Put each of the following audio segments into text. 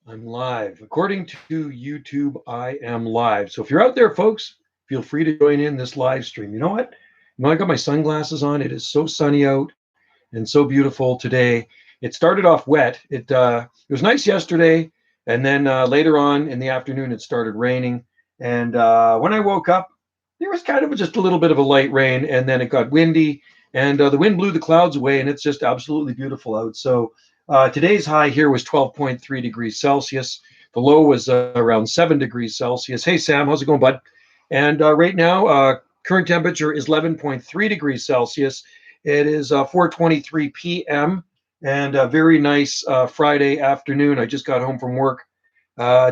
I'm live. According to YouTube, I am live. So if you're out there, folks, feel free to join in this live stream. You know what? I got my sunglasses on. It is so sunny out and so beautiful today. It started off wet. It was nice yesterday, and then later on in the afternoon, it started raining. And when I woke up, there was kind of just a little bit of a light rain, and then it got windy, and the wind blew the clouds away, and it's just absolutely beautiful out. So today's high here was 12.3 degrees Celsius. The low was around 7 degrees Celsius. Hey, Sam, how's it going, bud? And right now, current temperature is 11.3 degrees Celsius. It is 4:23 p.m. and a very nice Friday afternoon. I just got home from work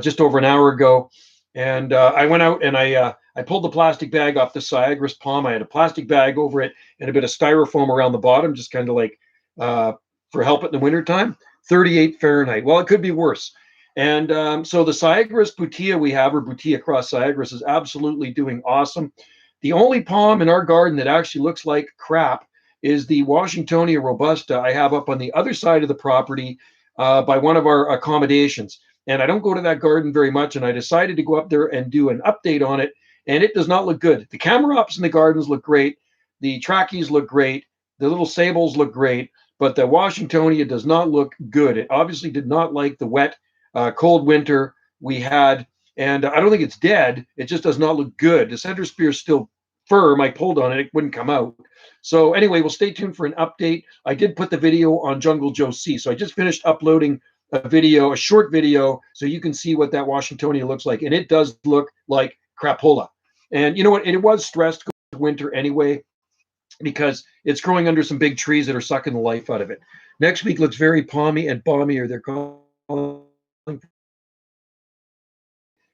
just over an hour ago, and I went out and I pulled the plastic bag off the Sciagra's palm. I had a plastic bag over it and a bit of styrofoam around the bottom, just kind of like uh, for help in the wintertime. 38 Fahrenheit. Well, it could be worse. And so the Sciagra's Butia we have, or Butia cross Sciagra's, is absolutely doing awesome. The only palm in our garden that actually looks like crap is the Washingtonia robusta I have up on the other side of the property by one of our accommodations. And I don't go to that garden very much, and I decided to go up there and do an update on it, and it does not look good. The Camerops in the gardens look great. The Trackies look great. The little Sables look great, but the Washingtonia does not look good. It obviously did not like the wet, cold winter we had, and I don't think it's dead. It just does not look good. The center spear is still firm. I pulled on it. It wouldn't come out. So anyway, we'll stay tuned for an update. I did put the video on Jungle Joe C. So I just finished uploading a video, a short video, so you can see what that Washingtonia looks like. And it does look like crapola. And you know what? It was stressed with winter anyway, because it's growing under some big trees that are sucking the life out of it. Next week looks very palmy and balmier. They're calling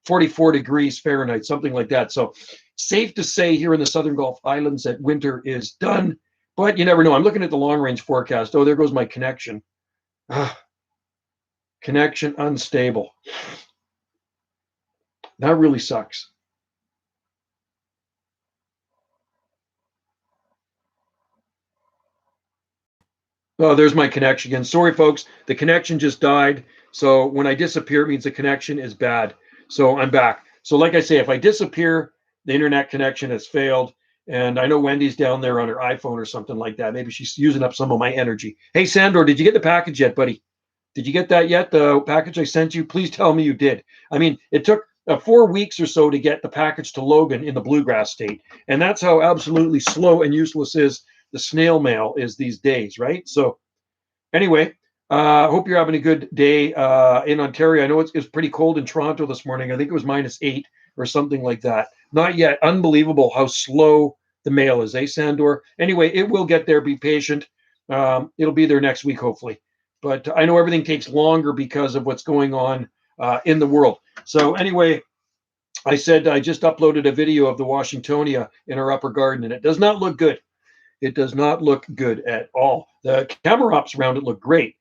44 degrees Fahrenheit, something like that. So safe to say here in the Southern Gulf Islands that winter is done, but you never know. I'm looking at the long range forecast. Oh, there goes my connection. Connection unstable. That really sucks. Oh, there's my connection again. Sorry, folks. The connection just died. So when I disappear, it means the connection is bad. So I'm back. So like I say, if I disappear, the internet connection has failed. And I know Wendy's down there on her iPhone or something like that. Maybe she's using up some of my energy. Hey, Sandor, did you get the package yet, buddy? Did you get that yet? The package I sent you? Please tell me you did. I mean, it took 4 weeks or so to get the package to Logan in the bluegrass state. And that's how absolutely slow and useless is the snail mail is these days, right? So anyway, hope you're having a good day in Ontario. I know it's pretty cold in Toronto this morning. I think it was -8 or something like that. Not yet. Unbelievable how slow the mail is, eh, Sandor? Anyway, it will get there. Be patient. It'll be there next week, hopefully. But I know everything takes longer because of what's going on in the world. So anyway, I said I just uploaded a video of the Washingtonia in our upper garden, and it does not look good. It does not look good at all. The Camerops around it look great.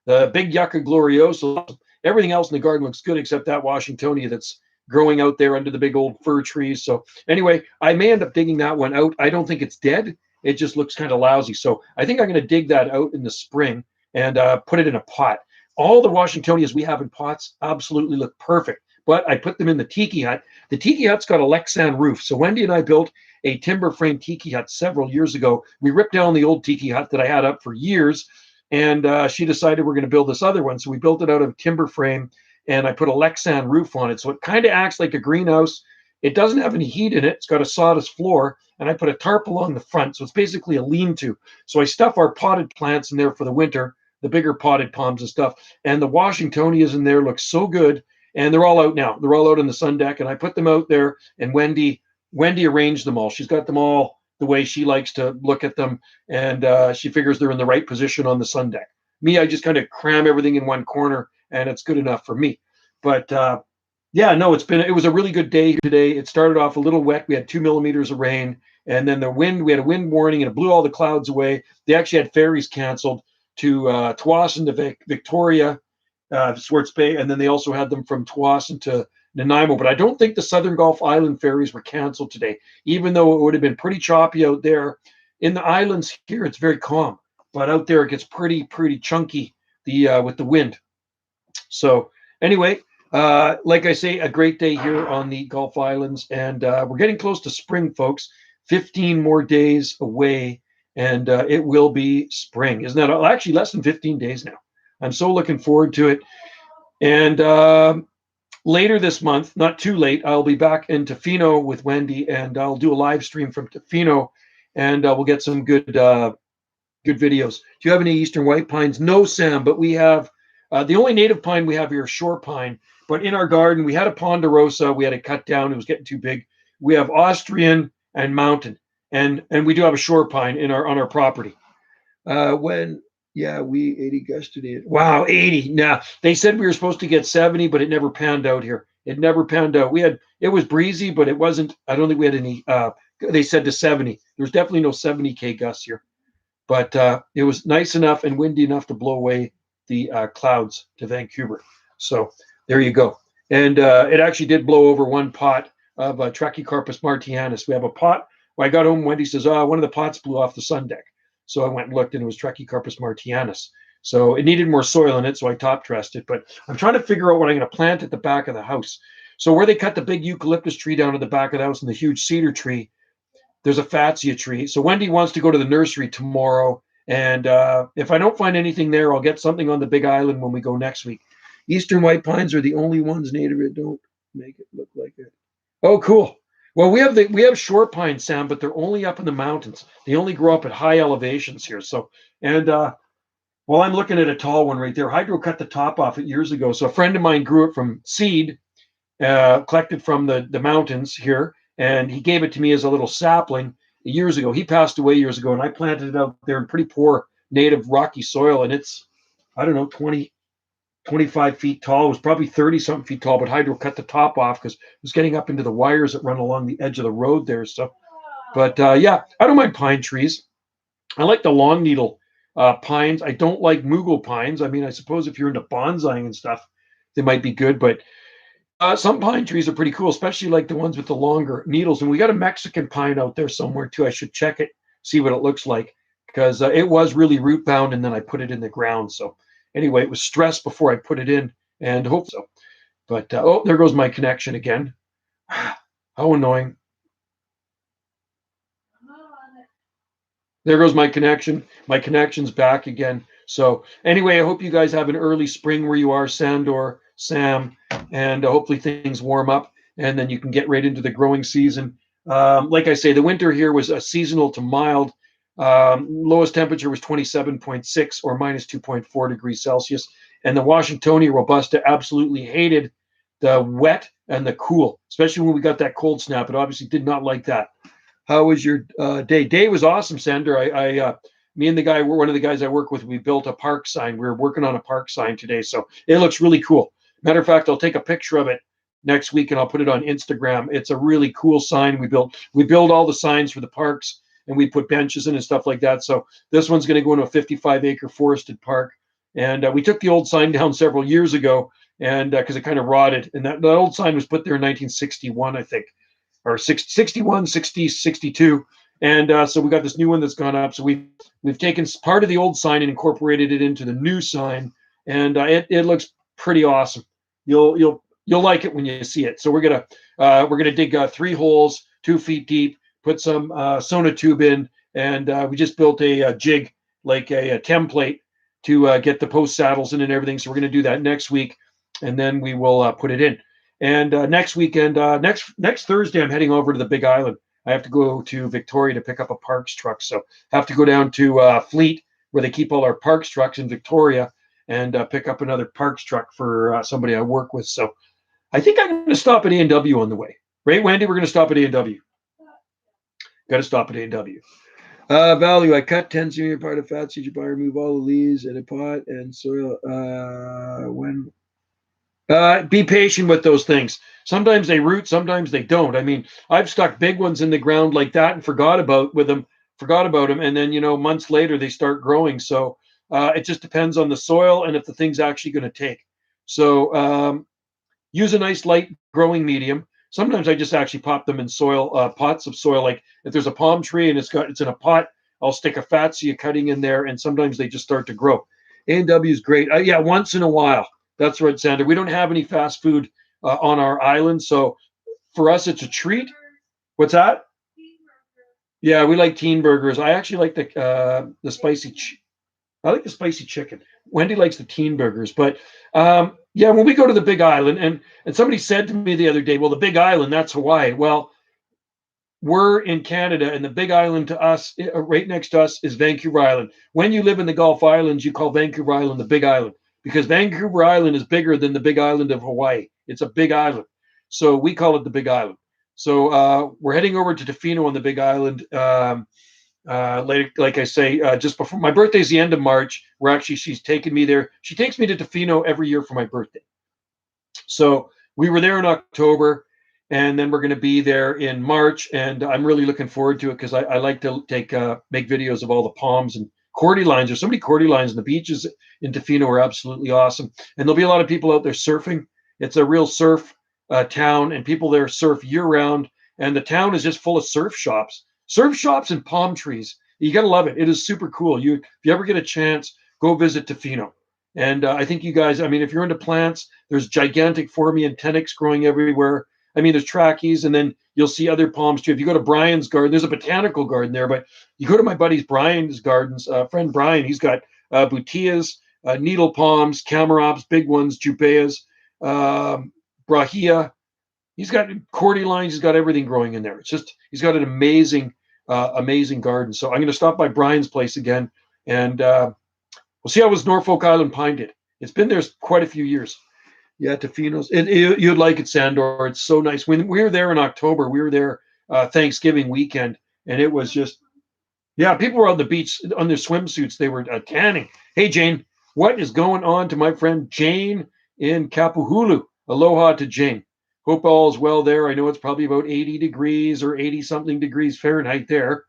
The big Yucca Glorioso, everything else in the garden looks good except that Washingtonia that's growing out there under the big old fir trees. So anyway, I may end up digging that one out. I don't think it's dead. It just looks kind of lousy. So I think I'm going to dig that out in the spring and put it in a pot. All the Washingtonias we have in pots absolutely look perfect, but I put them in the tiki hut. The tiki hut's got a Lexan roof. So Wendy and I built a timber frame tiki hut several years ago. We ripped down the old tiki hut that I had up for years, and she decided we're going to build this other one. So we built it out of timber frame, and I put a Lexan roof on it. So it kind of acts like a greenhouse. It doesn't have any heat in it. It's got a sawdust floor, and I put a tarp along the front. So it's basically a lean-to. So I stuff our potted plants in there for the winter, the bigger potted palms and stuff. And the Washingtonias in there look so good. And they're all out now. They're all out on the sun deck, and I put them out there, and Wendy arranged them all. She's got them all the way she likes to look at them, and she figures they're in the right position on the sun deck. Me, I just kind of cram everything in one corner, and it's good enough for me. But yeah, no, it was a really good day today. It started off a little wet. We had 2 millimeters of rain, and then we had a wind warning, and it blew all the clouds away. They actually had ferries canceled to Tsawwassen to Victoria, Swartz Bay, and then they also had them from Tsawwassen to Nanaimo. But I don't think the Southern Gulf Island ferries were canceled today, even though it would have been pretty choppy out there. In the islands here, it's very calm, but out there it gets pretty chunky with the wind. So anyway, like I say, a great day here on the Gulf Islands, and we're getting close to spring, folks. 15 more days away, and it will be spring. Isn't that actually less than 15 days now? I'm so looking forward to it. And later this month, not too late, I'll be back in Tofino with Wendy, and I'll do a live stream from Tofino, and we'll get some good videos. Do you have any eastern white pines? No, Sam, but we have the only native pine we have here is shore pine. But in our garden, we had a ponderosa. We had to cut down. It was getting too big. We have Austrian and mountain, and we do have a shore pine on our property. We 80 yesterday. Wow, 80. Now they said we were supposed to get 70, but it never panned out here. It never panned out. It was breezy, but it wasn't. I don't think we had any. They said to 70. There's definitely no 70K gusts here. But it was nice enough and windy enough to blow away the clouds to Vancouver. So there you go. And it actually did blow over one pot of Trachycarpus martianus. We have a pot. When I got home, Wendy says, one of the pots blew off the sun deck. So I went and looked, and it was Trachycarpus martianus. So it needed more soil in it, so I top dressed it. But I'm trying to figure out what I'm going to plant at the back of the house. So where they cut the big eucalyptus tree down to the back of the house and the huge cedar tree, there's a fatsia tree. So Wendy wants to go to the nursery tomorrow. And if I don't find anything there, I'll get something on the Big Island when we go next week. Eastern white pines are the only ones native that don't make it look like it. Oh, cool. Well, we have short pine, Sam, but they're only up in the mountains. They only grow up at high elevations here. So, and well, I'm looking at a tall one right there. Hydro cut the top off it years ago. So a friend of mine grew it from seed, collected from the mountains here, and he gave it to me as a little sapling years ago. He passed away years ago, and I planted it out there in pretty poor native rocky soil, and it's, I don't know, 20, 25 feet tall. It was probably 30 something feet tall, but Hydro cut the top off because it was getting up into the wires that run along the edge of the road there. So, but yeah, I don't mind pine trees. I like the long needle pines. I don't like mugo pines. I mean, I suppose if you're into bonsaiing and stuff, they might be good, but some pine trees are pretty cool, especially like the ones with the longer needles. And we got a Mexican pine out there somewhere too. I should check it, see what it looks like, because it was really root bound, and then I put it in the ground. So anyway, it was stressed before I put it in, and hope so. But oh, there goes my connection again. How annoying. There goes my connection. My connection's back again. So anyway, I hope you guys have an early spring where you are, Sandor, Sam, and hopefully things warm up, and then you can get right into the growing season. Like I say, the winter here was a seasonal to mild. Lowest temperature was 27.6 or minus 2.4 degrees Celsius. And the Washingtonia robusta absolutely hated the wet and the cool, especially when we got that cold snap. It obviously did not like that. How was your day? Day was awesome, Sander. Me and one of the guys I work with, we built a park sign. We were working on a park sign today, so it looks really cool. Matter of fact, I'll take a picture of it next week and I'll put it on Instagram. It's a really cool sign we built. We build all the signs for the parks, and we put benches in and stuff like that. So this one's going to go into a 55-acre forested park. And we took the old sign down several years ago, and because it kind of rotted. And that old sign was put there in 1961, I think, or 61, 60, 62. And so we got this new one that's gone up. So we've taken part of the old sign and incorporated it into the new sign, and it looks pretty awesome. You'll like it when you see it. So we're gonna dig 3 holes, 2 feet deep, put some sonotube in, and we just built a jig, like a template to get the post saddles in and everything. So we're gonna do that next week, and then we will put it in. And next weekend, next Thursday, I'm heading over to the Big Island. I have to go to Victoria to pick up a Parks truck. So I have to go down to Fleet, where they keep all our Parks trucks in Victoria, and pick up another Parks truck for somebody I work with. So I think I'm going to stop at A&W on the way. Right, Wendy? We're going to stop at A&W. Got to stop at A&W. Value, I cut 10 centimeter part of fat seed, remove all the leaves in a pot and soil. Be patient with those things. Sometimes they root, sometimes they don't. I mean, I've stuck big ones in the ground like that and forgot about them, and then months later they start growing. So it just depends on the soil and if the thing's actually going to take. So use a nice light growing medium. Sometimes I just actually pop them in soil, pots of soil. Like if there's a palm tree and it's in a pot, I'll stick a fatsia cutting in there, and sometimes they just start to grow. A&W is great. Yeah, once in a while. That's right, Sander. We don't have any fast food on our island, so for us, it's a treat. What's that? Yeah, we like teen burgers. I actually like the spicy. I like the spicy chicken. Wendy likes the teen burgers, but yeah, when we go to the Big Island, and somebody said to me the other day, well, the Big Island, that's Hawaii. Well, we're in Canada, and the Big Island to us, right next to us, is Vancouver Island. When you live in the Gulf Islands, you call Vancouver Island the Big Island because Vancouver Island is bigger than the Big Island of Hawaii. It's a big island, so we call it the Big Island. So we're heading over to Tofino on the Big Island. Like I say, just before my birthday is the end of March. We're actually she's taking me there. She takes me to Tofino every year for my birthday. So we were there in October, and then we're going to be there in March, and I'm really looking forward to it because I like to make videos of all the palms and cordy lines. There's so many cordy lines, and the beaches in Tofino are absolutely awesome. And there'll be a lot of people out there surfing. It's a real surf town, and people there surf year round. And the town is just full of surf shops and palm trees. You got to love it. It is super cool. If you ever get a chance, go visit Tofino. And I think you guys, I mean, if you're into plants, there's gigantic Formian tenax growing everywhere. I mean, there's trachys, and then you'll see other palms too. If you go to Brian's garden, there's a botanical garden there, but you go to my buddy's Brian's gardens, friend Brian, he's got butias, needle palms, camarops, big ones, jubaeas, brahia. He's got cordy lines. He's got everything growing in there. It's just, he's got an amazing garden. So I'm going to stop by Brian's place again, and we'll see how his Norfolk Island pine did. It's been there quite a few years. Yeah, Tofino's. You'd like it, Sandor. It's so nice. When we were there in October, we were there Thanksgiving weekend, and it was just, yeah, people were on the beach on their swimsuits. They were tanning. Hey, Jane, what is going on to my friend Jane in Kapuhulu? Aloha to Jane. Hope all is well there. I know it's probably about 80 degrees or 80 something degrees Fahrenheit there.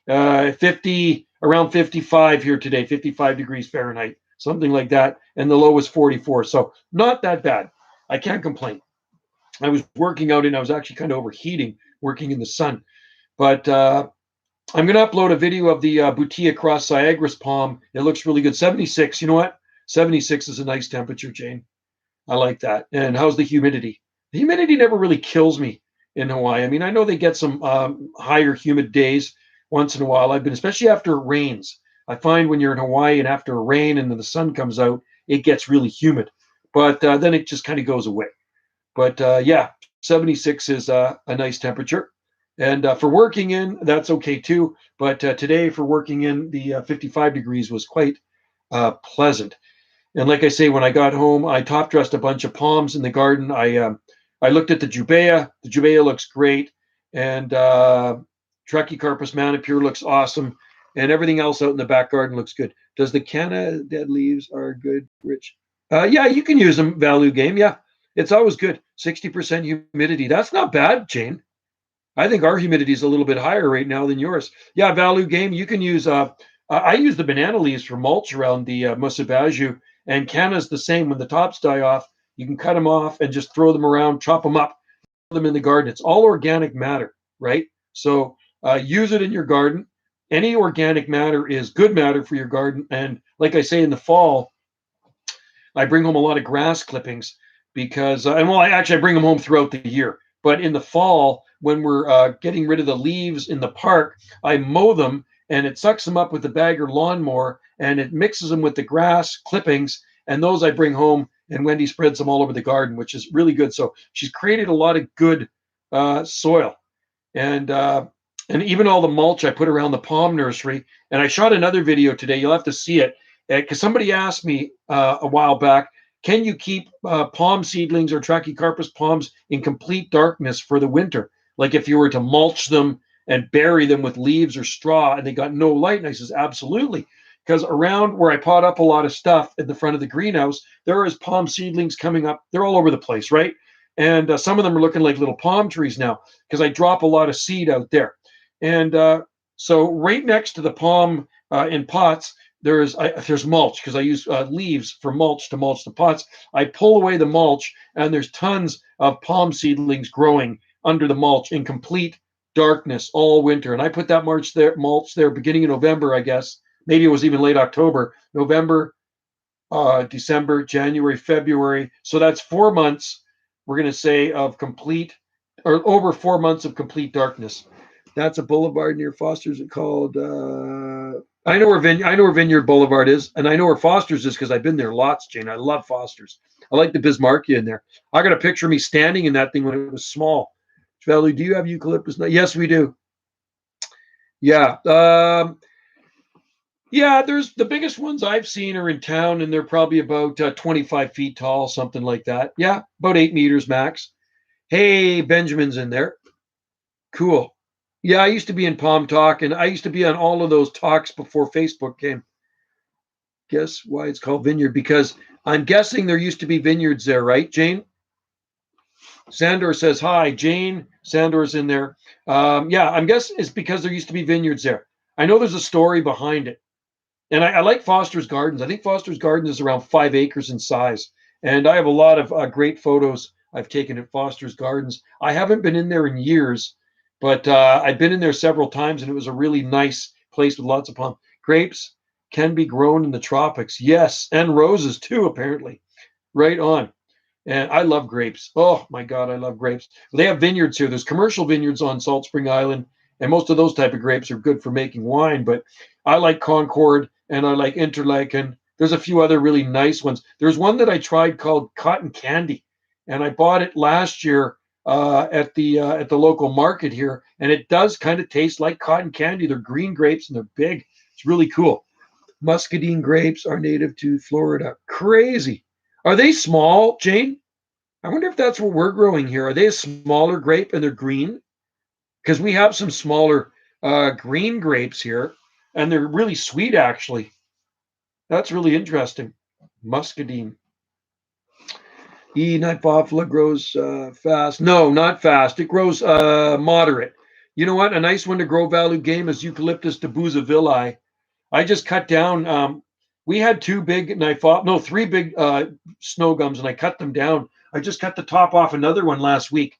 around 55 here today, 55 degrees Fahrenheit, something like that. And the low was 44. So not that bad. I can't complain. I was working out and I was actually kind of overheating working in the sun. But I'm going to upload a video of the Butia Cross Siagris palm. It looks really good. 76. You know what? 76 is a nice temperature, Jane. I like that. And how's the humidity? The humidity never really kills me in Hawaii. I mean, I know they get some higher humid days once in a while. I've been, especially after it rains. I find when you're in Hawaii and after a rain and then the sun comes out, it gets really humid. But then it just kind of goes away. But yeah, 76 is a nice temperature. And for working in, that's okay too. But today for working in, the 55 degrees was quite pleasant. And like I say, when I got home, I top dressed a bunch of palms in the garden. I looked at the jubea. The jubea looks great, and Trachycarpus manipure looks awesome, and everything else out in the back garden looks good. Does the canna dead leaves are good, Rich? Yeah, you can use them. Value game, yeah, it's always good. 60% humidity. That's not bad, Jane. I think our humidity is a little bit higher right now than yours. Yeah, value game. You can use. I use the banana leaves for mulch around the Musabaju, and canna's the same. When the tops die off, you can cut them off and just throw them around, chop them up, put them in the garden. It's all organic matter, right? So use it in your garden. Any organic matter is good matter for your garden. And like I say, in the fall, I bring home a lot of grass clippings because, I bring them home throughout the year. But in the fall, when we're getting rid of the leaves in the park, I mow them and it sucks them up with the bagger lawnmower and it mixes them with the grass clippings. And those I bring home, and Wendy spreads them all over the garden, which is really good. So she's created a lot of good soil. And even all the mulch I put around the palm nursery. And I shot another video today. You'll have to see it because somebody asked me a while back, can you keep palm seedlings or Trachycarpus palms in complete darkness for the winter? Like if you were to mulch them and bury them with leaves or straw and they got no light. And I says, absolutely. Because around where I pot up a lot of stuff at the front of the greenhouse, there is palm seedlings coming up. They're all over the place, right? And some of them are looking like little palm trees now because I drop a lot of seed out there. And so right next to the palm in pots, there's mulch because I use leaves for mulch to mulch the pots. I pull away the mulch and there's tons of palm seedlings growing under the mulch in complete darkness all winter. And I put that mulch there beginning of November, I guess. Maybe it was even late October, November, December, January, February. So that's 4 months, we're going to say, of complete, or over 4 months of complete darkness. That's a boulevard near Foster's called. I know where Vineyard Boulevard is, and I know where Foster's is because I've been there lots, Jane. I love Foster's. I like the Bismarckia in there. I got a picture of me standing in that thing when it was small. Valley, do you have eucalyptus? Yes, we do. Yeah. Yeah, there's the biggest ones I've seen are in town, and they're probably about 25 feet tall, something like that. Yeah, about 8 meters max. Hey, Benjamin's in there. Cool. Yeah, I used to be in Palm Talk, and I used to be on all of those talks before Facebook came. Guess why it's called Vineyard? Because I'm guessing there used to be vineyards there, right, Jane? Sandor says hi. Jane, Sandor's in there. Yeah, I'm guessing it's because there used to be vineyards there. I know there's a story behind it. And I like Foster's Gardens. I think Foster's Gardens is around 5 acres in size. And I have a lot of great photos I've taken at Foster's Gardens. I haven't been in there in years, but I've been in there several times, and it was a really nice place with lots of palm. Grapes can be grown in the tropics. Yes, and roses too, apparently. Right on. And I love grapes. Oh my God, I love grapes. They have vineyards here. There's commercial vineyards on Salt Spring Island, and most of those type of grapes are good for making wine. But I like Concord and I like Interlaken. There's a few other really nice ones. There's one that I tried called Cotton Candy, and I bought it last year at the local market here, and it does kind of taste like cotton candy. They're green grapes and they're big. It's really cool. Muscadine grapes are native to Florida. Crazy. Are they small, Jane? I wonder if that's what we're growing here. Are they a smaller grape and they're green? Because we have some smaller green grapes here, and they're really sweet, actually. That's really interesting. Muscadine. Nightfafla grows fast. No, not fast. It grows moderate. You know what? A nice one to grow value game is Eucalyptus debusavilli. I just cut down. We had three big snow gums, and I cut them down. I just cut the top off another one last week.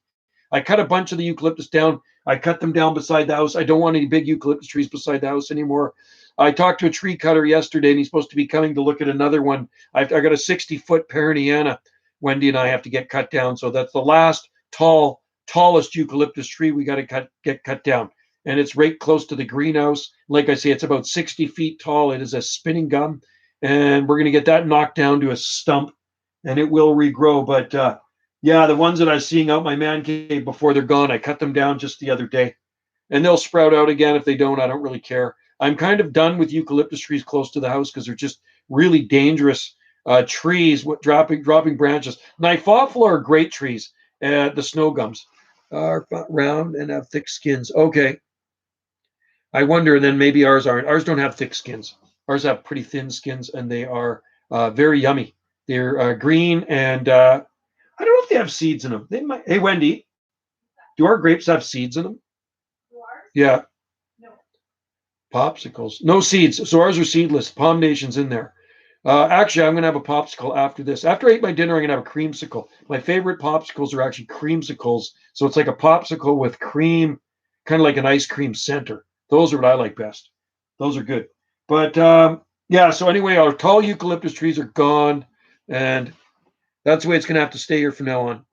I cut a bunch of the eucalyptus down. I cut them down beside the house. I don't want any big eucalyptus trees beside the house anymore. I talked to a tree cutter yesterday, and he's supposed to be coming to look at another one. I got a 60-foot Pariniana. Wendy and I have to get cut down. So that's the last tallest eucalyptus tree we got to get cut down. And it's right close to the greenhouse. Like I say, it's about 60 feet tall. It is a spinning gum. And we're going to get that knocked down to a stump, and it will regrow. But yeah, the ones that I was seeing out my man cave before they're gone, I cut them down just the other day. And they'll sprout out again. If they don't, I don't really care. I'm kind of done with eucalyptus trees close to the house because they're just really dangerous trees dropping branches. Nightfafla are great trees. The snow gums are round and have thick skins. Okay. I wonder then maybe ours aren't. Ours don't have thick skins. Ours have pretty thin skins, and they are very yummy. They're green, and I don't know if they have seeds in them. They might. Hey, Wendy, do our grapes have seeds in them? Yeah. No. Popsicles. No seeds. So ours are seedless. Palm Nation's in there. Actually, I'm going to have a popsicle after this. After I eat my dinner, I'm going to have a creamsicle. My favorite popsicles are actually creamsicles. So it's like a popsicle with cream, kind of like an ice cream center. Those are what I like best. Those are good. But yeah, so anyway, our tall eucalyptus trees are gone, and that's the way it's going to have to stay here from now on.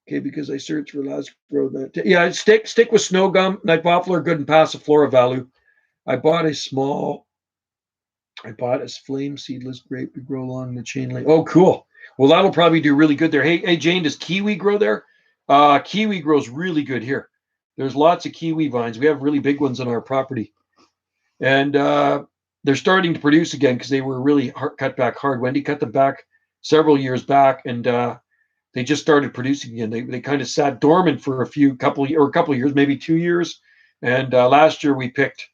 Okay, because I searched for last growth. Yeah, stick with snow gum. Nightfafla are good in Passiflora value. I bought a flame seedless grape to grow along the chain link. Oh, cool. Well, that'll probably do really good there. Hey, Jane, does kiwi grow there? Kiwi grows really good here. There's lots of kiwi vines. We have really big ones on our property. And they're starting to produce again because they were really cut back hard. Wendy cut them back several years back, and they just started producing again. They kind of sat dormant for a couple of years, maybe 2 years. And last year we picked,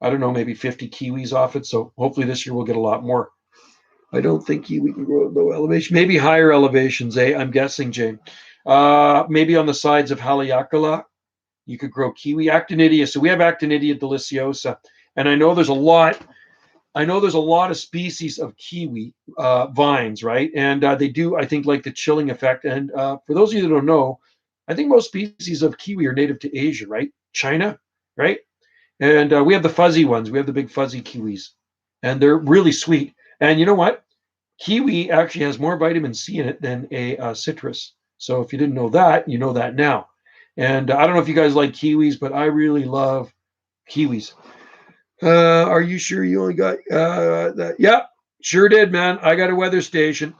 I don't know, maybe 50 kiwis off it. So hopefully this year we'll get a lot more. I don't think kiwi can grow at low elevation. Maybe higher elevations, I'm guessing, Jane. Maybe on the sides of Haleakala, you could grow kiwi. Actinidia. So we have Actinidia deliciosa. And I know there's a lot of species of kiwi vines, right? And they do, I think, like the chilling effect. And for those of you that don't know, I think most species of kiwi are native to Asia, right? China, right? And we have the fuzzy ones. We have the big fuzzy kiwis, and they're really sweet. And you know what? kiwi actually has more vitamin C in it than a citrus. So if you didn't know that, you know that now. And I don't know if you guys like kiwis, but I really love kiwis. Are you sure you only got that? Yeah, sure did, man. I got a weather station.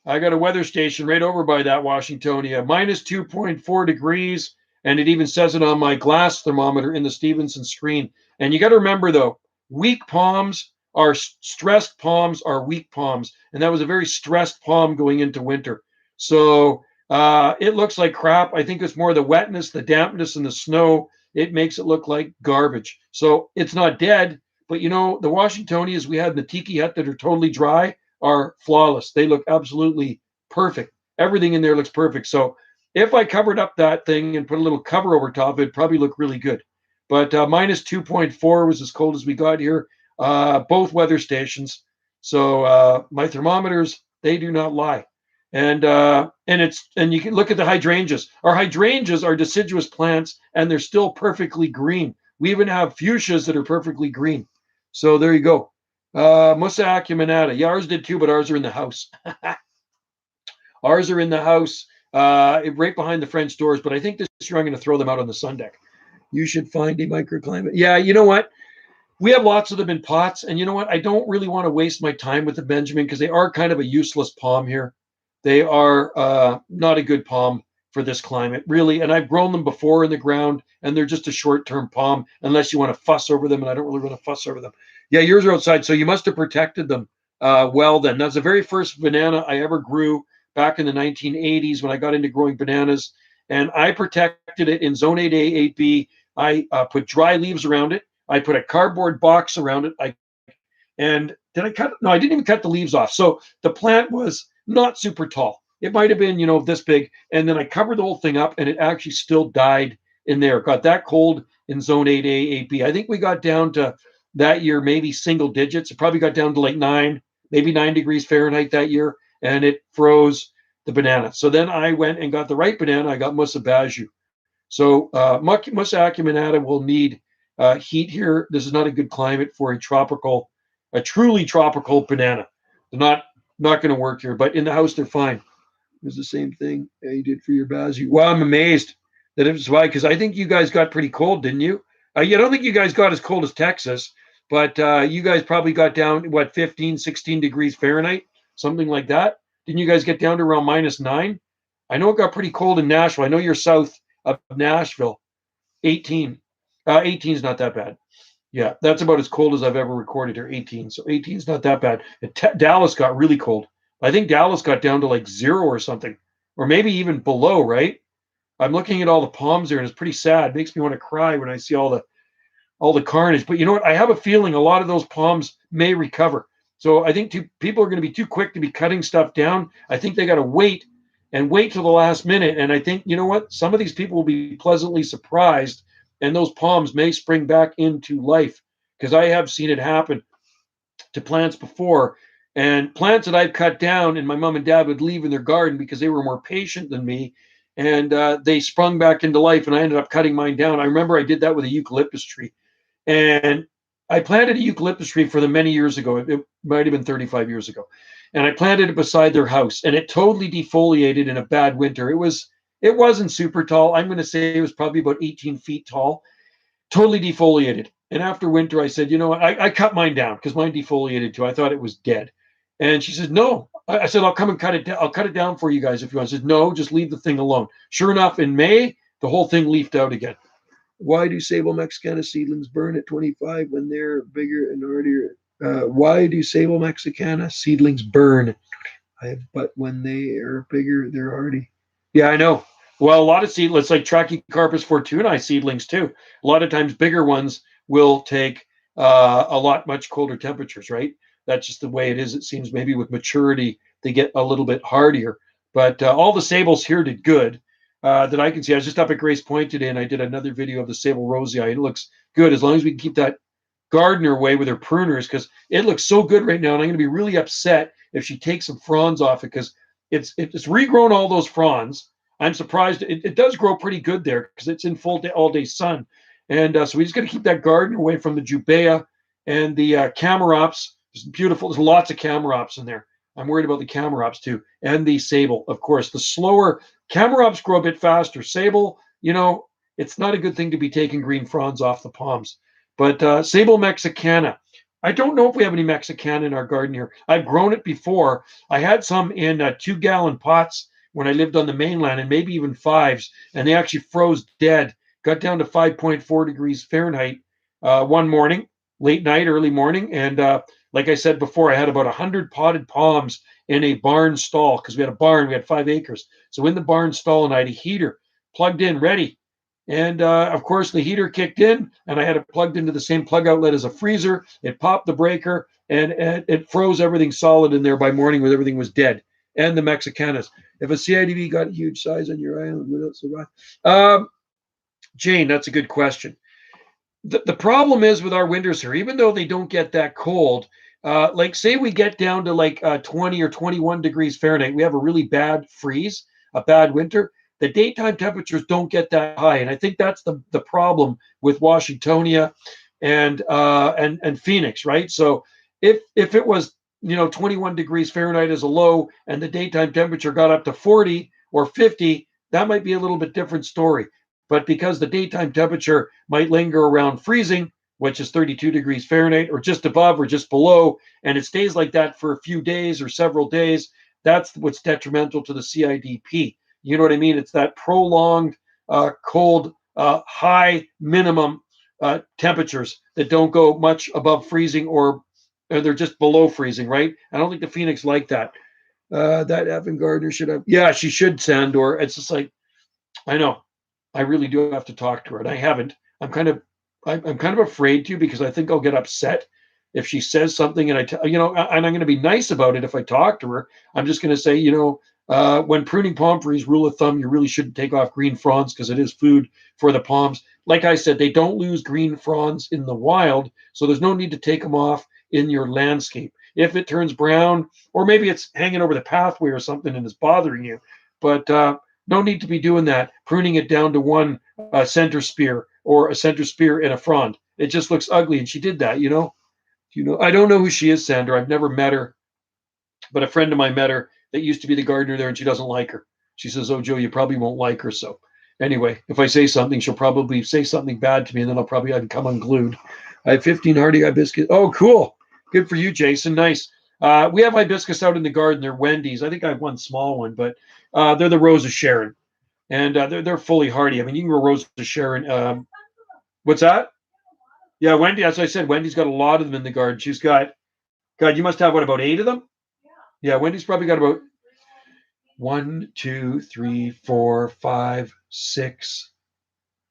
I got a weather station right over by that Washingtonia, minus 2.4 degrees. And it even says it on my glass thermometer in the Stevenson screen. And you got to remember, though, weak palms are stressed palms are weak palms. And that was a very stressed palm going into winter. So it looks like crap. I think it's more the wetness, the dampness, and the snow. It makes it look like garbage. So it's not dead. But you know, the Washingtonias we had in the tiki hut that are totally dry are flawless. They look absolutely perfect. Everything in there looks perfect. So if I covered up that thing and put a little cover over top, it'd probably look really good. But minus 2.4 was as cold as we got here. Both weather stations. So my thermometers, they do not lie. And you can look at the hydrangeas. Our hydrangeas are deciduous plants, and they're still perfectly green. We even have fuchsias that are perfectly green. So there you go. Musa Acuminata. Yeah, ours did too, but ours are in the house. Ours are in the house, right behind the French doors. But I think this year I'm going to throw them out on the sun deck. You should find a microclimate. Yeah, you know what? We have lots of them in pots, and you know what? I don't really want to waste my time with the Benjamin because they are kind of a useless palm here. They are not a good palm for this climate, really. And I've grown them before in the ground, and they're just a short-term palm unless you want to fuss over them, and I don't really want to fuss over them. Yeah, yours are outside, so you must have protected them well then. That's the very first banana I ever grew back in the 1980s when I got into growing bananas, and I protected it in Zone 8A, 8B. I put dry leaves around it. I put a cardboard box around it. And did I cut? No, I didn't even cut the leaves off. So the plant was not super tall. It might have been, this big. And then I covered the whole thing up, and it actually still died in there. It got that cold in Zone 8A, 8B. I think we got down to that year maybe single digits. It probably got down to like 9 degrees Fahrenheit that year, and it froze the banana. So then I went and got the right banana. I got Musa Baju. So Musa Acuminata will need heat here. This is not a good climate for a truly tropical banana. They're not going to work here, but in the house they're fine. It was the same thing you did for your Basu. Well, I'm amazed that it was why, because I think you guys got pretty cold, didn't you? I don't think you guys got as cold as Texas, but you guys probably got down, 15, 16 degrees Fahrenheit, something like that. Didn't you guys get down to around -9? I know it got pretty cold in Nashville. I know you're south of Nashville. 18. 18 is not that bad. Yeah, that's about as cold as I've ever recorded here. 18. So 18 is not that bad. Dallas got really cold. I think Dallas got down to like 0 or something, or maybe even below, right? I'm looking at all the palms there, and it's pretty sad. It makes me want to cry when I see all the carnage. But you know what? I have a feeling a lot of those palms may recover. So I think people are going to be too quick to be cutting stuff down. I think they got to wait till the last minute. And I think, you know what? Some of these people will be pleasantly surprised, and those palms may spring back into life, because I have seen it happen to plants before. And plants that I've cut down, and my mom and dad would leave in their garden because they were more patient than me, and they sprung back into life, and I ended up cutting mine down. I remember I did that with a eucalyptus tree. And I planted a eucalyptus tree for them many years ago. It might have been 35 years ago. And I planted it beside their house, and it totally defoliated in a bad winter. It wasn't super tall. I'm going to say it was probably about 18 feet tall, totally defoliated. And after winter, I said, you know what? I cut mine down because mine defoliated too. I thought it was dead. And she said, no. I said, I'll come and cut it down. I'll cut it down for you guys if you want. I said, no, just leave the thing alone. Sure enough, in May, the whole thing leafed out again. Why do Sable Mexicana seedlings burn at 25 when they're bigger and hardier? Why do Sable Mexicana seedlings burn? But when they are bigger, they're hardy. Yeah, I know. Well, a lot of seedlings, like Trachycarpus fortunae seedlings too. A lot of times, bigger ones will take a lot much colder temperatures, right? That's just the way it is. It seems maybe with maturity they get a little bit hardier. But all the sables here did good. That I can see. I was just up at Grace Point today, and I did another video of the sable rosei. It looks good as long as we can keep that gardener away with her pruners, because it looks so good right now. And I'm going to be really upset if she takes some fronds off it, because it's regrown all those fronds. I'm surprised. It does grow pretty good there because it's in full day, all day sun. And so we just got to keep that garden away from the jubea and the camerops. It's beautiful. There's lots of camerops in there. I'm worried about the Camarops too, and the Sable, of course. The slower Camarops grow a bit faster. Sable, it's not a good thing to be taking green fronds off the palms. But Sable Mexicana, I don't know if we have any Mexicana in our garden here. I've grown it before. I had some in 2-gallon pots when I lived on the mainland, and maybe even fives, and they actually froze dead. Got down to 5.4 degrees Fahrenheit one morning, late night, early morning, and like I said before, I had about 100 potted palms in a barn stall because we had a barn. We had 5 acres. So in the barn stall, and I had a heater plugged in, ready. And of course, the heater kicked in, and I had it plugged into the same plug outlet as a freezer. It popped the breaker, and it froze everything solid in there by morning when everything was dead. And the Mexicanas. If a CIDB got a huge size on your island, would it survive? Jane, that's a good question. The problem is with our winters here, even though they don't get that cold, like say we get down to like 20 or 21 degrees Fahrenheit, we have a really bad freeze, a bad winter. The daytime temperatures don't get that high, and I think that's the problem with Washingtonia and Phoenix, right? So if it was 21 degrees Fahrenheit as a low, and the daytime temperature got up to 40 or 50, that might be a little bit different story. But because the daytime temperature might linger around freezing, which is 32 degrees Fahrenheit, or just above or just below, and it stays like that for a few days or several days, that's what's detrimental to the CIDP. You know what I mean? It's that prolonged cold, high minimum temperatures that don't go much above freezing, or they're just below freezing, right? I don't think the Phoenix like that. That Evan Gardner should have. Yeah, she should, Sandor. It's just like, I know. I really do have to talk to her, and I haven't. I'm kind of afraid to, because I think I'll get upset if she says something, and and I'm going to be nice about it if I talk to her. I'm just going to say, when pruning palm trees, rule of thumb, you really shouldn't take off green fronds because it is food for the palms. Like I said, they don't lose green fronds in the wild, so there's no need to take them off in your landscape. If it turns brown, or maybe it's hanging over the pathway or something and is bothering you, but no need to be doing that, pruning it down to one center spear, or a center spear and a frond. It just looks ugly, and she did that, I don't know who she is, Sandra. I've never met her, but a friend of mine met her that used to be the gardener there, and she doesn't like her. She says, "Oh, Joe, you probably won't like her." So anyway, if I say something, she'll probably say something bad to me, and then I can come unglued. I have 15 hardy hibiscus. Oh, cool. Good for you, Jason. Nice. We have hibiscus out in the garden. They're Wendy's. I think I have one small one, but they're the Rose of Sharon, and they're fully hardy. I mean, you can grow Rose of Sharon. What's that? Yeah, Wendy. As I said, Wendy's got a lot of them in the garden. She's got, God, you must have what, about 8 of them? Yeah, Wendy's probably got about 1, 2, 3, 4, 5, 6,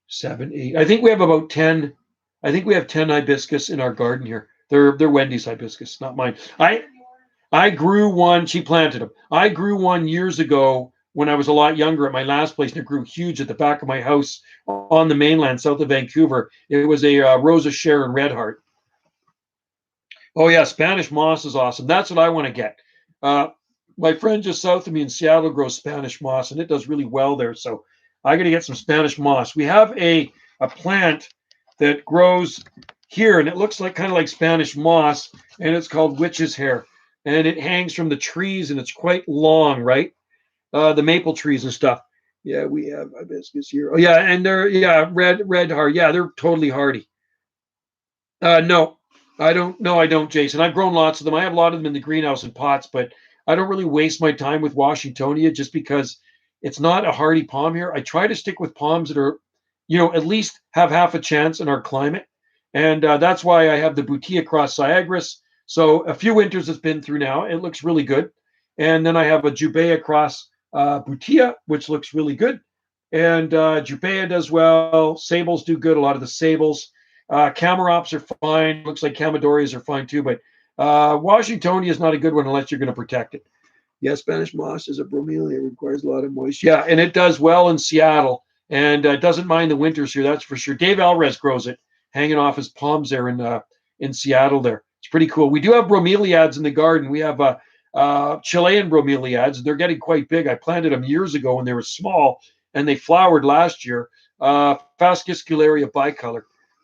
7, 8. I think we have about 10. I think we have 10 hibiscus in our garden here. They're Wendy's hibiscus, not mine. I grew one. She planted them. I grew one years ago when I was a lot younger at my last place, and it grew huge at the back of my house on the mainland south of Vancouver. It was a Rosa Sharon Red Heart. Oh yeah, Spanish moss is awesome. That's what I want to get. Uh, my friend just south of me in Seattle grows Spanish moss, and it does really well there. So I got to get some Spanish moss. We have a plant that grows here, and it looks like kind of like Spanish moss, and it's called witch's hair, and it hangs from the trees, and it's quite long, right? The maple trees and stuff. Yeah, we have hibiscus here. Oh yeah, and they're red heart. Yeah, they're totally hardy. No, I don't. No, I don't, Jason. I've grown lots of them. I have a lot of them in the greenhouse in pots, but I don't really waste my time with Washingtonia just because it's not a hardy palm here. I try to stick with palms that are, at least have half a chance in our climate, and that's why I have the Butia Cross Siagris. So a few winters it's been through now. It looks really good, and then I have a Jubea Cross Butia, which looks really good, and Jubea does well. Sables do good. A lot of the sables. Camarops are fine. Looks like Camadorias are fine too, but Washingtonia is not a good one unless you're going to protect it. Yeah, Spanish moss is a bromelia. It requires a lot of moisture. Yeah, and it does well in Seattle, and doesn't mind the winters here. That's for sure. Dave Alres grows it, hanging off his palms there in Seattle. There, it's pretty cool. We do have bromeliads in the garden. We have Chilean bromeliads. They're getting quite big. I planted them years ago when they were small, and they flowered last year. Fascicularia bicolor.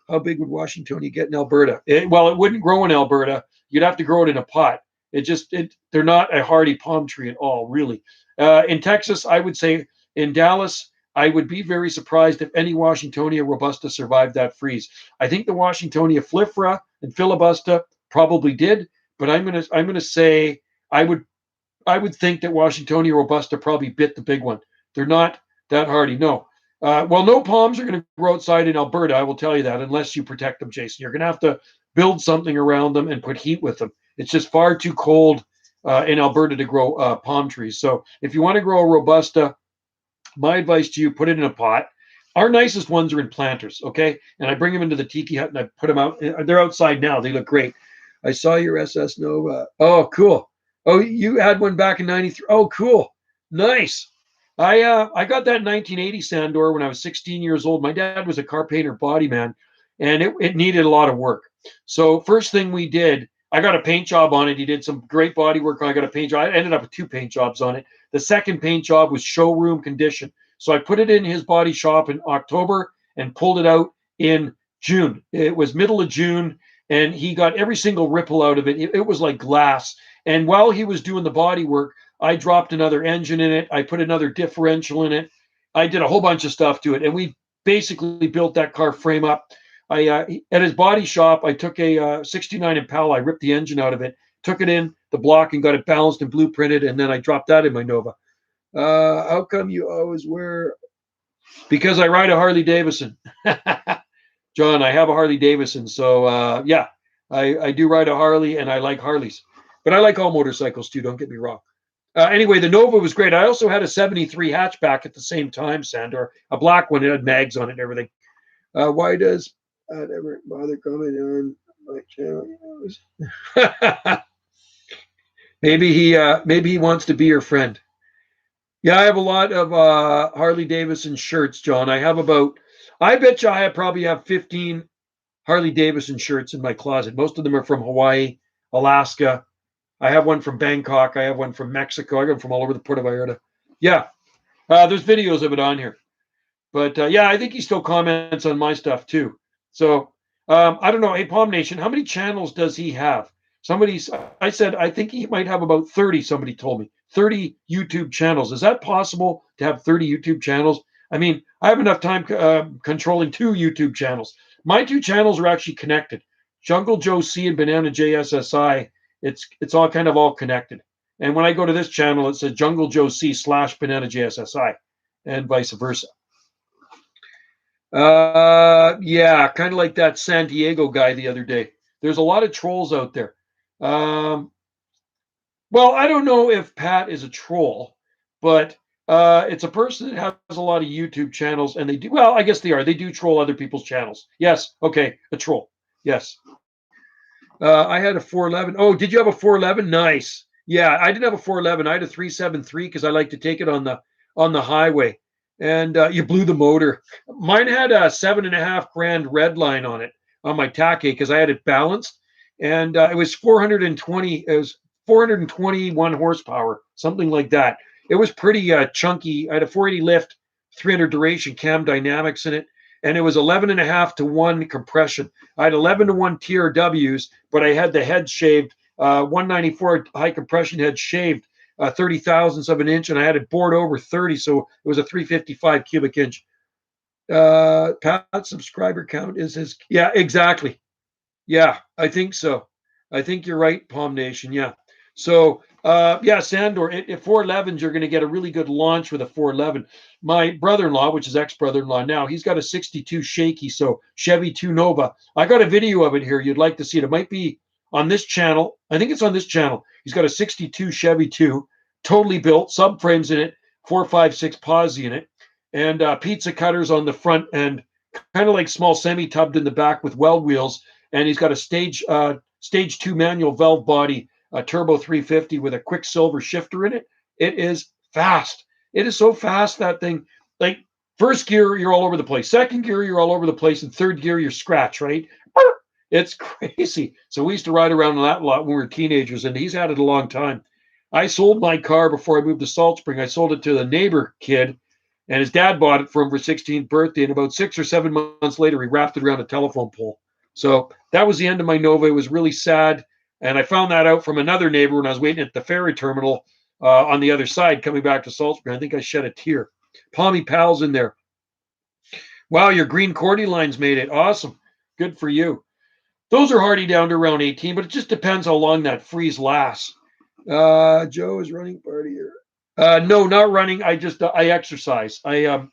How big would Washingtonia get in Alberta? Well, it wouldn't grow in Alberta. You'd have to grow it in a pot. They're not a hardy palm tree at all, really. In Texas, I would say in Dallas, I would be very surprised if any Washingtonia robusta survived that freeze. I think the Washingtonia flifera and filibusta probably did, but I'm gonna say I would I would think that Washingtonia robusta probably bit the big one. They're not that hardy. No. Well, no palms are going to grow outside in Alberta. I will tell you that, unless you protect them, Jason. You're going to have to build something around them and put heat with them. It's just far too cold in Alberta to grow palm trees. So if you want to grow a robusta, my advice to you: put it in a pot. Our nicest ones are in planters, okay? And I bring them into the tiki hut and I put them out. They're outside now. They look great. I saw your SS Nova. Oh, cool. Oh, you had one back in '93. Oh, cool. Nice. I got that in 1980 Sandor when I was 16 years old. My dad was a car painter body man, and it needed a lot of work. So first thing we did, I got a paint job on it. He did some great body work. I got a paint job. I ended up with 2 paint jobs on it. The second paint job was showroom condition. So I put it in his body shop in October and pulled it out in June. It was middle of June, and he got every single ripple out of it. It was like glass. And while he was doing the body work, I dropped another engine in it. I put another differential in it. I did a whole bunch of stuff to it, and we basically built that car frame up. At his body shop, I took a 69 Impala. I ripped the engine out of it, took it in the block, and got it balanced and blueprinted, and then I dropped that in my Nova. How come you always wear? Because I ride a Harley Davidson. John, I have a Harley Davidson, so yeah, I do ride a Harley, and I like Harleys, but I like all motorcycles too. Don't get me wrong. Anyway, the Nova was great. I also had a '73 hatchback at the same time, Sandor, a black one. It had mags on it and everything. Why does Pat ever bother commenting on my channel? Maybe he wants to be your friend. Yeah, I have a lot of Harley Davidson shirts, John. I bet you probably have 15 Harley Davidson shirts in my closet. Most of them are from Hawaii, Alaska. I have one from Bangkok. I have one from Mexico. I got them from all over the Puerto Vallarta. Yeah, there's videos of it on here. But yeah, I think he still comments on my stuff too. So I don't know. Hey, Palm Nation, how many channels does he have? I said, I think he might have about 30, somebody told me. 30 YouTube channels. Is that possible to have 30 YouTube channels? I mean, I have enough time controlling 2 YouTube channels. My 2 channels are actually connected. Jungle Joe C and Banana JSSI. It's all kind of all connected. And when I go to this channel, it says Jungle Joe C / Banana JSSI, and vice versa. Yeah, kind of like that San Diego guy the other day. There's a lot of trolls out there. Well, I don't know if Pat is a troll, but it's a person that has a lot of YouTube channels, and they do well. I guess they are. They do troll other people's channels. Yes. Okay, a troll. Yes. I had a 411. Oh, did you have a 411? Nice. Yeah, I didn't have a 411. I had a 373 because I like to take it on the highway. And you blew the motor. Mine had a $7.5 grand red line on it on my Take because I had it balanced, and it was 420. It was 421 horsepower, something like that. It was pretty chunky. I had a 480 lift, 300 duration, cam dynamics in it, and it was 11.5 to 1 compression. I had 11 to 1 TRWs, but I had the head shaved, 194 high compression head shaved. 30 thousandths of an inch, and I had it bored over 30, so it was a 355 cubic inch. Pat's subscriber count is his. Yeah, exactly. Yeah, I think so. I think you're right, Palm Nation. Yeah. So, yeah, Sandor, at 411s, you're going to get a really good launch with a 411. My brother-in-law, which is ex-brother-in-law now, he's got a 62 Shaky, so Chevy 2 Nova. I got a video of it here. You'd like to see it. It might be on this channel. I think it's on this channel. He's got a 62 Chevy 2, totally built, subframes in it, 456 posi in it, and pizza cutters on the front end, kind of like small semi-tubbed in the back with weld wheels. And he's got a stage 2 manual valve body, a turbo 350 with a Quicksilver shifter in it. It is fast. It is so fast, that thing. Like, first gear, you're all over the place. Second gear, you're all over the place. And third gear, you're scratch, right? It's crazy. So we used to ride around that a lot when we were teenagers, and he's had it a long time. I sold my car before I moved to Salt Spring. I sold it to the neighbor kid, and his dad bought it for him for 16th birthday. And about 6 or 7 months later, he wrapped it around a telephone pole. So that was the end of my Nova. It was really sad. And I found that out from another neighbor when I was waiting at the ferry terminal on the other side coming back to Salt Spring. I think I shed a tear. Palmy Pal's in there. Wow, your green cordyline's made it. Awesome. Good for you. Those are hardy down to around 18, but it just depends how long that freeze lasts. Joe is running party here. No, not running. I exercise. I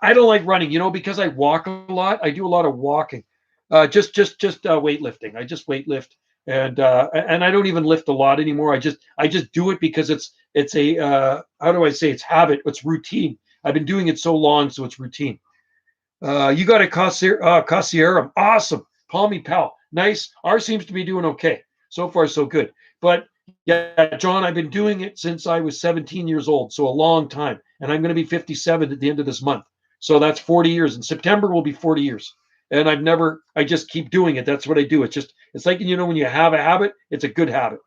don't like running, because I walk a lot. I do a lot of walking. Just weightlifting. I just weightlift, and I don't even lift a lot anymore. I just do it because it's a how do I say, it's habit. It's routine. I've been doing it so long, so it's routine. You got a Cassierum. Awesome. Palmy Pal. Nice. Ours seems to be doing okay. So far, so good. But yeah, John, I've been doing it since I was 17 years old. So a long time. And I'm going to be 57 at the end of this month. So that's 40 years. In September will be 40 years. And I just keep doing it. That's what I do. It's like, when you have a habit, it's a good habit.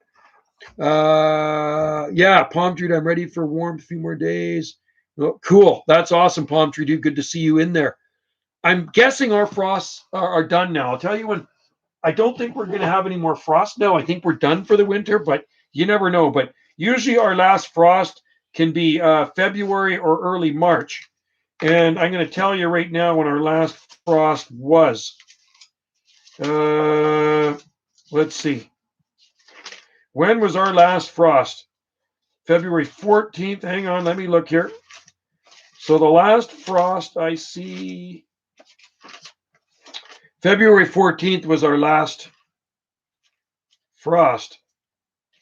Yeah, Palm Tree, I'm ready for warm. A few more days. Oh, cool. That's awesome, Palm Tree, dude. Good to see you in there. I'm guessing our frosts are done now. I'll tell you when. I don't think we're going to have any more frost now. I think we're done for the winter, but you never know. But usually our last frost can be February or early March. And I'm going to tell you right now when our last frost was. Let's see. When was our last frost? February 14th. Hang on, let me look here. So the last frost I see, February 14th was our last frost.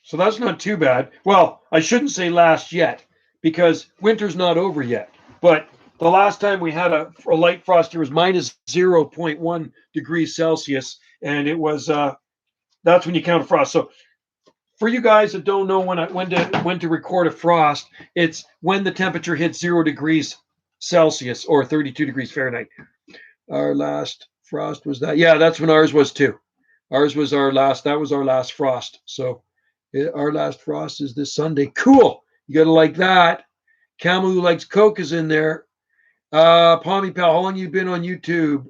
So that's not too bad. Well, I shouldn't say last yet because winter's not over yet. But the last time we had a light frost here was minus 0.1 degrees Celsius. And it was, that's when you count a frost. So for you guys that don't know when to record a frost, it's when the temperature hits 0 degrees Celsius or 32 degrees Fahrenheit. Our last frost was that. Yeah, that's when ours was too. Ours was that was our last frost. So our last frost is this Sunday. Cool. You got to like that. Camel who likes Coke is in there. Palmy Pal, how long you been on YouTube?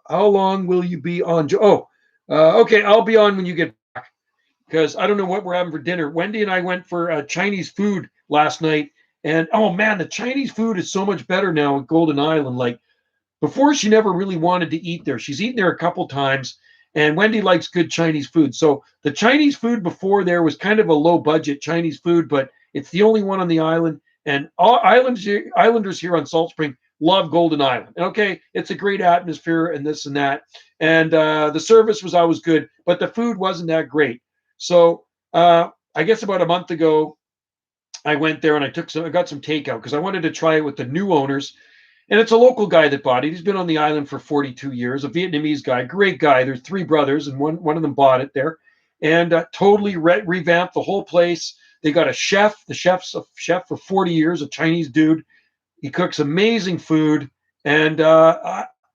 How long will you be on? Okay. I'll be on when you get back because I don't know what we're having for dinner. Wendy and I went for Chinese food last night, and oh man, the Chinese food is so much better now at Golden Island. Like before, she never really wanted to eat there. She's eaten there a couple times, and Wendy likes good Chinese food. So the Chinese food before there was kind of a low budget Chinese food, but it's the only one on the island. And all islanders here on Salt Spring love Golden Island. Okay, it's a great atmosphere and this and that. And the service was always good, but the food wasn't that great. So I guess about a month ago, I went there and I got some takeout because I wanted to try it with the new owners. And it's a local guy that bought it. He's been on the island for 42 years, a Vietnamese guy, great guy. There's three brothers, and one of them bought it there, and totally revamped the whole place. They got a chef. The chef's a chef for 40 years, a Chinese dude. He cooks amazing food, and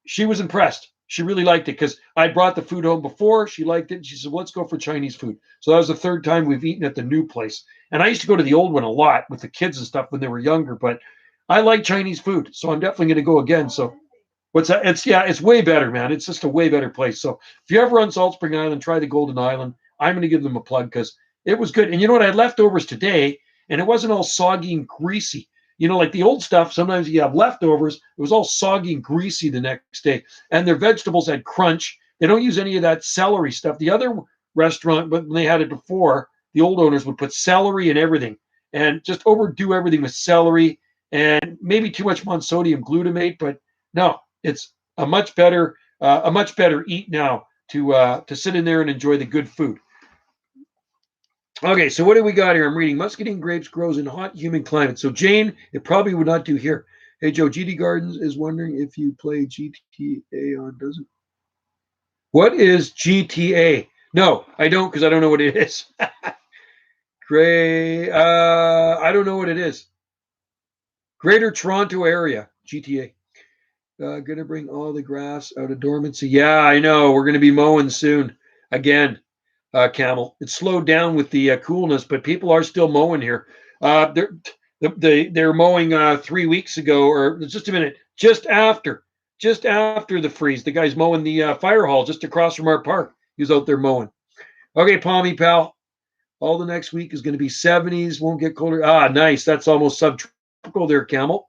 she was impressed. She really liked it because I brought the food home before. She liked it. And she said, well, let's go for Chinese food. So that was the third time we've eaten at the new place. And I used to go to the old one a lot with the kids and stuff when they were younger, but I like Chinese food, so I'm definitely going to go again. So what's that? It's way better, man. It's just a way better place. So if you're ever on Salt Spring Island, try the Golden Island. I'm going to give them a plug because it was good. And you know what? I had leftovers today, and it wasn't all soggy and greasy. Like the old stuff, sometimes you have leftovers. It was all soggy and greasy the next day. And their vegetables had crunch. They don't use any of that celery stuff. The other restaurant, but when they had it before, the old owners would put celery in everything and just overdo everything with celery and maybe too much monosodium glutamate. But no, it's a much better eat now to sit in there and enjoy the good food. Okay, so what do we got here? I'm reading muscadine grapes grows in hot, humid climate. So Jane, it probably would not do here. Hey Joe, GD Gardens is wondering if you play GTA on doesn't. What is GTA? No, I don't because I don't know what it is. Gray, I don't know what it is. Greater Toronto Area, GTA. Gonna bring all the grass out of dormancy. Yeah, I know. We're gonna be mowing soon again. Camel. It slowed down with the coolness, but people are still mowing here. They're mowing 3 weeks ago, or just a minute, just after the freeze. The guy's mowing the fire hall just across from our park. He was out there mowing. Okay, Palmy pal. All the next week is going to be 70s. Won't get colder. Ah, nice. That's almost subtropical there, Camel.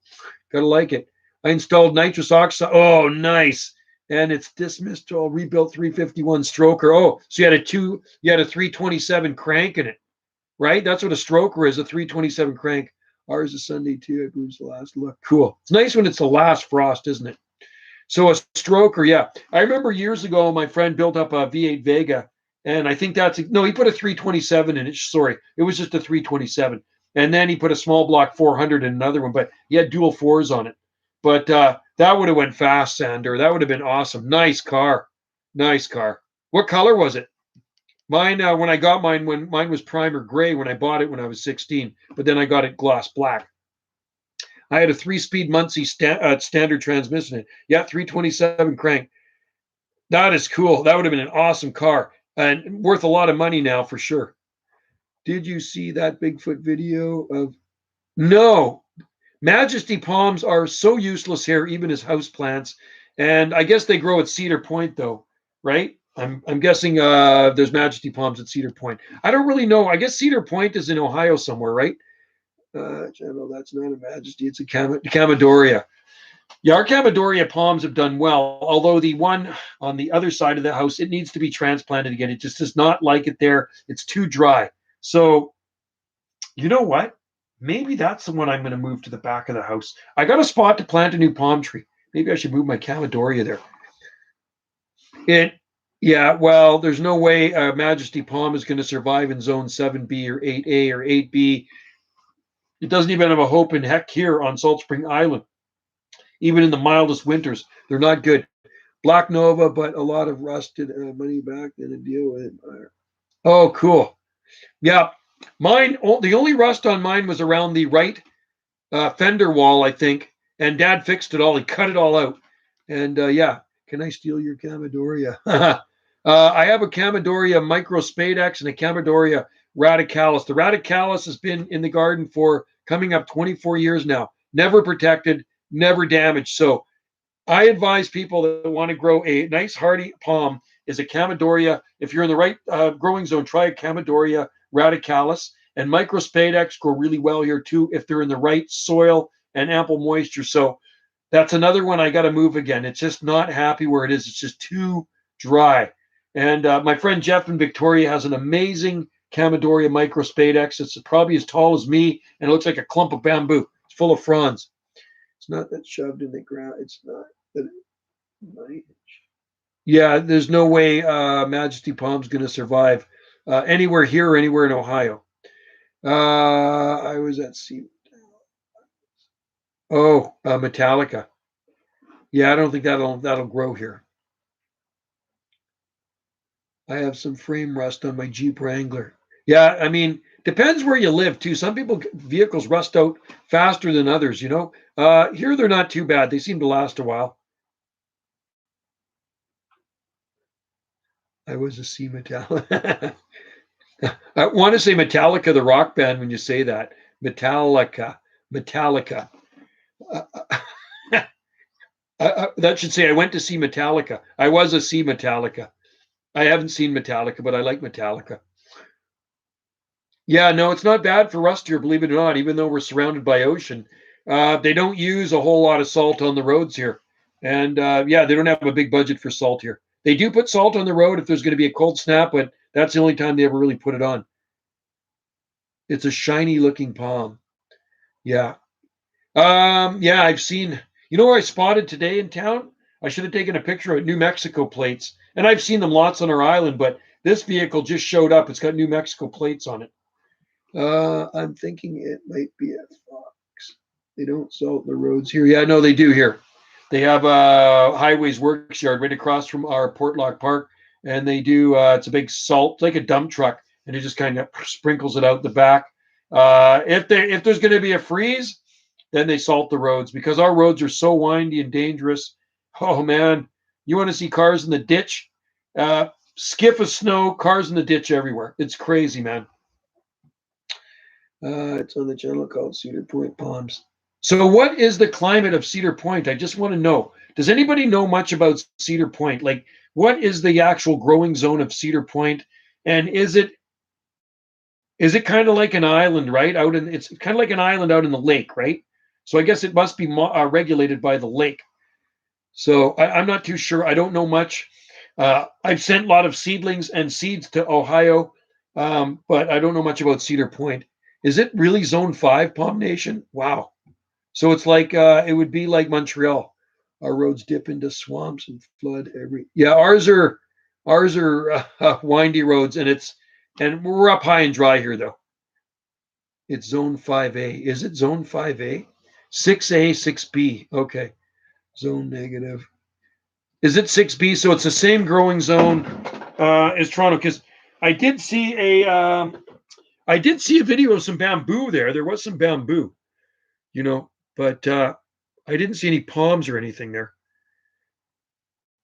Gotta like it. I installed nitrous oxide. Oh, nice. And it's dismissed all rebuilt 351 stroker. Oh, so you had a 327 crank in it, right? That's what a stroker is, a 327 crank. Ours is Sunday too. I believe it's the last look. Cool. It's nice when it's the last frost, isn't it? So a stroker, yeah. I remember years ago, my friend built up a V8 Vega, and I think he put a 327 in it. Sorry, it was just a 327, and then he put a small block 400 in another one, but he had dual fours on it. But that would have went fast, Sander. That would have been awesome. Nice car, nice car. What color was it? Mine, when I got mine, when mine was primer gray when I bought it when I was 16, but then I got it gloss black. I had a 3-speed Muncie standard transmission. Yeah, 327 crank. That is cool. That would have been an awesome car and worth a lot of money now for sure. Did you see that Bigfoot video of? No. Majesty palms are so useless here, even as house plants. And I guess they grow at Cedar Point, though, right? I'm guessing there's Majesty palms at Cedar Point. I don't really know. I guess Cedar Point is in Ohio somewhere, right? Channel, that's not a Majesty. It's a Camadoria. Yeah, our Camadoria palms have done well, although the one on the other side of the house, it needs to be transplanted again. It just does not like it there. It's too dry. So, you know what? Maybe that's the one I'm going to move to the back of the house. I got a spot to plant a new palm tree. Maybe I should move my Camadoria there. Yeah, well, there's no way Majesty palm is going to survive in zone 7B or 8A or 8B. It doesn't even have a hope in heck here on Salt Spring Island. Even in the mildest winters, they're not good. Black Nova, but a lot of rusted money back and a deal with it. Oh, cool. Yeah, mine. The only rust on mine was around the right fender wall, I think. And Dad fixed it all. He cut it all out. And yeah, can I steal your Camadoria? I have a Camadoria Micro Spadex and a Camadoria Radicalis. The Radicalis has been in the garden for coming up 24 years now. Never protected, never damaged. So I advise people that want to grow a nice hardy palm is a Camadoria. If you're in the right growing zone, try a Camadoria Radicalis. And Micro Spadex grow really well here too if they're in the right soil and ample moisture. So that's another one I got to move again. It's just not happy where it is. It's just too dry. And my friend Jeff in Victoria has an amazing Camadoria Micro Spadex. It's probably as tall as me, and it looks like a clump of bamboo. It's full of fronds. It's not that shoved in the ground. It's not that. Yeah, there's no way Majesty Palm's going to survive anywhere here or anywhere in Ohio. I was at sea. Oh, Metallica. Yeah, I don't think that'll grow here. I have some frame rust on my Jeep Wrangler. Yeah, I mean, depends where you live too. Some vehicles rust out faster than others, you know. Here they're not too bad. They seem to last a while. I was a C Metallica. I want to say Metallica, the rock band, when you say that. Metallica. That should say I went to see Metallica. I was a C Metallica. I haven't seen Metallica, but I like Metallica. Yeah, no, it's not bad for rust here, believe it or not, even though we're surrounded by ocean. They don't use a whole lot of salt on the roads here. And yeah, they don't have a big budget for salt here. They do put salt on the road if there's going to be a cold snap, but that's the only time they ever really put it on. It's a shiny looking palm. Yeah. Yeah, I've seen, you know where I spotted today in town? I should have taken a picture of New Mexico plates. And I've seen them lots on our island, but this vehicle just showed up. It's got New Mexico plates on it. I'm thinking it might be a fox. They don't salt the roads here. Yeah, no, they do here. They have a highways works yard right across from our Portlock Park, and they do. It's a big salt, like a dump truck, and it just kind of sprinkles it out the back. If there's going to be a freeze, then they salt the roads because our roads are so windy and dangerous. Oh man, you want to see cars in the ditch? Skiff of snow, cars in the ditch everywhere. It's crazy, man. It's on the channel called Cedar Point Palms. So what is the climate of Cedar Point? I just want to know. Does anybody know much about Cedar Point? Like, what is the actual growing zone of Cedar Point? And is it kind of like an island, right? It's kind of like an island out in the lake, right? So I guess it must be regulated by the lake. So I'm not too sure. I don't know much. I've sent a lot of seedlings and seeds to Ohio, but I don't know much about Cedar Point. Is it really Zone 5, Palm Nation? Wow. So it's like it would be like Montreal. Our roads dip into swamps and flood every. Yeah, ours are windy roads, and we're up high and dry here though. It's Zone 5A. Is it Zone 5A? 6A, 6B. Okay. Zone negative. Is it 6B? So it's the same growing zone as Toronto. Because I did see a video of some bamboo there. There was some bamboo, but I didn't see any palms or anything there.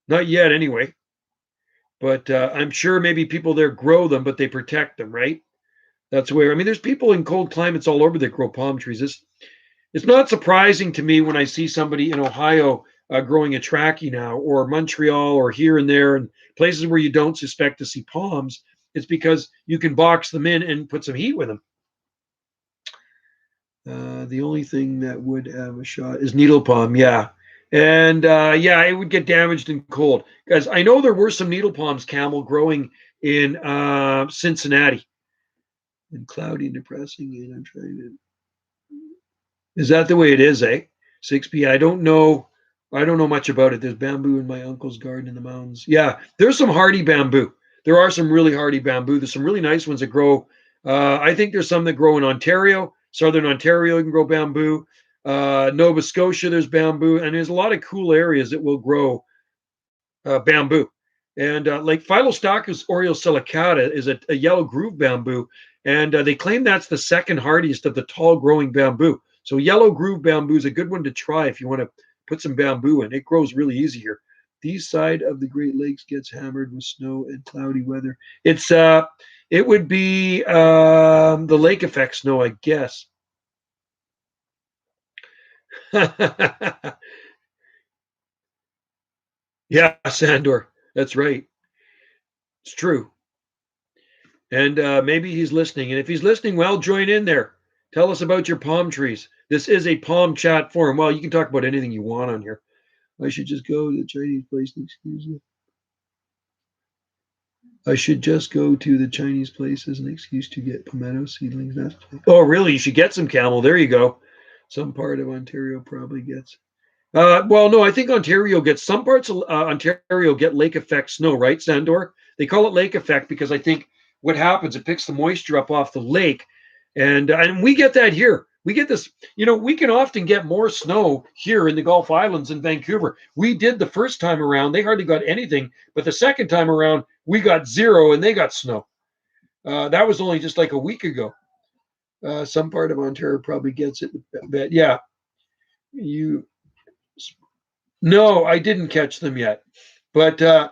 Not yet, anyway. But I'm sure maybe people there grow them, but they protect them, right? That's where, I mean, there's people in cold climates all over that grow palm trees. It's not surprising to me when I see somebody in Ohio growing a trachea now, or Montreal, or here and there, and places where you don't suspect to see palms. It's because you can box them in and put some heat with them. The only thing that would have a shot is needle palm, yeah. And yeah, it would get damaged and cold. Guys, I know there were some needle palms, Camel, growing in Cincinnati. And cloudy and depressing, and I'm trying to. Is that the way it is, eh? 6B. I don't know. I don't know much about it. There's bamboo in my uncle's garden in the mountains. Yeah, there's some hardy bamboo. There are some really hardy bamboo. There's some really nice ones that grow. I think there's some that grow in Ontario, Southern Ontario. You can grow bamboo. Nova Scotia, there's bamboo, and there's a lot of cool areas that will grow bamboo. And like Phyllostachys aureosilicata is a yellow groove bamboo, and they claim that's the second hardiest of the tall growing bamboo. So yellow groove bamboo is a good one to try if you want to put some bamboo in. It grows really easy here. The east side of the Great Lakes gets hammered with snow and cloudy weather. It would be the lake effect snow, I guess. Yeah, Sandor. That's right. It's true. And maybe he's listening. And if he's listening, well, join in there. Tell us about your palm trees. This is a palm chat forum. Well, you can talk about anything you want on here. I should just go to the Chinese place. Excuse me. I should just go to the Chinese place as an excuse to get palmetto seedlings. Oh, really? You should get some, Camel. There you go. Some part of Ontario probably gets. Well, no, I think Ontario gets some parts of Ontario get lake effect snow, right, Sandor? They call it lake effect because I think what happens, it picks the moisture up off the lake, and we get that here. We get this, we can often get more snow here in the Gulf Islands in Vancouver. We did the first time around, they hardly got anything, but the second time around, we got zero and they got snow. That was only just like a week ago. Some part of Ontario probably gets it, but yeah, No, I didn't catch them yet, but a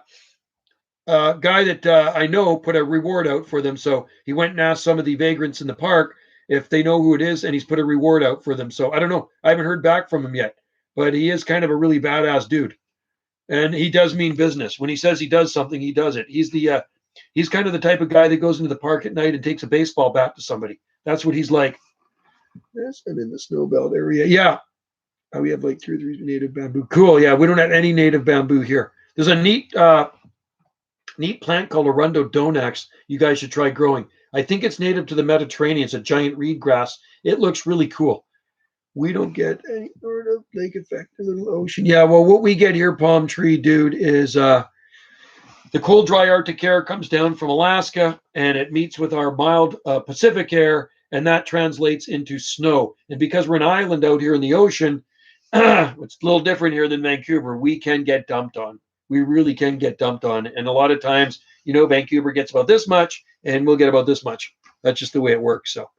guy that I know put a reward out for them. So he went and asked some of the vagrants in the park if they know who it is, and he's put a reward out for them. So I don't know. I haven't heard back from him yet, but he is kind of a really badass dude, and he does mean business. When he says he does something, he does it. He's kind of the type of guy that goes into the park at night and takes a baseball bat to somebody. That's what he's like. Yes, I'm in the snowbelt area. Yeah. We have like 2 or 3 native bamboo. Cool. Yeah, we don't have any native bamboo here. There's a neat plant called Arundo donax. You guys should try growing. I think it's native to the Mediterranean. It's a giant reed grass. It looks really cool. We don't get any sort of lake effect in the ocean. Yeah, well, what we get here, palm tree dude, is the cold, dry Arctic air comes down from Alaska, and it meets with our mild Pacific air, and that translates into snow. And because we're an island out here in the ocean, it's a little different here than Vancouver. We can get dumped on. We really can get dumped on. And a lot of times, Vancouver gets about this much and we'll get about this much. That's just the way it works. So,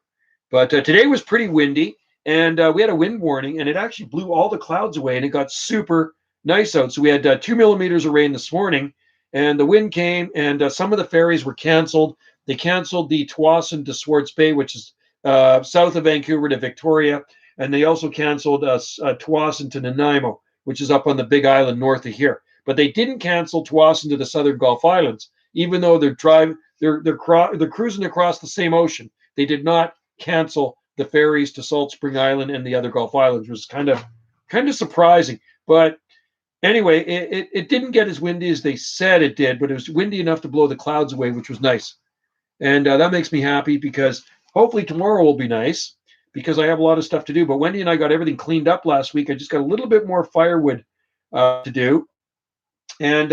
but today was pretty windy, and we had a wind warning, and it actually blew all the clouds away, and it got super nice out. So we had 2 millimeters of rain this morning, and the wind came, and some of the ferries were canceled. They canceled the Tsawwassen to Swartz Bay, which is south of Vancouver to Victoria. And they also canceled Tsawwassen to Nanaimo, which is up on the Big Island north of here. But they didn't cancel Tsawwassen to the southern Gulf Islands, even though they're they're cruising across the same ocean. They did not cancel the ferries to Salt Spring Island and the other Gulf Islands, which was kind of surprising. But anyway, it didn't get as windy as they said it did, but it was windy enough to blow the clouds away, which was nice. And that makes me happy because hopefully tomorrow will be nice because I have a lot of stuff to do. But Wendy and I got everything cleaned up last week. I just got a little bit more firewood to do. And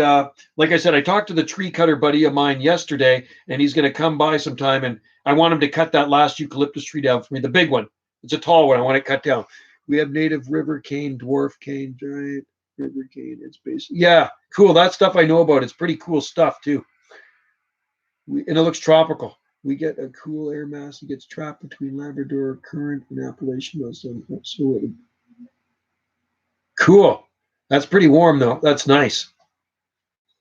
like I said, I talked to the tree cutter buddy of mine yesterday, and he's going to come by sometime. And I want him to cut that last eucalyptus tree down for me, the big one. It's a tall one. I want it cut down. We have native river cane, dwarf cane, giant river cane. It's basically, yeah, cool. That stuff I know about. It's pretty cool stuff too. And it looks tropical. We get a cool air mass. It gets trapped between Labrador Current and Appalachian. So cool. That's pretty warm though. That's nice.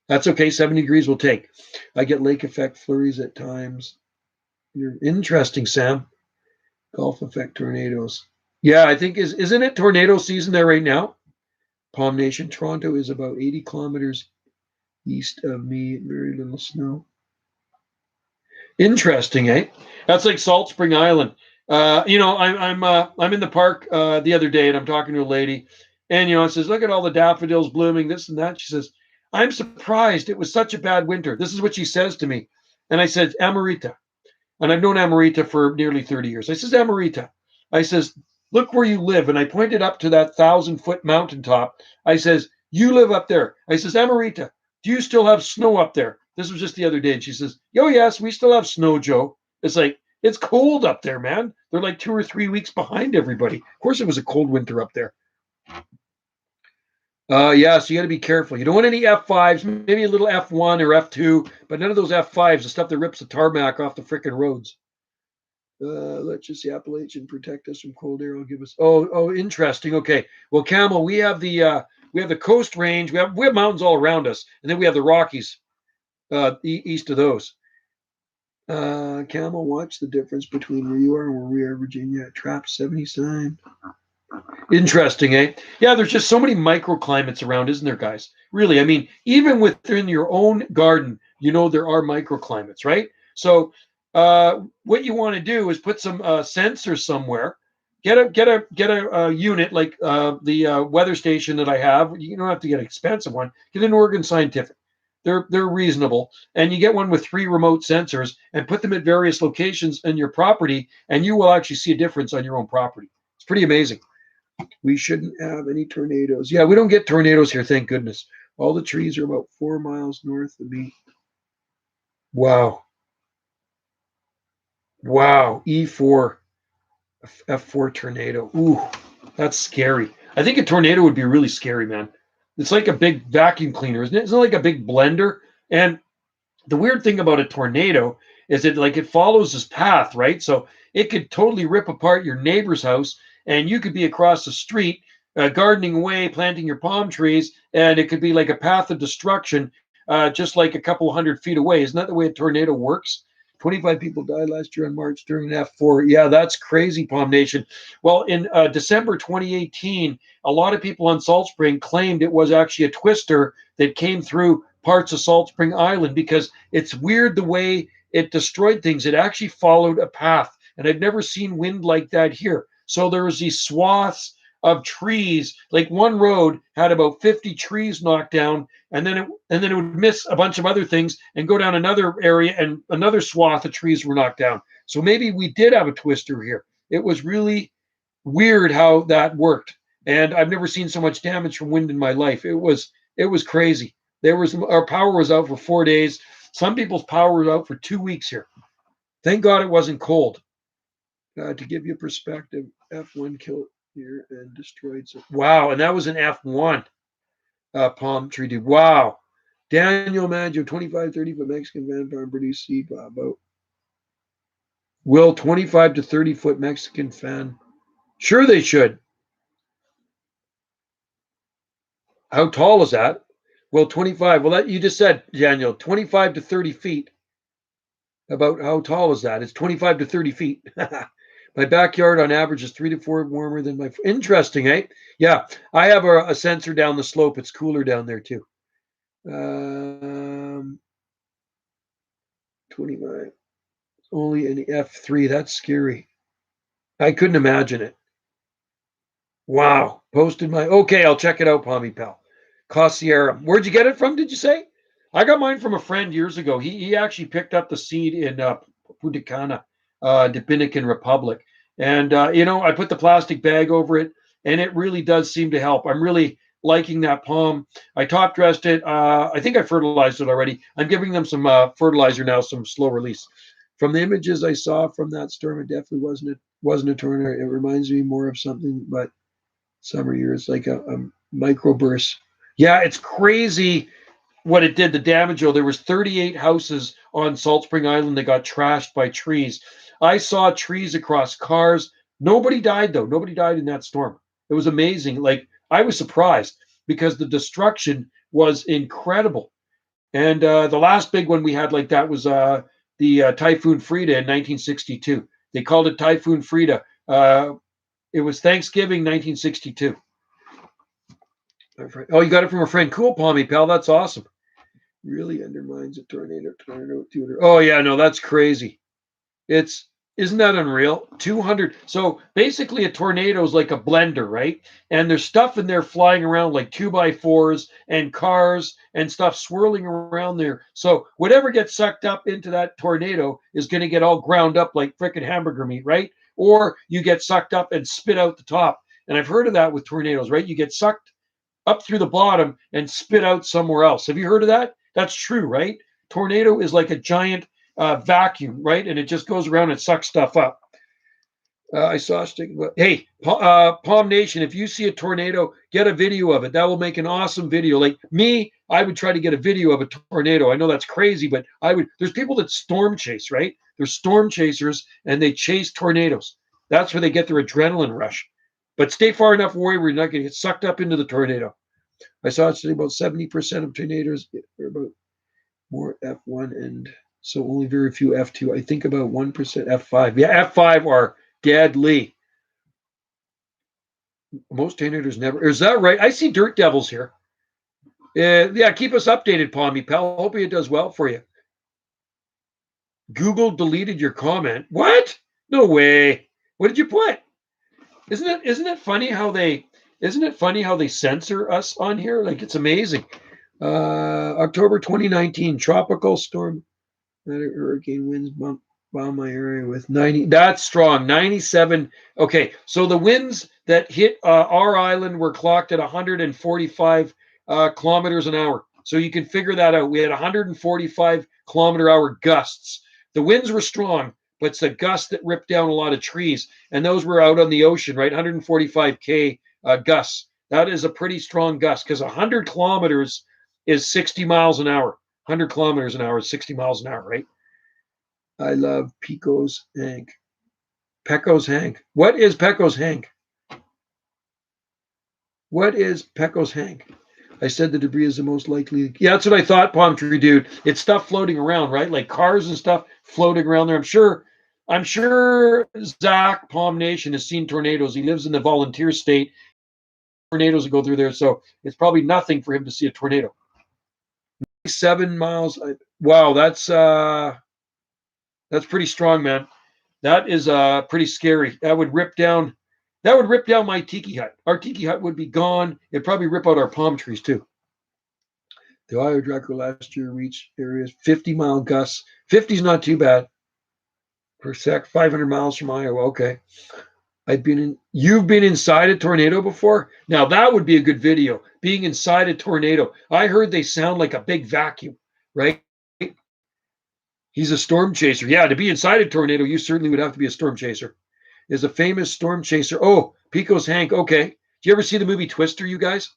That's okay. 70 degrees will take. I get lake effect flurries at times. You're interesting, Sam. Gulf effect tornadoes. Yeah, I think isn't it tornado season there right now? Palm Nation. Toronto is about 80 kilometers east of me. Very little snow. Interesting, eh? That's like Salt Spring Island. I'm in the park the other day, and I'm talking to a lady, and it says, "Look at all the daffodils blooming, this and that." She says, "I'm surprised it was such a bad winter." This is what she says to me, and I said, "Amarita," and I've known Amarita for nearly 30 years. I says, "Amarita," I says, "Look where you live," and I pointed up to that 1,000-foot mountaintop. I says, "You live up there." I says, "Amarita, do you still have snow up there?" This was just the other day. And she says, "Oh, yes, we still have snow, Joe." It's like, it's cold up there, man. They're like 2 or 3 weeks behind everybody. Of course, it was a cold winter up there. Yeah, so you got to be careful. You don't want any F5s, maybe a little F1 or F2, but none of those F5s, the stuff that rips the tarmac off the frickin' roads. Let's just see, Appalachian protect us from cold air. Will give us. Oh, interesting. Okay. Well, Camel, we have the Coast Range. We have mountains all around us, and then we have the Rockies east of those. Camel, watch the difference between where you are and where we are, Virginia. Trap 70 sign. Interesting, eh? Yeah, there's just so many microclimates around, isn't there, guys? Really, I mean, even within your own garden, there are microclimates, right? So, what you want to do is put some sensors somewhere. Get a unit like the weather station that I have. You don't have to get an expensive one. Get an Oregon Scientific. They're reasonable, and you get one with 3 remote sensors and put them at various locations in your property, and you will actually see a difference on your own property. It's pretty amazing. We shouldn't have any tornadoes. Yeah, we don't get tornadoes here, thank goodness. All the trees are about 4 miles north of me. Wow. E4, F4 tornado. Ooh, that's scary. I think a tornado would be really scary, man. It's like a big vacuum cleaner, isn't it? It's not like a big blender. And the weird thing about a tornado is it follows this path, right? So it could totally rip apart your neighbor's house, and you could be across the street gardening away, planting your palm trees, and it could be like a path of destruction, just like a couple 100 feet away. Isn't that the way a tornado works? 25 people died last year in March during an F4. Yeah, that's crazy, Palm Nation. Well, in December 2018, a lot of people on Salt Spring claimed it was actually a twister that came through parts of Salt Spring Island because it's weird the way it destroyed things. It actually followed a path, and I've never seen wind like that here. So there was these swaths of trees. Like one road had about 50 trees knocked down, and then it would miss a bunch of other things and go down another area, and another swath of trees were knocked down. So maybe we did have a twister here. It was really weird how that worked, and I've never seen so much damage from wind in my life. It was crazy. Our power was out for 4 days. Some people's power was out for 2 weeks here. Thank God it wasn't cold. To give you perspective, F1 killed here and destroyed some. Wow, and that was an F1 palm tree, dude. Wow. Daniel Maggio, 25, 30-foot Mexican van farm produced seed boat. Will 25 to 30-foot Mexican fan? Sure they should. How tall is that? Well, 25. Well, that you just said, Daniel, 25 to 30 feet. About how tall is that? It's 25 to 30 feet. My backyard on average is 3 to 4 warmer than my. Interesting, eh? Yeah, I have a sensor down the slope. It's cooler down there too. 25. Only an F3. That's scary. I couldn't imagine it. Wow. Posted my. Okay, I'll check it out, Palmy Pal. Cossiera. Where'd you get it from, did you say? I got mine from a friend years ago. He actually picked up the seed in Punta Cana, Dominican Republic. And, I put the plastic bag over it, and it really does seem to help. I'm really liking that palm. I top dressed it. I think I fertilized it already. I'm giving them some fertilizer now, some slow release. From the images I saw from that storm, it definitely wasn't a tornado. It reminds me more of something, but summer years, like a microburst. Yeah, it's crazy what it did, the damage. There was 38 houses on Salt Spring Island that got trashed by trees. I saw trees across cars. Nobody died, though. Nobody died in that storm. It was amazing. Like, I was surprised because the destruction was incredible. And the last big one we had like that was the Typhoon Frida in 1962. They called it Typhoon Frida. It was Thanksgiving 1962. Oh, you got it from a friend. Cool, Palmy Pal. That's awesome. Really undermines a tornado tutor. Oh yeah, no, that's crazy. Isn't that unreal? 200. So basically, a tornado is like a blender, right? And there's stuff in there flying around like 2x4s and cars and stuff swirling around there. So whatever gets sucked up into that tornado is going to get all ground up like frickin' hamburger meat, right? Or you get sucked up and spit out the top. And I've heard of that with tornadoes, right? You get sucked up through the bottom and spit out somewhere else. Have you heard of that? That's true, right? Tornado is like a giant vacuum, right? And it just goes around and sucks stuff up. I saw a stick. Hey, Palm Nation, if you see a tornado, get a video of it. That will make an awesome video. Like me, I would try to get a video of a tornado. I know that's crazy, but I would. There's people that storm chase, right? They're storm chasers and they chase tornadoes. That's where they get their adrenaline rush. But stay far enough away where you're not going to get sucked up into the tornado. I saw it say about 70% of tornadoes are about more F1, and so only very few F2. I think about 1% F5. Yeah, F5 are deadly. Most tornadoes never. Is that right? I see dirt devils here. Yeah, keep us updated, Palmy Pal. Hoping it does well for you. Google deleted your comment. What? No way. What did you put? Isn't it funny how they censor us on here? Like, it's amazing. October 2019, tropical storm, hurricane winds bomb my area with 90. That's strong. 97. Okay, so the winds that hit our island were clocked at 145 kilometers an hour. So you can figure that out. We had 145 kilometer hour gusts. The winds were strong, but it's the gusts that ripped down a lot of trees. And those were out on the ocean, right? 145K gusts. That is a pretty strong gust because 100 kilometers is 60 miles an hour. 100 kilometers an hour is 60 miles an hour, right? I love Pecos Hank. Pecos Hank. What is Pecos Hank? What is Pecos Hank? I said the debris is the most likely. Yeah, that's what I thought, Palm Tree Dude. It's stuff floating around, right? Like cars and stuff floating around there. I'm sure Zach, Palm Nation, has seen tornadoes. He lives in the volunteer state. Tornadoes that go through there, so it's probably nothing for him to see a tornado. 7 miles. Wow, that's pretty strong, man. That is pretty scary. That would rip down my tiki hut. Our tiki hut would be gone. It'd probably rip out our palm trees too. The Ohio Draco last year reached areas 50-mile gusts. 50 is not too bad per sec. 500 miles from Iowa. Okay. You've been inside a tornado before? Now that would be a good video. Being inside a tornado. I heard they sound like a big vacuum, right? He's a storm chaser. Yeah, to be inside a tornado, you certainly would have to be a storm chaser. Is a famous storm chaser. Oh, Pecos Hank. Okay. Did you ever see the movie Twister, you guys?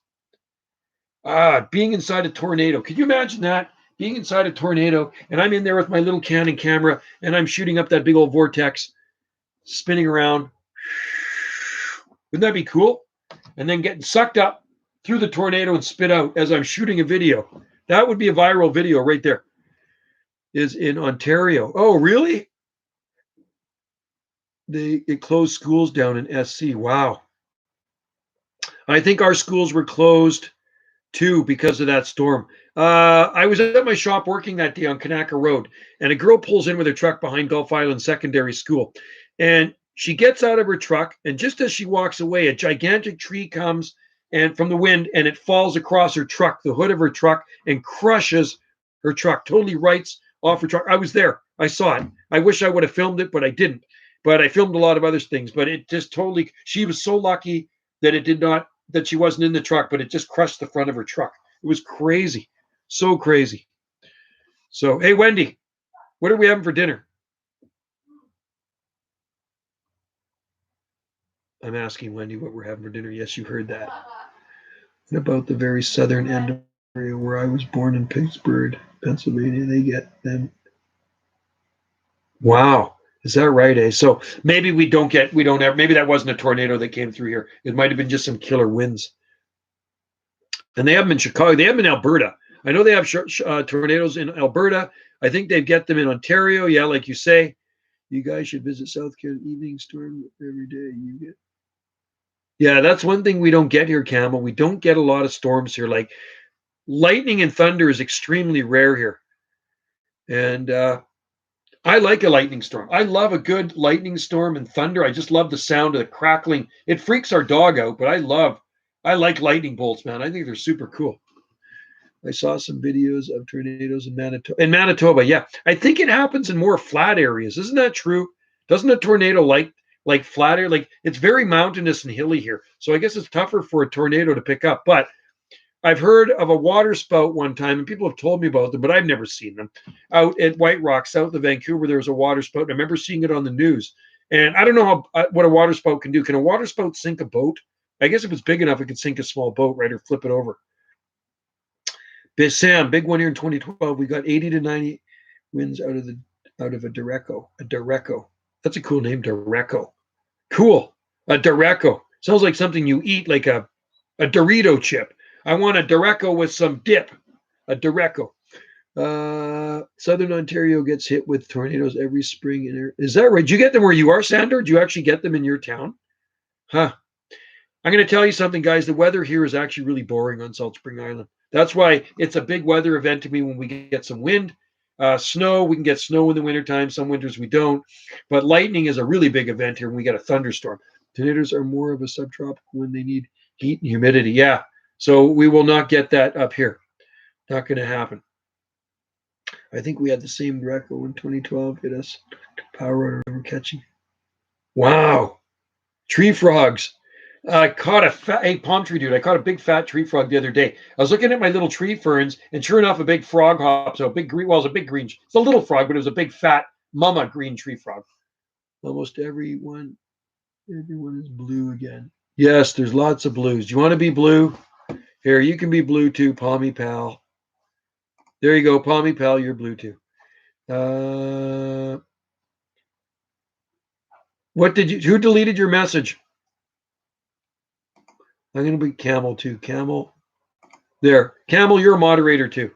Being inside a tornado. Could you imagine that? Being inside a tornado, and I'm in there with my little Canon camera, and I'm shooting up that big old vortex, spinning around. Wouldn't that be cool? And then getting sucked up through the tornado and spit out as I'm shooting a video. That would be a viral video right there. Is in Ontario. Oh, really? It closed schools down in SC. Wow. I think our schools were closed 2 because of that storm. I was at my shop working that day on Kanaka Road, and a girl pulls in with her truck behind Gulf Island Secondary School. And she gets out of her truck, and just as she walks away, a gigantic tree comes and from the wind, and it falls across her truck, the hood of her truck, and crushes her truck, totally writes off her truck. I was there. I saw it. I wish I would have filmed it, but I didn't. But I filmed a lot of other things. But it just totally, she was so lucky that it did not, that she wasn't in the truck, but it just crushed the front of her truck. It was crazy. So crazy. So, hey, Wendy, what are we having for dinner? I'm asking Wendy what we're having for dinner. Yes, you heard that. What about the very southern end of the area where I was born in Pittsburgh, Pennsylvania? They get them. Wow. Is that right, eh? So maybe we don't have, maybe that wasn't a tornado that came through here. It might have been just some killer winds. And they have them in Chicago. They have them in Alberta. I know they have tornadoes in Alberta. I think they get them in Ontario. Yeah, like you say. You guys should visit South Carolina. Evening storm every day. You get. Yeah, that's one thing we don't get here, Camel. We don't get a lot of storms here. Like lightning and thunder is extremely rare here. And I like a lightning storm. I love a good lightning storm and thunder. I just love the sound of the crackling. It freaks our dog out, but I like lightning bolts, man. I think they're super cool. I saw some videos of tornadoes in Manitoba. In Manitoba, yeah. I think it happens in more flat areas. Isn't that true? Doesn't a tornado like flat air? Like it's very mountainous and hilly here. So I guess it's tougher for a tornado to pick up. But I've heard of a water spout one time, and people have told me about them, but I've never seen them. Out at White Rock, south of Vancouver, there was a water spout. And I remember seeing it on the news. And I don't know what a water spout can do. Can a water spout sink a boat? I guess if it's big enough, it could sink a small boat, right, or flip it over. Sam, big one here in 2012. We got 80 to 90 winds out of a Derecho. A Derecho. That's a cool name, Derecho. Cool. A Derecho. Sounds like something you eat, like a Dorito chip. I want a Derecho with some dip. A Derecho. Southern Ontario gets hit with tornadoes every spring. Is that right? Do you get them where you are, Sandor? Do you actually get them in your town? Huh. I'm going to tell you something, guys. The weather here is actually really boring on Salt Spring Island. That's why it's a big weather event to me when we get some wind, snow. We can get snow in the wintertime. Some winters we don't. But lightning is a really big event here when we get a thunderstorm. Tornadoes are more of a subtropical when they need heat and humidity. Yeah. So we will not get that up here. Not going to happen. I think we had the same Greco in 2012 hit us. Power over catching. Wow. Tree frogs. I caught a palm tree, dude. I caught a big fat tree frog the other day. I was looking at my little tree ferns, and sure enough, a big frog hopped. So a big green, well, it was a big green. It's a little frog, but it was a big fat mama green tree frog. Almost everyone is blue again. Yes, there's lots of blues. Do you want to be blue? Here, you can be blue too, Palmy Pal. There you go, Palmy Pal. You're blue too. Who deleted your message? I'm going to be Camel too. Camel. There. Camel, you're a moderator too.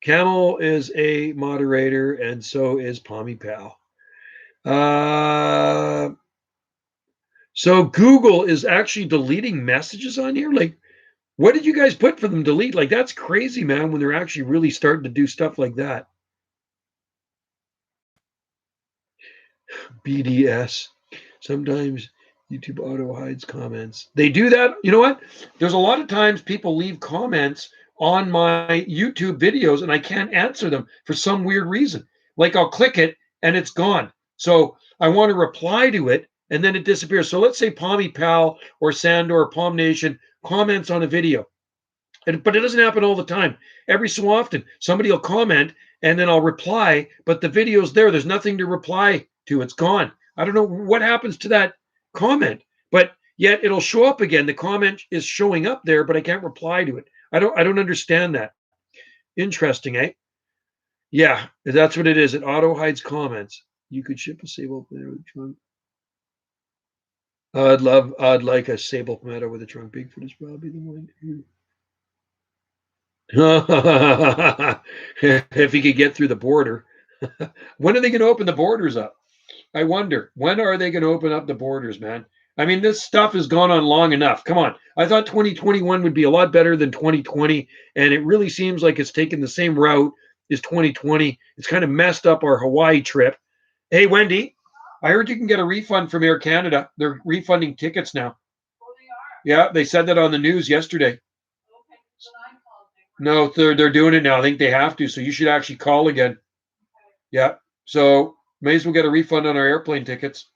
Camel is a moderator, and so is Palmy Pal. So Google is actually deleting messages on here. Like, what did you guys put for them to delete? Like, that's crazy, man, when they're actually really starting to do stuff like that. BDS. Sometimes YouTube auto hides comments. They do that. You know what? There's a lot of times people leave comments on my YouTube videos and I can't answer them for some weird reason. Like I'll click it and it's gone. So I want to reply to it and then it disappears. So let's say Palmy Pal or Sandor or Palm Nation comments on a video. But it doesn't happen all the time. Every so often, somebody will comment and then I'll reply, but the video's there. There's nothing to reply to. It's gone. I don't know what happens to that comment, but yet it'll show up again. The comment is showing up there, but I can't reply to it. I don't understand that. Interesting, eh? Yeah, that's what it is. It auto hides comments. You could ship a sable palmetto with a trunk. I'd like a sable palmetto with a trunk. Bigfoot is probably the one. If he could get through the border. When are they going to open the borders up? I wonder. When are they going to open up the borders, man? I mean, this stuff has gone on long enough. Come on. I thought 2021 would be a lot better than 2020, and it really seems like it's taken the same route as 2020. It's kind of messed up our Hawaii trip. Hey, Wendy, I heard you can get a refund from Air Canada. They're refunding tickets now. Yeah, they said that on the news yesterday. No, they're doing it now. I think they have to. So you should actually call again. Yeah. So may as well get a refund on our airplane tickets.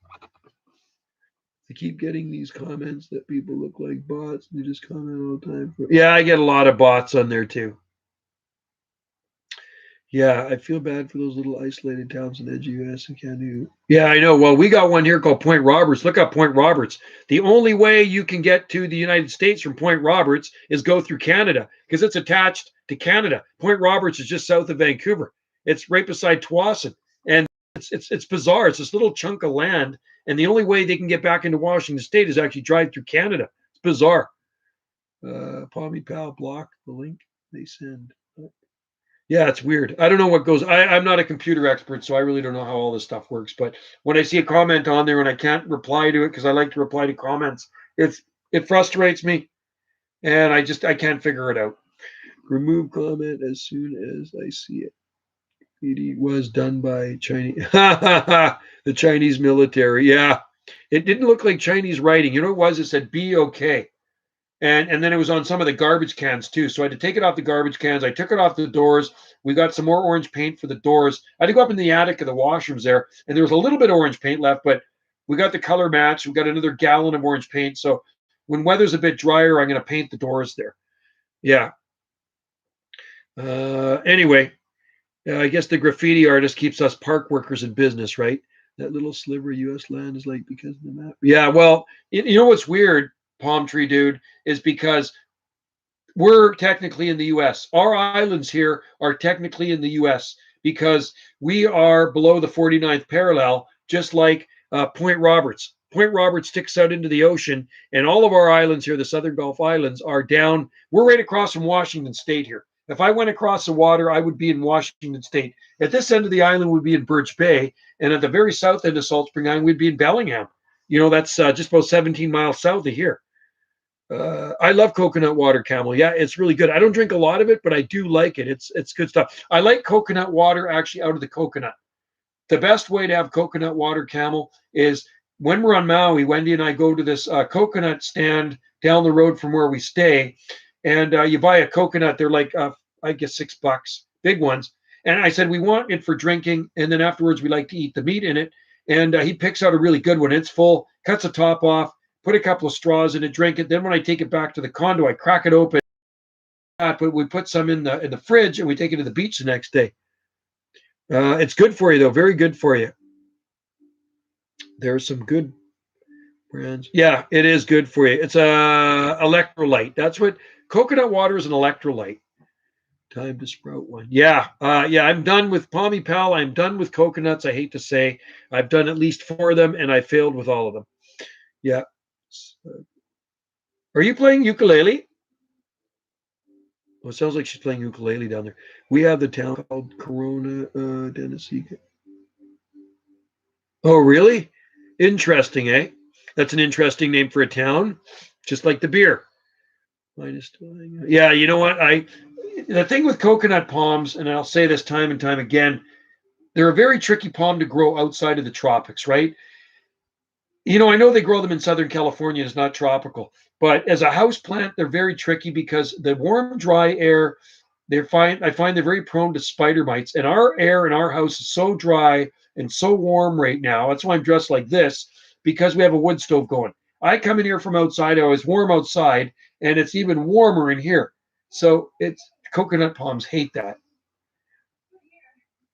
I keep getting these comments that people look like bots. They just comment all the time. Yeah, I get a lot of bots on there too. Yeah, I feel bad for those little isolated towns in the edge of US and can't do. Yeah, I know. Well, we got one here called Point Roberts. Look up Point Roberts. The only way you can get to the United States from Point Roberts is go through Canada because it's attached to Canada. Point Roberts is just south of Vancouver. It's right beside Tsawwassen, and it's bizarre. It's this little chunk of land, and the only way they can get back into Washington State is actually drive through Canada. It's bizarre. Palmy Pal block the link they send. Yeah, it's weird. I don't know what goes. I'm not a computer expert, so I really don't know how all this stuff works. But when I see a comment on there and I can't reply to it because I like to reply to comments, it frustrates me, and I can't figure it out. Remove comment as soon as I see it. It was done by Chinese, the Chinese military. Yeah, it didn't look like Chinese writing. You know what it was? It said "Be okay." And then it was on some of the garbage cans too. So I had to take it off the garbage cans. I took it off the doors. We got some more orange paint for the doors. I had to go up in the attic of the washrooms there, and there was a little bit of orange paint left, but we got the color match. We got another gallon of orange paint. So when weather's a bit drier, I'm going to paint the doors there. Yeah. Anyway, I guess the graffiti artist keeps us park workers in business, right? That little sliver of U.S. land is like because of the map. Yeah. Well, you know what's weird, Palm Tree Dude, is because we're technically in the US. Our islands here are technically in the US because we are below the 49th parallel, just like Point Roberts. Point Roberts sticks out into the ocean, and all of our islands here, the Southern Gulf Islands, are down. We're right across from Washington State here. If I went across the water, I would be in Washington State. At this end of the island, would be in Birch Bay, and at the very south end of Salt Spring Island, we'd be in Bellingham. You know, that's just about 17 miles south of here. I love coconut water, Camel. Yeah, it's really good. I don't drink a lot of it, but I do like it. It's good stuff. I like coconut water actually out of the coconut. The best way to have coconut water, Camel, is when we're on Maui. Wendy and I go to this coconut stand down the road from where we stay, and you buy a coconut. They're like I guess $6, big ones. And I said we want it for drinking, and then afterwards we like to eat the meat in it. And he picks out a really good one. It's full, cuts the top off, put a couple of straws in it, drink it. Then when I take it back to the condo, I crack it open. But we put some in the fridge and we take it to the beach the next day. It's good for you though, very good for you. There's some good brands. Yeah, it is good for you. It's a electrolyte. That's what coconut water is, an electrolyte. Time to sprout one. Yeah, yeah. I'm done with Palmy Pal. I'm done with coconuts. I hate to say, I've done at least 4 of them, and I failed with all of them. Yeah. Are you playing ukulele? Well, it sounds like she's playing ukulele down there. We have the town called Corona, Tennessee. Oh, really? Interesting, eh? That's an interesting name for a town, just like the beer. Yeah, you know what? The thing with coconut palms, and I'll say this time and time again, they're a very tricky palm to grow outside of the tropics, right? You know, I know they grow them in Southern California. It's not tropical, but as a house plant, they're very tricky because the warm, dry air, I find they're very prone to spider mites. And our air in our house is so dry and so warm right now. That's why I'm dressed like this, because we have a wood stove going. I come in here from outside. I always warm outside, and it's even warmer in here. So it's coconut palms hate that.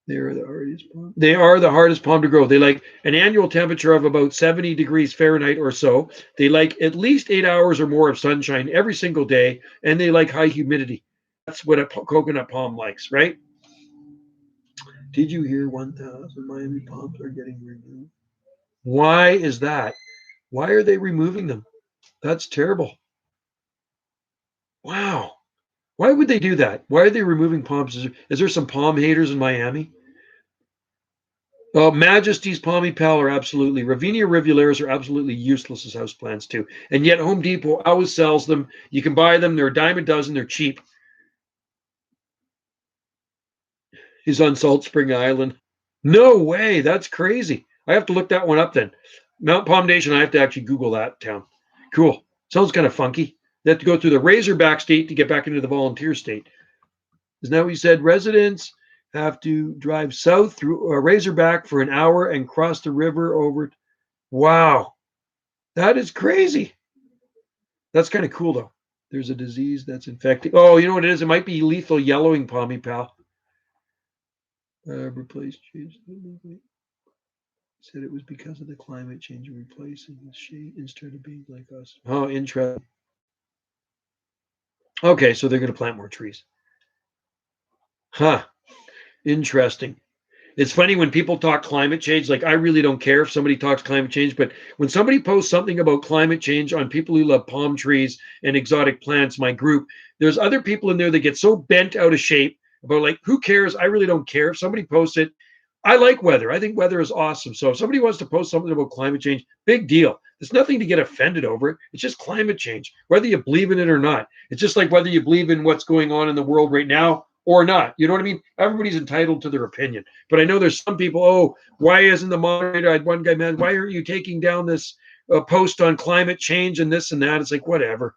They are the hardest palm. They are the hardest palm to grow. They like an annual temperature of about 70 degrees Fahrenheit or so. They like at least 8 hours or more of sunshine every single day, and they like high humidity. That's what a coconut palm likes, right? Did you hear 1,000 Miami palms are getting removed? Why is that? Why are they removing them? That's terrible. Wow. Why would they do that? Why are they removing palms? Is there some palm haters in Miami? Oh, Majesty's Palmy Pal are absolutely, Ravinia rivularis are absolutely useless as houseplants too. And yet Home Depot always sells them. You can buy them. They're a dime a dozen. They're cheap. He's on Salt Spring Island. No way. That's crazy. I have to look that one up then. Mount Palm Nation, I have to actually Google that town. Cool. Sounds kind of funky. They have to go through the Razorback state to get back into the volunteer state. Isn't that what you said? Residents have to drive south through Razorback for an hour and cross the river over. Wow. That is crazy. That's kind of cool, though. There's a disease that's infecting. Oh, you know what it is? It might be lethal yellowing, Palmy Pal. Replace change. Said it was because of the climate change replacing the shade instead of being like us. Oh, interesting. Okay, so they're going to plant more trees. Huh. Interesting. It's funny when people talk climate change, like I really don't care if somebody talks climate change, but when somebody posts something about climate change on people who love palm trees and exotic plants, my group, there's other people in there that get so bent out of shape about like, who cares? I really don't care. If somebody posts it, I like weather. I think weather is awesome. So if somebody wants to post something about climate change, big deal. There's nothing to get offended over. It's just climate change, whether you believe in it or not. It's just like whether you believe in what's going on in the world right now or not. You know what I mean? Everybody's entitled to their opinion. But I know there's some people, oh, why isn't the moderator? I had one guy, man, why aren't you taking down this post on climate change and this and that? It's like, whatever.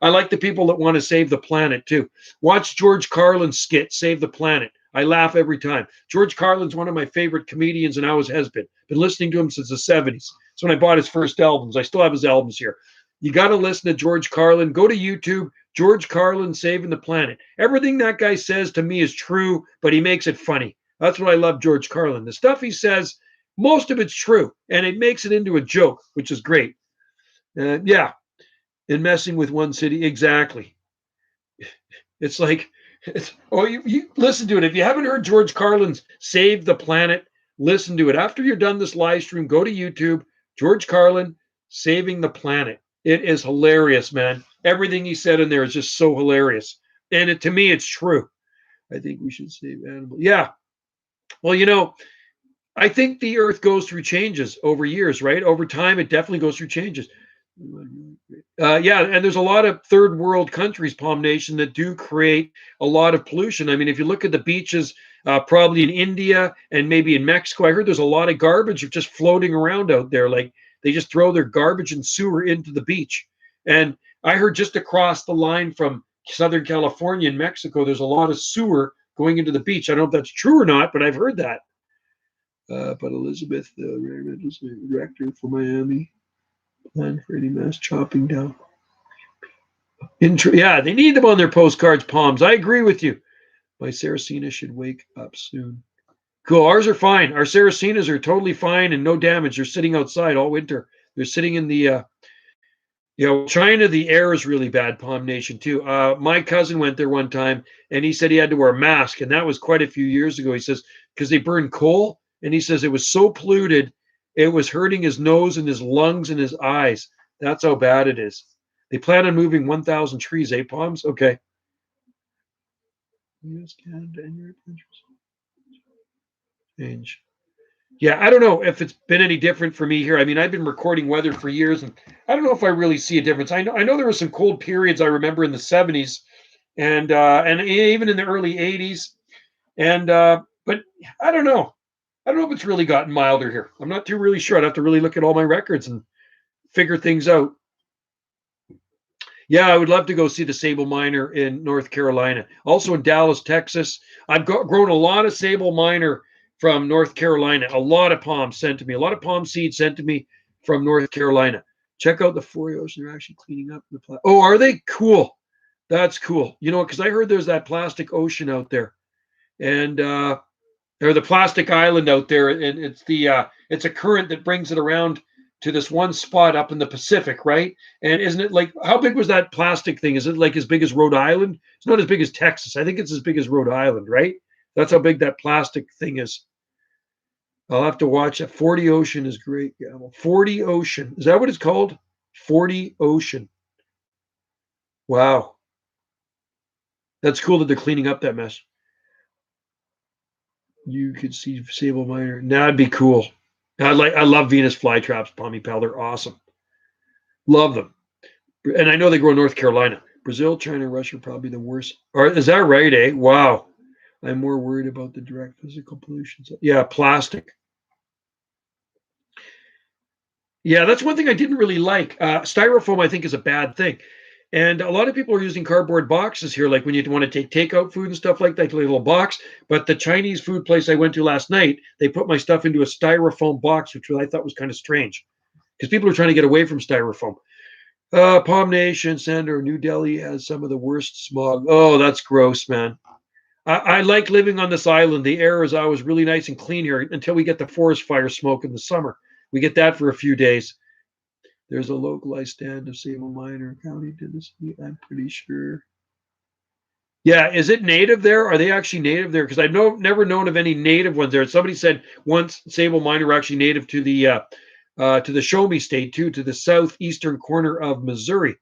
I like the people that want to save the planet too. Watch George Carlin's skit, Save the Planet. I laugh every time. George Carlin's one of my favorite comedians and always has been. Been listening to him since the 70s. That's when I bought his first albums. I still have his albums here. You got to listen to George Carlin. Go to YouTube, George Carlin Saving the Planet. Everything that guy says to me is true, but he makes it funny. That's what I love George Carlin. The stuff he says, most of it's true, and it makes it into a joke, which is great. Yeah, and messing with one city, exactly. It's like, you listen to it. If you haven't heard George Carlin's Save the Planet, listen to it. After you're done this live stream, go to YouTube, George Carlin, Saving the Planet. It is hilarious, man. Everything he said in there is just so hilarious. And to me, it's true. I think we should save animals. Yeah. Well, I think the earth goes through changes over years, right? Over time, it definitely goes through changes. Yeah, and there's a lot of third world countries, Palm Nation, that do create a lot of pollution. I mean, if you look at the beaches, probably in India and maybe in Mexico, I heard there's a lot of garbage just floating around out there. Like they just throw their garbage and sewer into the beach. And I heard just across the line from Southern California and Mexico, there's a lot of sewer going into the beach. I don't know if that's true or not, but I've heard that. But Elizabeth, the director for Miami, plan for any mass chopping down. Yeah, they need them on their postcards, Palms. I agree with you. My Saracena should wake up soon. Cool. Ours are fine. Our Saracenas are totally fine and no damage. They're sitting outside all winter. They're sitting in the, China, the air is really bad, Palm Nation, too. My cousin went there one time and he said he had to wear a mask. And that was quite a few years ago. He says, because they burn coal. And he says it was so polluted, it was hurting his nose and his lungs and his eyes. That's how bad it is. They plan on moving 1,000 trees, Palms? Okay. US, Canada, and Europe change. Yeah, I don't know if it's been any different for me here. I mean, I've been recording weather for years, and I don't know if I really see a difference. I know there were some cold periods I remember in the 70s, and even in the early 80s, and but I don't know. I don't know if it's really gotten milder here. I'm not too really sure. I'd have to really look at all my records and figure things out. Yeah, I would love to go see the sable miner in North Carolina. Also in Dallas, Texas. I've grown a lot of sable miner from North Carolina. A lot of palms sent to me. A lot of palm seeds sent to me from North Carolina. Check out the Forey Ocean. They're actually cleaning up the plastic. Oh, are they? Cool. That's cool. Because I heard there's that plastic ocean out there, and or the plastic island out there, and it's a current that brings it around to this one spot up in the Pacific, right? And isn't it like, how big was that plastic thing? Is it like as big as Rhode Island? It's not as big as Texas. I think it's as big as Rhode Island, right? That's how big that plastic thing is. I'll have to watch it. 40 Ocean is great. Yeah, well, 40 Ocean. Is that what it's called? 40 Ocean. Wow. That's cool that they're cleaning up that mess. You could see sable miner. That'd be cool. I love Venus flytraps, Palmy Pal. They're awesome. Love them. And I know they grow in North Carolina. Brazil, China, Russia are probably the worst. Or is that right, eh? Wow. I'm more worried about the direct physical pollution. Yeah, plastic. Yeah, that's one thing I didn't really like. Styrofoam, I think, is a bad thing. And a lot of people are using cardboard boxes here, like when you want to take takeout food and stuff like that, a little box. But the Chinese food place I went to last night, they put my stuff into a styrofoam box, which I thought was kind of strange because people are trying to get away from styrofoam. Palm Nation, Sandor, New Delhi has some of the worst smog. Oh, that's gross, man. I like living on this island. The air is always really nice and clean here until we get the forest fire smoke in the summer. We get that for a few days. There's a localized stand of Sable Minor County, Tennessee. I'm pretty sure. Yeah, is it native there? Are they actually native there? Because I've never known of any native ones there. Somebody said once Sable Minor were actually native to the Show Me State too, to the southeastern corner of Missouri,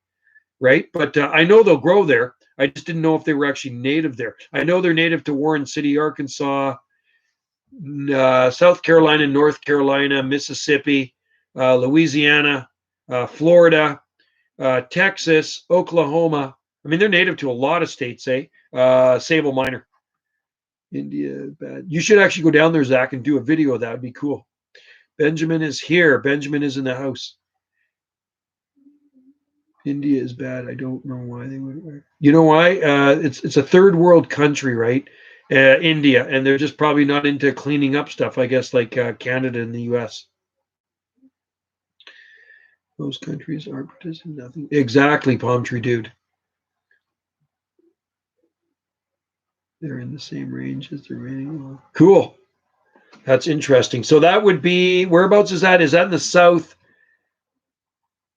right? But I know they'll grow there. I just didn't know if they were actually native there. I know they're native to Warren City, Arkansas, South Carolina, North Carolina, Mississippi, Louisiana, Florida, Texas, Oklahoma. I mean, they're native to a lot of states, eh? Sable Minor. India, bad. You should actually go down there, Zach, and do a video of that. Would be cool. Benjamin is here. Benjamin is in the house. India is bad. I don't know why they would. You know why? It's a third world country, right? India, and they're just probably not into cleaning up stuff, I guess, like Canada and the U.S. Most countries are participating. Nothing exactly, palm tree dude. They're in the same range as the raining. Cool. That's interesting. So that would be whereabouts is that? Is that in the south?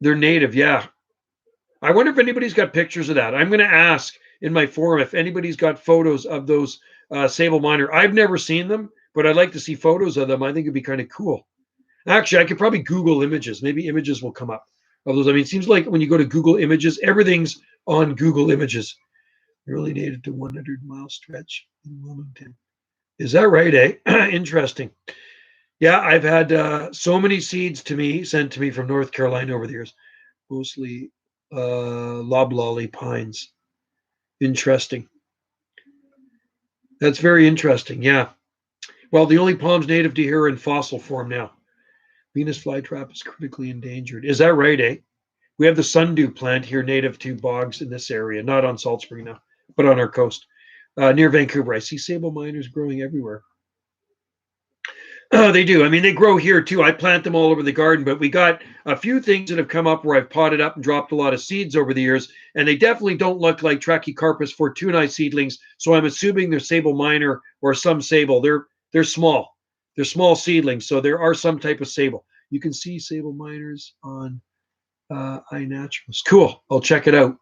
They're native, yeah. I wonder if anybody's got pictures of that. I'm going to ask in my forum if anybody's got photos of those Sable Minor. I've never seen them, but I'd like to see photos of them. I think it'd be kind of cool. Actually, I could probably Google images. Maybe images will come up of those. I mean, it seems like when you go to Google Images, everything's on Google Images. Really native to 100-mile stretch in Wilmington. Is that right, eh? Interesting. Yeah, I've had so many seeds sent to me from North Carolina over the years, mostly loblolly pines. Interesting. That's very interesting. Yeah. Well, the only palms native to here are in fossil form now. Venus flytrap is critically endangered. Is that right, eh? We have the sundew plant here native to bogs in this area, not on Salt Spring now, but on our coast. Near Vancouver. I see sable miners growing everywhere. They do. I mean, they grow here too. I plant them all over the garden, but we got a few things that have come up where I've potted up and dropped a lot of seeds over the years, and they definitely don't look like Trachycarpus fortunei seedlings. So I'm assuming they're sable minor or some sable. They're small. They're small seedlings, so there are some type of sable. You can see sable miners on iNaturalist. Cool. I'll check it out.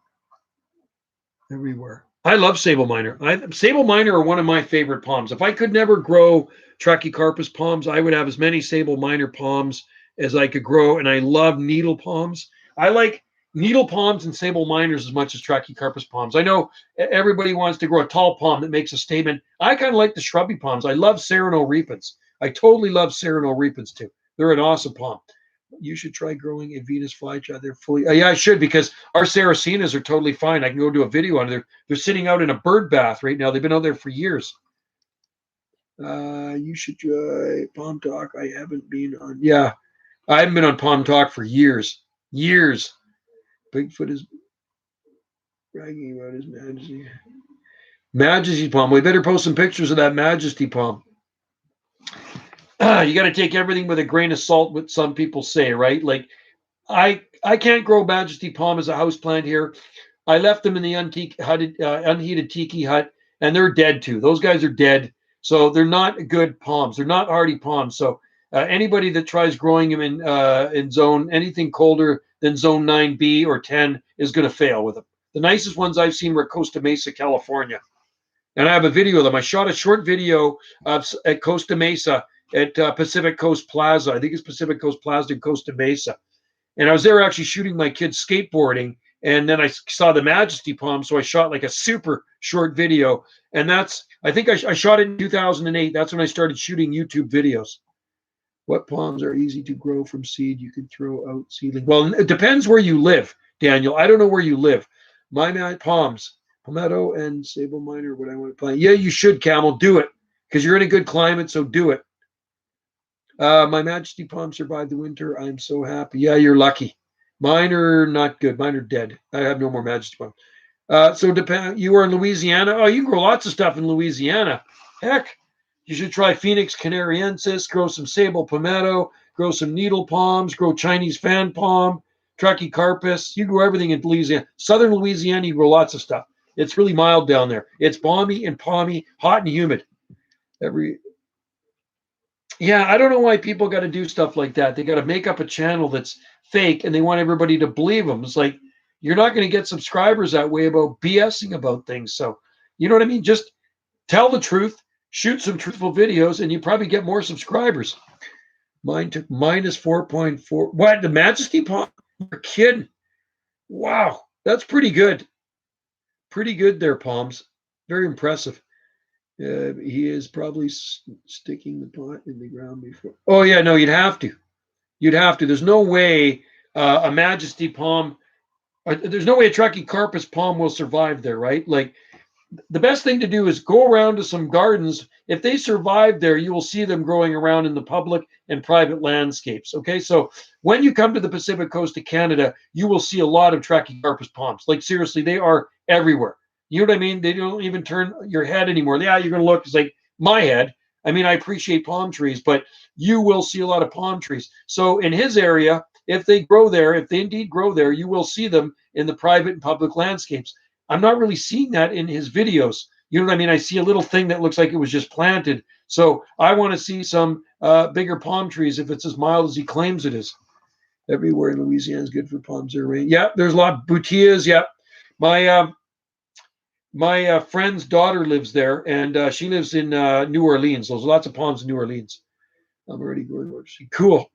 Everywhere. I love sable minor. Sable minor are one of my favorite palms. If I could never grow Trachycarpus palms, I would have as many sable minor palms as I could grow, and I love needle palms. I like needle palms and sable minors as much as Trachycarpus palms. I know everybody wants to grow a tall palm that makes a statement. I kind of like the shrubby palms. I love Sereno repens. I totally love Sereno repens too. They're an awesome palm. You should try growing a Venus flytrap. They're fully. Yeah, I should, because our Saracenas are totally fine. I can go do a video on it. They're sitting out in a bird bath right now. They've been out there for years. You should try Palm Talk. I haven't been on. Yeah, I haven't been on Palm Talk for years. Years. Bigfoot is bragging about his majesty. Majesty palm. We better post some pictures of that majesty palm. You got to take everything with a grain of salt, what some people say, right? Like, I can't grow majesty palm as a house plant here. I left them in the unheated tiki hut, and they're dead too. Those guys are dead, so they're not good palms. They're not hardy palms. So anybody that tries growing them in zone anything colder than zone 9B or 10 is going to fail with them. The nicest ones I've seen were Costa Mesa, California, and I have a video of them. I shot a short video at Costa Mesa at Pacific Coast Plaza. I think it's Pacific Coast Plaza in Costa Mesa. And I was there actually shooting my kids skateboarding, And then I saw the Majesty palm, so I shot like a super short video. And I think I shot it in 2008. That's when I started shooting YouTube videos. What palms are easy to grow from seed? You can throw out seedling. Well, it depends where you live, Daniel. I don't know where you live. My palms, palmetto and sable minor, what I want to plant. Yeah, you should, Camel. Do it because you're in a good climate, so do it. My Majesty palm survived the winter. I'm so happy. Yeah, you're lucky. Mine are not good. Mine are dead. I have no more Majesty palm. So depend. You are in Louisiana. Oh, you can grow lots of stuff in Louisiana. Heck, you should try Phoenix canariensis. Grow some sable palmetto. Grow some needle palms. Grow Chinese fan palm. Trachycarpus. You grow everything in Louisiana. Southern Louisiana, you grow lots of stuff. It's really mild down there. It's balmy and palmy, hot and humid. Yeah, I don't know why people got to do stuff like that. They got to make up a channel that's fake and they want everybody to believe them. It's like you're not going to get subscribers that way about BSing about things. So, you know what I mean? Just tell the truth, shoot some truthful videos, and you probably get more subscribers. Mine took minus 4.4. What? The Majesty palm? You're kidding. Wow. That's pretty good. Pretty good there, Palms. Very impressive. He is probably sticking the pot in the ground before. Oh, yeah, no, you'd have to. You'd have to. There's no way a Majesty palm, there's no way a Trachycarpus palm will survive there, right? Like, the best thing to do is go around to some gardens. If they survive there, you will see them growing around in the public and private landscapes. Okay, so when you come to the Pacific coast of Canada, you will see a lot of Trachycarpus palms. Like, seriously, they are everywhere. You know what I mean? They don't even turn your head anymore. Yeah, you're going to look, it's like my head. I mean, I appreciate palm trees, but you will see a lot of palm trees. So in his area, if they grow there, if they indeed grow there, you will see them in the private and public landscapes. I'm not really seeing that in his videos. You know what I mean? I see a little thing that looks like it was just planted. So I want to see some bigger palm trees if it's as mild as he claims it is. Everywhere in Louisiana is good for palms or rain. Yeah, there's a lot of boutillas. Yeah, my friend's daughter lives there, and she lives in New Orleans. There's lots of palms in New Orleans. I'm already going to see. Cool.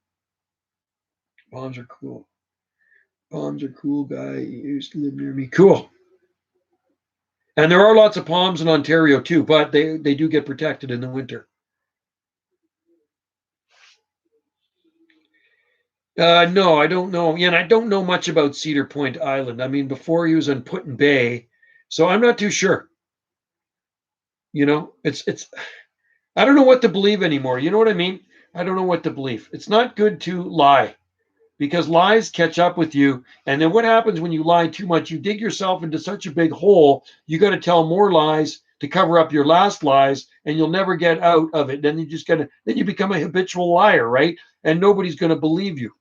Palms are cool. Palms are cool, guy. He used to live near me. Cool. And there are lots of palms in Ontario too, but they do get protected in the winter. No, I don't know. Yeah, and I don't know much about Cedar Point Island. I mean, before he was in Put-in Bay, so I'm not too sure. You know, it's I don't know what to believe anymore. You know what I mean? I don't know what to believe. It's not good to lie because lies catch up with you. And then what happens when you lie too much? You dig yourself into such a big hole. You got to tell more lies to cover up your last lies, and you'll never get out of it. Then you become a habitual liar, right? And nobody's going to believe you.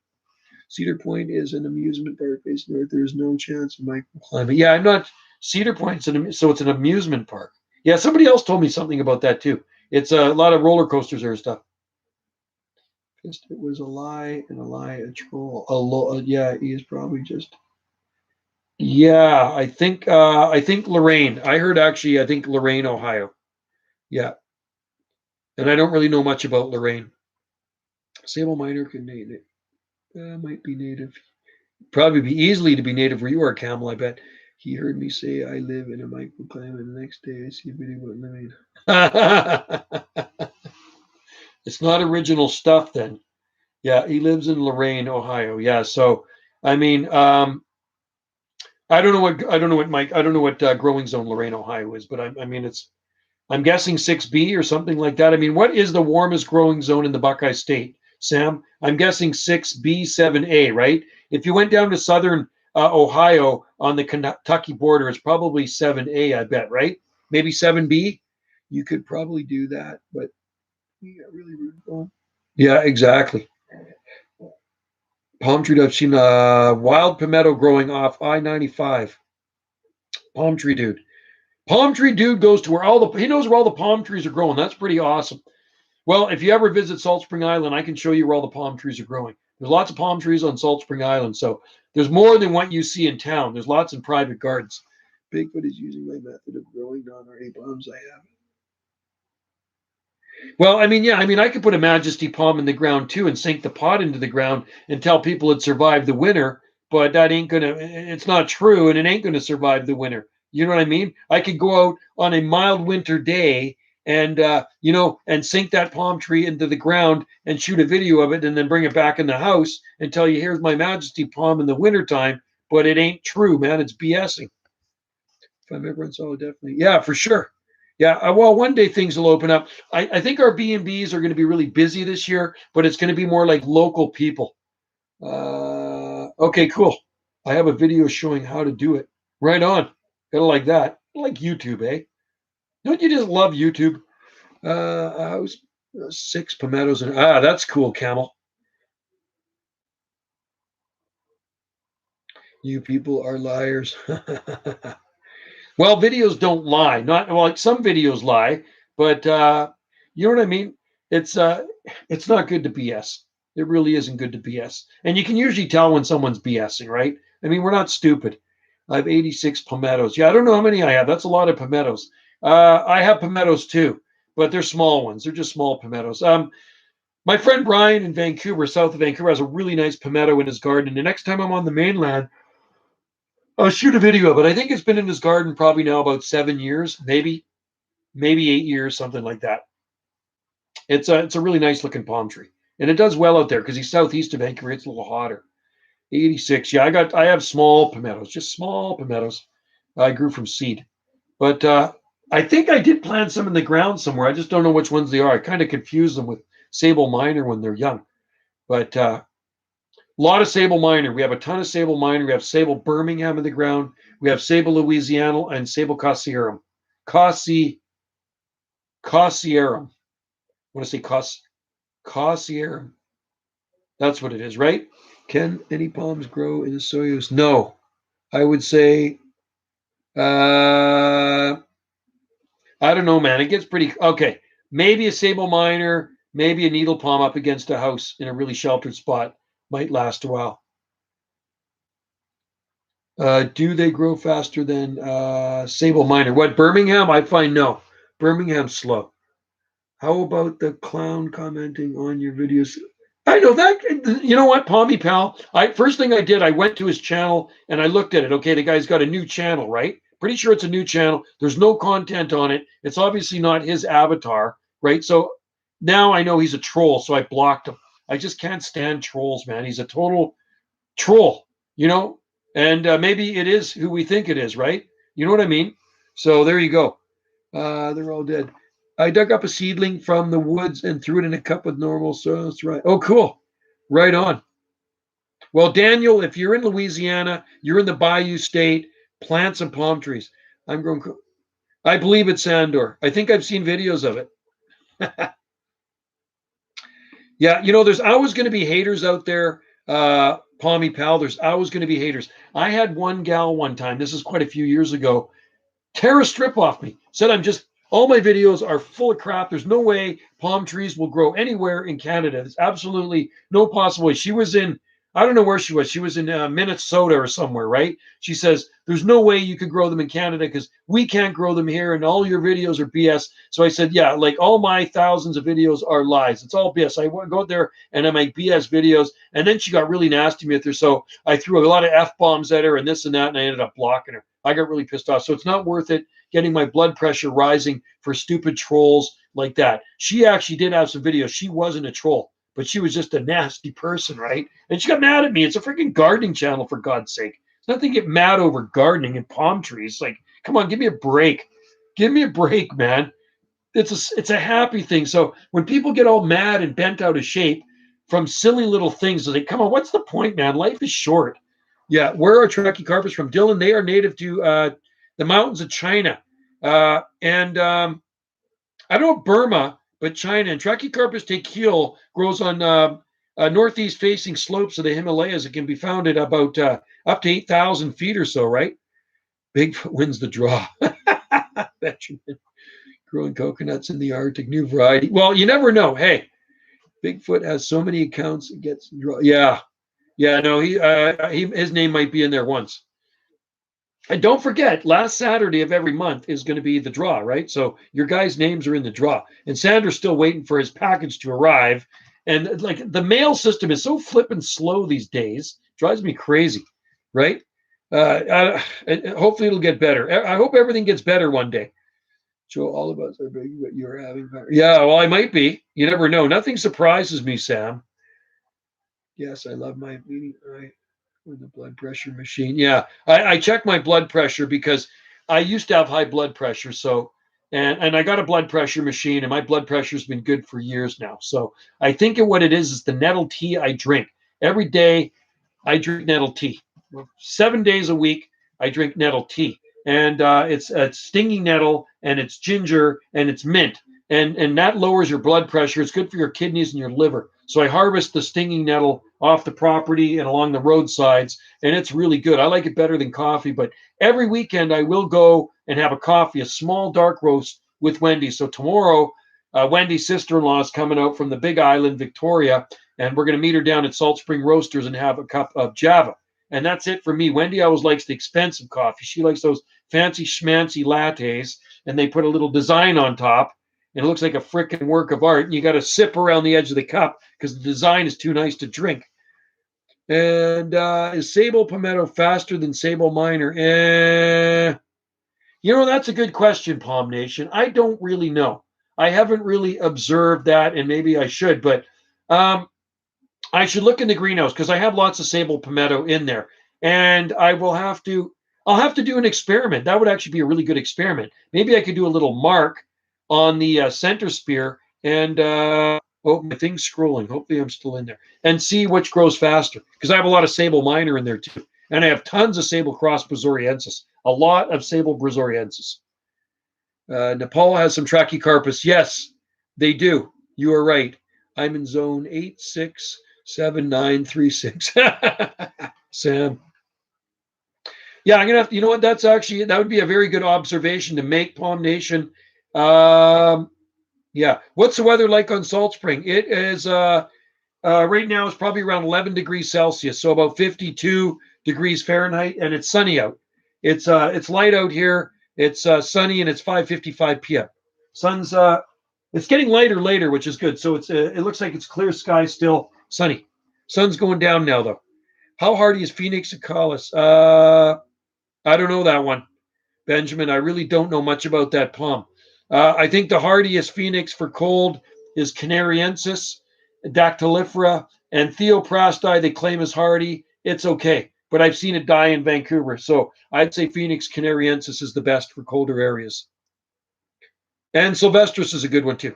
Cedar Point is an amusement park based north. There is no chance of microclimate. Yeah, I'm not. Cedar Point, so it's an amusement park. Yeah, somebody else told me something about that too. It's a lot of roller coasters there and stuff. It was a lie and a lie, a troll. Yeah, he is probably just. Yeah, I think Lorraine. I think Lorraine, Ohio. Yeah, and I don't really know much about Lorraine. Sable Minor can native. Might be native. Probably be easily to be native where you are, Camel. I bet. He heard me say I live in a microclimate, and the next day I see a video about living. It's not original stuff then. Yeah, he lives in Lorraine, Ohio. Yeah, so I mean, I don't know what growing zone Lorraine, Ohio is, but I mean I'm guessing 6B or something like that. I mean, what is the warmest growing zone in the Buckeye State, Sam? I'm guessing 6B, 7A, right? If you went down to southern Ohio on the Kentucky border, it's probably 7A, I bet, right? Maybe 7B. You could probably do that, but you got really rude going. Yeah, exactly. Palm tree, I've seen wild palmetto growing off I-95. Palm tree dude. Palm tree dude goes to he knows where all the palm trees are growing. That's pretty awesome. Well, if you ever visit Salt Spring Island, I can show you where all the palm trees are growing. There's lots of palm trees on Salt Spring Island. So there's more than what you see in town. There's lots in private gardens. Bigfoot is using my method of growing non-hardy palms I have. Well, I mean, yeah, I could put a Majesty palm in the ground too and sink the pot into the ground and tell people it survived the winter. but that ain't gonna. It's not true, and it ain't gonna survive the winter. You know what I mean? I could go out on a mild winter day and and sink that palm tree into the ground and shoot a video of it, and then bring it back in the house and tell you, here's my Majesty palm in the wintertime. But it ain't true, man. It's BSing. If I'm ever in Solo, definitely. Yeah, for sure. Yeah, well, one day things will open up. I think our B&Bs are going to be really busy this year, but it's going to be more like local people. Okay, cool. I have a video showing how to do it. Right on. Gotta like that. Like YouTube, eh? Don't you just love YouTube? I was 6 pimentos and that's cool, Camel. You people are liars. Well, videos don't lie. Not well, like some videos lie, but you know what I mean. It's not good to BS. It really isn't good to BS, and you can usually tell when someone's BSing, right? I mean, we're not stupid. I have 86 palmettos. Yeah, I don't know how many I have. That's a lot of palmettos. I have palmettos too, but they're small ones. They're just small palmettos. My friend Brian in Vancouver, south of Vancouver, has a really nice palmetto in his garden. And the next time I'm on the mainland, I'll shoot a video of it. I think it's been in his garden probably now about 7 years, maybe 8 years, something like that. It's a really nice looking palm tree, and it does well out there because he's southeast of Vancouver. It's a little hotter. 86. Yeah, I have small palmettos, just small palmettos. I grew from seed, but I think I did plant some in the ground somewhere. I just don't know which ones they are. I kind of confuse them with sable minor when they're young, but a lot of sable minor. We have a ton of sable minor. We have sable Birmingham in the ground. We have sable Louisiana and sable Cassierum. Cassierum. I want to say Cassierum. That's what it is, right? Can any palms grow in the Soyuz? No. I would say, I don't know, man. It gets pretty, okay. Maybe a sable minor, maybe a needle palm up against a house in a really sheltered spot might last a while. Do they grow faster than sable minor? What, Birmingham? I find no. Birmingham's slow. How about the clown commenting on your videos? I know that. You know what, Palmy Pal? First thing I did, I went to his channel and I looked at it. Okay, the guy's got a new channel, right? Pretty sure it's a new channel. There's no content on it. It's obviously not his avatar, right? So now I know he's a troll, so I blocked him. I just can't stand trolls, man. He's a total troll, and maybe it is who we think it is, right? You know what I mean? So there you go. They're all dead. I dug up a seedling from the woods and threw it in a cup with normal soil. That's right. Oh, cool. Right on. Well, Daniel, if you're in Louisiana, you're in the Bayou State, plant some palm trees. I'm growing. I believe it's Sandor. I think I've seen videos of it. Yeah, there's always going to be haters out there, Palmy Pal. There's always going to be haters. I had one gal one time, this is quite a few years ago, tear a strip off me. Said all my videos are full of crap. There's no way palm trees will grow anywhere in Canada. There's absolutely no possible way. She was in, I don't know where she was. She was in Minnesota or somewhere, right? She says, there's no way you could grow them in Canada because we can't grow them here and all your videos are BS. So I said, yeah, like all my thousands of videos are lies. It's all BS. I go out there and I make BS videos. And then she got really nasty with her. So I threw a lot of F-bombs at her and this and that, and I ended up blocking her. I got really pissed off. So it's not worth it getting my blood pressure rising for stupid trolls like that. She actually did have some videos. She wasn't a troll, but she was just a nasty person, right? And she got mad at me. It's a freaking gardening channel, for God's sake. It's nothing to get mad over gardening and palm trees. Like, come on, give me a break. Give me a break, man. It's a happy thing. So when people get all mad and bent out of shape from silly little things, they come on, what's the point, man? Life is short. Yeah, where are trachycarpus from? Dylan, they are native to the mountains of China. And I don't know Burma, but China. And Trachycarpus tequil grows on northeast facing slopes of the Himalayas. It can be found at about up to 8,000 feet or so, right? Bigfoot wins the draw. Benjamin, growing coconuts in the Arctic, new variety. Well, you never know. Hey, Bigfoot has so many accounts, it gets draw. Yeah. No, his name might be in there once. And don't forget, last Saturday of every month is going to be the draw, right? So your guys' names are in the draw. And Sandra's still waiting for his package to arrive. And like the mail system is so flippin' slow these days, drives me crazy. right? Hopefully it'll get better. I hope everything gets better one day. Joe, all of us are big, but you're having better. Yeah, well, I might be. You never know. Nothing surprises me, Sam. Yes, I love my meeting. Right. With the blood pressure machine. Yeah, I check my blood pressure because I used to have high blood pressure. So, and I got a blood pressure machine, and my blood pressure's been good for years now. So I think what it is the nettle tea I drink every day. I drink nettle tea. 7 days a week, I drink nettle tea, and it's stinging nettle, and it's ginger, and it's mint, and that lowers your blood pressure. It's good for your kidneys and your liver. So I harvest the stinging nettle off the property and along the roadsides, and it's really good. I like it better than coffee, but every weekend I will go and have a coffee, a small dark roast with Wendy. So tomorrow, Wendy's sister-in-law is coming out from the Big Island, Victoria, and we're going to meet her down at Salt Spring Roasters and have a cup of Java. And that's it for me. Wendy always likes the expensive coffee. She likes those fancy schmancy lattes, and they put a little design on top, and it looks like a freaking work of art. And you got to sip around the edge of the cup because the design is too nice to drink. And is Sable Palmetto faster than Sable Minor? That's a good question, Palm Nation. I don't really know. I haven't really observed that, and maybe I should, but I should look in the greenhouse because I have lots of sable palmetto in there, and I'll have to do an experiment. That would actually be a really good experiment. Maybe I could do a little mark on the center spear, and oh, my thing's scrolling. Hopefully, I'm still in there, and see which grows faster because I have a lot of sable minor in there too, and I have tons of sable cross brazoriensis, a lot of sable brazoriensis. Nepal has some trachycarpus. Yes, they do. You are right. I'm in zone 867936. Sam. Yeah, I'm gonna have to, you know what? That would be a very good observation to make, Palm Nation. Yeah. What's the weather like on Salt Spring? It is right now it's probably around 11 degrees Celsius, so about 52 degrees Fahrenheit, and it's sunny out. It's light out here. It's sunny, and it's 5:55 p.m. Sun's it's getting lighter later, which is good. So it looks like it's clear sky still, sunny. Sun's going down now though. How hardy is Phoenix Acalis? I don't know that one, Benjamin. I really don't know much about that palm. I think the hardiest Phoenix for cold is Canariensis, Dactylifera, and Theoprasti. They claim is hardy. It's okay, but I've seen it die in Vancouver, so I'd say Phoenix Canariensis is the best for colder areas. And Sylvestris is a good one too.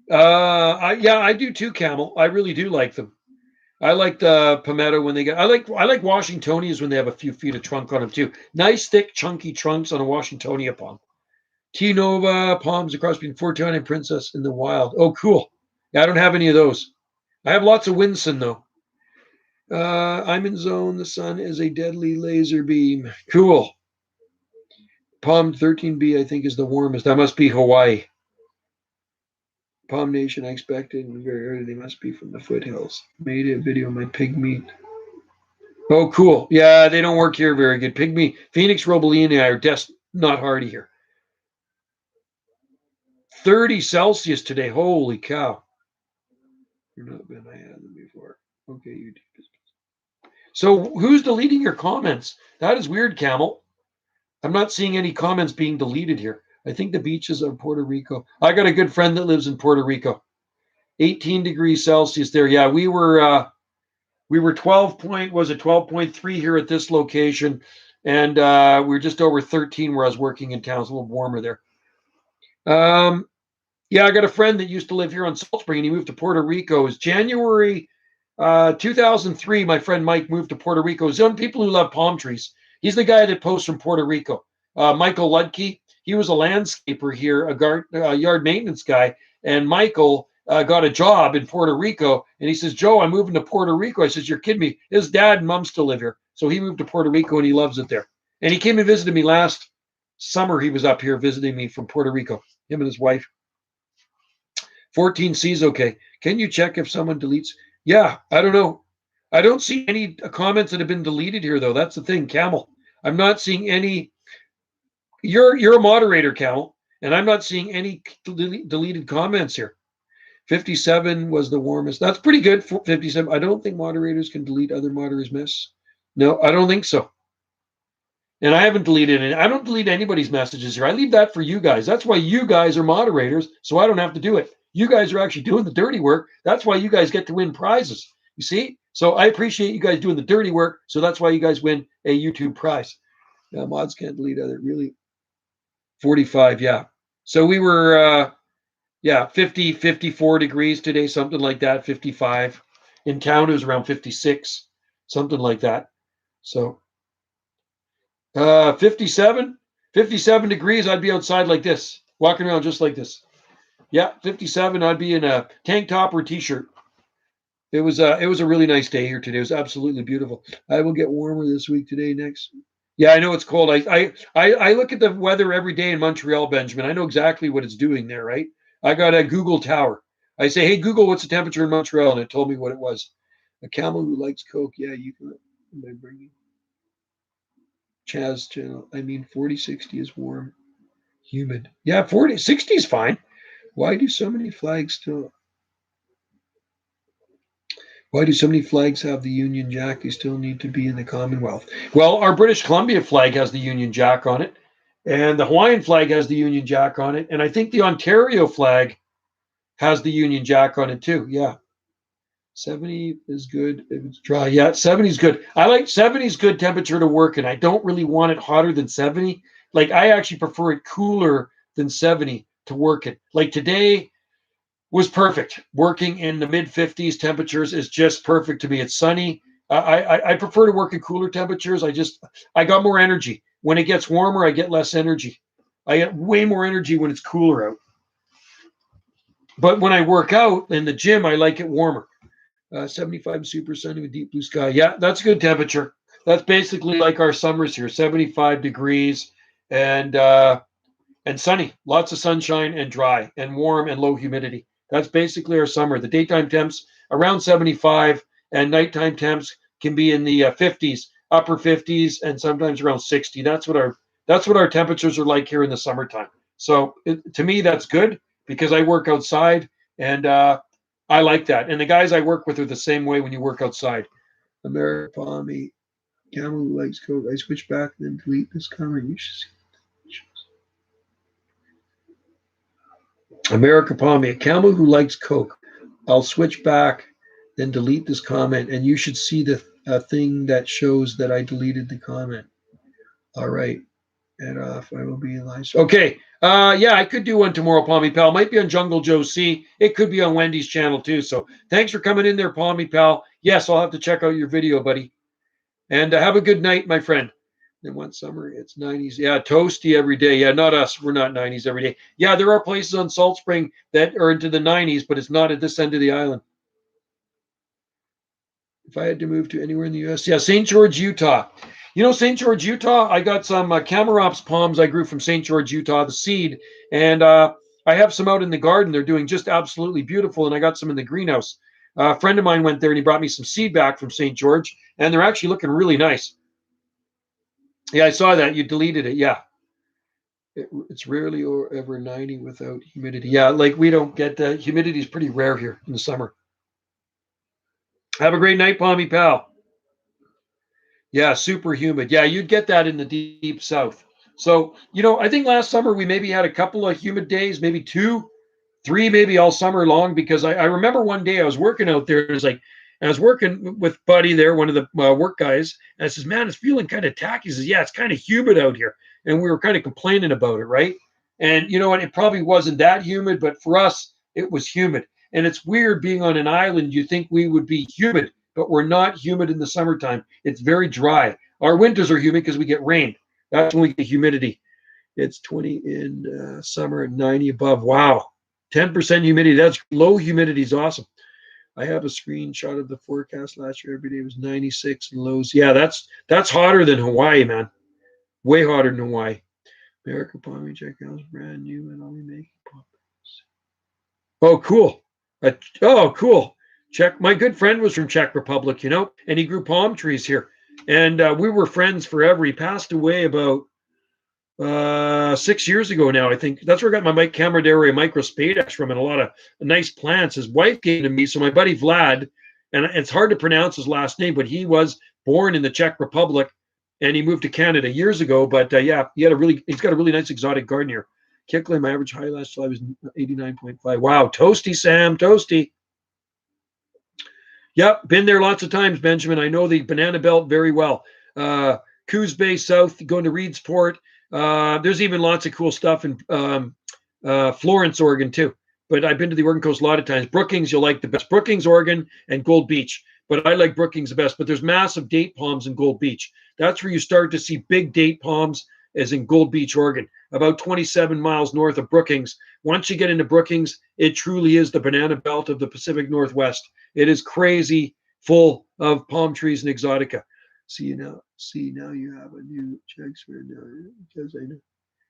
I do too, Camel. I really do like them. I like the palmetto when they get. I like Washingtonias when they have a few feet of trunk on them too. Nice thick chunky trunks on a Washingtonia palm. T Nova palms across between Fortune and Princess in the wild. Oh, cool. Yeah, I don't have any of those. I have lots of Winson though. I'm in zone. The sun is a deadly laser beam. Cool. Palm 13B, I think, is the warmest. That must be Hawaii. Palm Nation, I expected very early. They must be from the foothills. Made a video on my pig meat. Oh, cool. Yeah, they don't work here very good. Pig meat. Phoenix Robelini are not hardy here. 30 Celsius today. Holy cow. You're not been. I had them before. Okay, you do. So who's deleting your comments? That is weird, Camel. I'm not seeing any comments being deleted here. I think the beaches of Puerto Rico. I got a good friend that lives in Puerto Rico. 18 degrees Celsius there. Yeah, we were 12.3 here at this location, and we were just over 13 where I was working in town. It's a little warmer there. Yeah, I got a friend that used to live here on Salt Spring, and he moved to Puerto Rico. It was January 2003. My friend Mike moved to Puerto Rico. He's young people who love palm trees. He's the guy that posts from Puerto Rico. Michael Ludke. He was a landscaper here, a yard maintenance guy, and Michael got a job in Puerto Rico, and he says, Joe, I'm moving to Puerto Rico. I says, you're kidding me. His dad and mom still live here. So he moved to Puerto Rico, and he loves it there. And he came and visited me last summer. He was up here visiting me from Puerto Rico, him and his wife. 14C's okay. Can you check if someone deletes? Yeah, I don't know. I don't see any comments that have been deleted here, though. That's the thing, Camel. I'm not seeing any. You're a moderator, Camel, and I'm not seeing any deleted comments here. 57 was the warmest. That's pretty good for 57. I don't think moderators can delete other moderators' miss. No, I don't think so. And I haven't deleted it. I don't delete anybody's messages here. I leave that for you guys. That's why you guys are moderators, so I don't have to do it. You guys are actually doing the dirty work. That's why you guys get to win prizes. You see? So I appreciate you guys doing the dirty work. So that's why you guys win a YouTube prize. Mods can't delete other. Really? 45, yeah. So we were, 50, 54 degrees today, something like that, 55. In town, it was around 56, something like that. So 57 degrees, I'd be outside like this, walking around just like this. Yeah, 57, I'd be in a tank top or t-shirt. It was a really nice day here today. It was absolutely beautiful. I will get warmer this week today, next. Yeah, I know it's cold. I look at the weather every day in Montreal, Benjamin. I know exactly what it's doing there, right? I got a Google Tower. I say, hey, Google, what's the temperature in Montreal? And it told me what it was. A camel who likes Coke. Yeah, you can. Am I bringing Chaz channel? I mean, 40, 60 is warm. Humid. Yeah, 40, 60 is fine. Why do so many flags still? Why do so many flags have the Union Jack? They still need to be in the Commonwealth. Well, our British Columbia flag has the Union Jack on it, and the Hawaiian flag has the Union Jack on it, and I think the Ontario flag has the Union Jack on it too. Yeah. 70 is good if it's dry. Yeah, 70 is good. I like 70 is good temperature to work in. I don't really want it hotter than 70. Like I actually prefer it cooler than 70 to work it. Like today was perfect. Working in the mid 50s temperatures is just perfect to me. It's sunny. I prefer to work in cooler temperatures. I got more energy. When it gets warmer, I get less energy. I get way more energy when it's cooler out. But when I work out in the gym, I like it warmer. 75 super sunny with deep blue sky. Yeah, that's a good temperature. That's basically like our summers here, 75 degrees and sunny, lots of sunshine and dry and warm and low humidity. That's basically our summer. The daytime temps around 75 and nighttime temps can be in the 50s, upper 50s, and sometimes around 60. That's what our temperatures are like here in the summertime. So to me, that's good because I work outside and I like that. And the guys I work with are the same way when you work outside. America Palmy, camel who likes Coke. I switch back and then delete this comment. You should see. America Palmy, a camel who likes Coke. I'll switch back, then delete this comment, and you should see the thing that shows that I deleted the comment. All right. And off. I will be in live. Okay. Yeah, I could do one tomorrow, Palmy Pal. Might be on Jungle Joe C. It could be on Wendy's channel too. So thanks for coming in there, Palmy Pal. Yes, I'll have to check out your video, buddy. And have a good night, my friend. Then one summer, it's 90s. Yeah, toasty every day. Yeah, not us. We're not 90s every day. Yeah, there are places on Salt Spring that are into the 90s, but it's not at this end of the island. If I had to move to anywhere in the U.S., yeah, St. George, Utah. You know, St. George, Utah, I got some Camarops palms I grew from St. George, Utah, the seed. And I have some out in the garden. They're doing just absolutely beautiful. And I got some in the greenhouse. A friend of mine went there and he brought me some seed back from St. George. And they're actually looking really nice. Yeah, I saw that. You deleted it. Yeah. It's rarely or ever 90 without humidity. Yeah, like we don't get humidity is pretty rare here in the summer. Have a great night, Palmy Pal. Yeah, super humid. Yeah, you'd get that in the deep south. So, I think last summer we maybe had a couple of humid days, maybe 2, 3, maybe all summer long, because I remember one day I was working out there. It was like, I was working with Buddy there, one of the work guys, and I says, man, it's feeling kind of tacky. He says, yeah, it's kind of humid out here. And we were kind of complaining about it, right? And you know what? It probably wasn't that humid, but for us, it was humid. And it's weird being on an island. You think we would be humid, but we're not humid in the summertime. It's very dry. Our winters are humid because we get rain. That's when we get humidity. It's 20 in summer and 90 above. Wow. 10% humidity. That's low humidity is awesome. I have a screenshot of the forecast last year. Every day was 96 and lows. Yeah, that's hotter than Hawaii, man. Way hotter than Hawaii. America Palmy Jack House brand new and only making poppers. Oh, cool. Cool. Czech. My good friend was from Czech Republic, and he grew palm trees here. And we were friends forever. He passed away about 6 years ago now, I think. That's where I got my Mike Camaraderia microspadex from and a lot of nice plants. His wife gave to me. So my buddy Vlad, and it's hard to pronounce his last name, but he was born in the Czech Republic, and he moved to Canada years ago. But yeah, he's got a really nice exotic garden here. Can't claim my average high last July was 89.5. Wow, toasty, Sam, toasty. Yep, been there lots of times, Benjamin. I know the Banana Belt very well. Coos Bay South, going to Reedsport. There's even lots of cool stuff in Florence, Oregon, too. But I've been to the Oregon coast a lot of times. Brookings, you'll like the best. Brookings, Oregon, and Gold Beach. But I like Brookings the best. But there's massive date palms in Gold Beach. That's where you start to see big date palms, as in Gold Beach, Oregon, about 27 miles north of Brookings. Once you get into Brookings, it truly is the banana belt of the Pacific Northwest. It is crazy full of palm trees and exotica. See now you have a new Shakespeare now, because I know.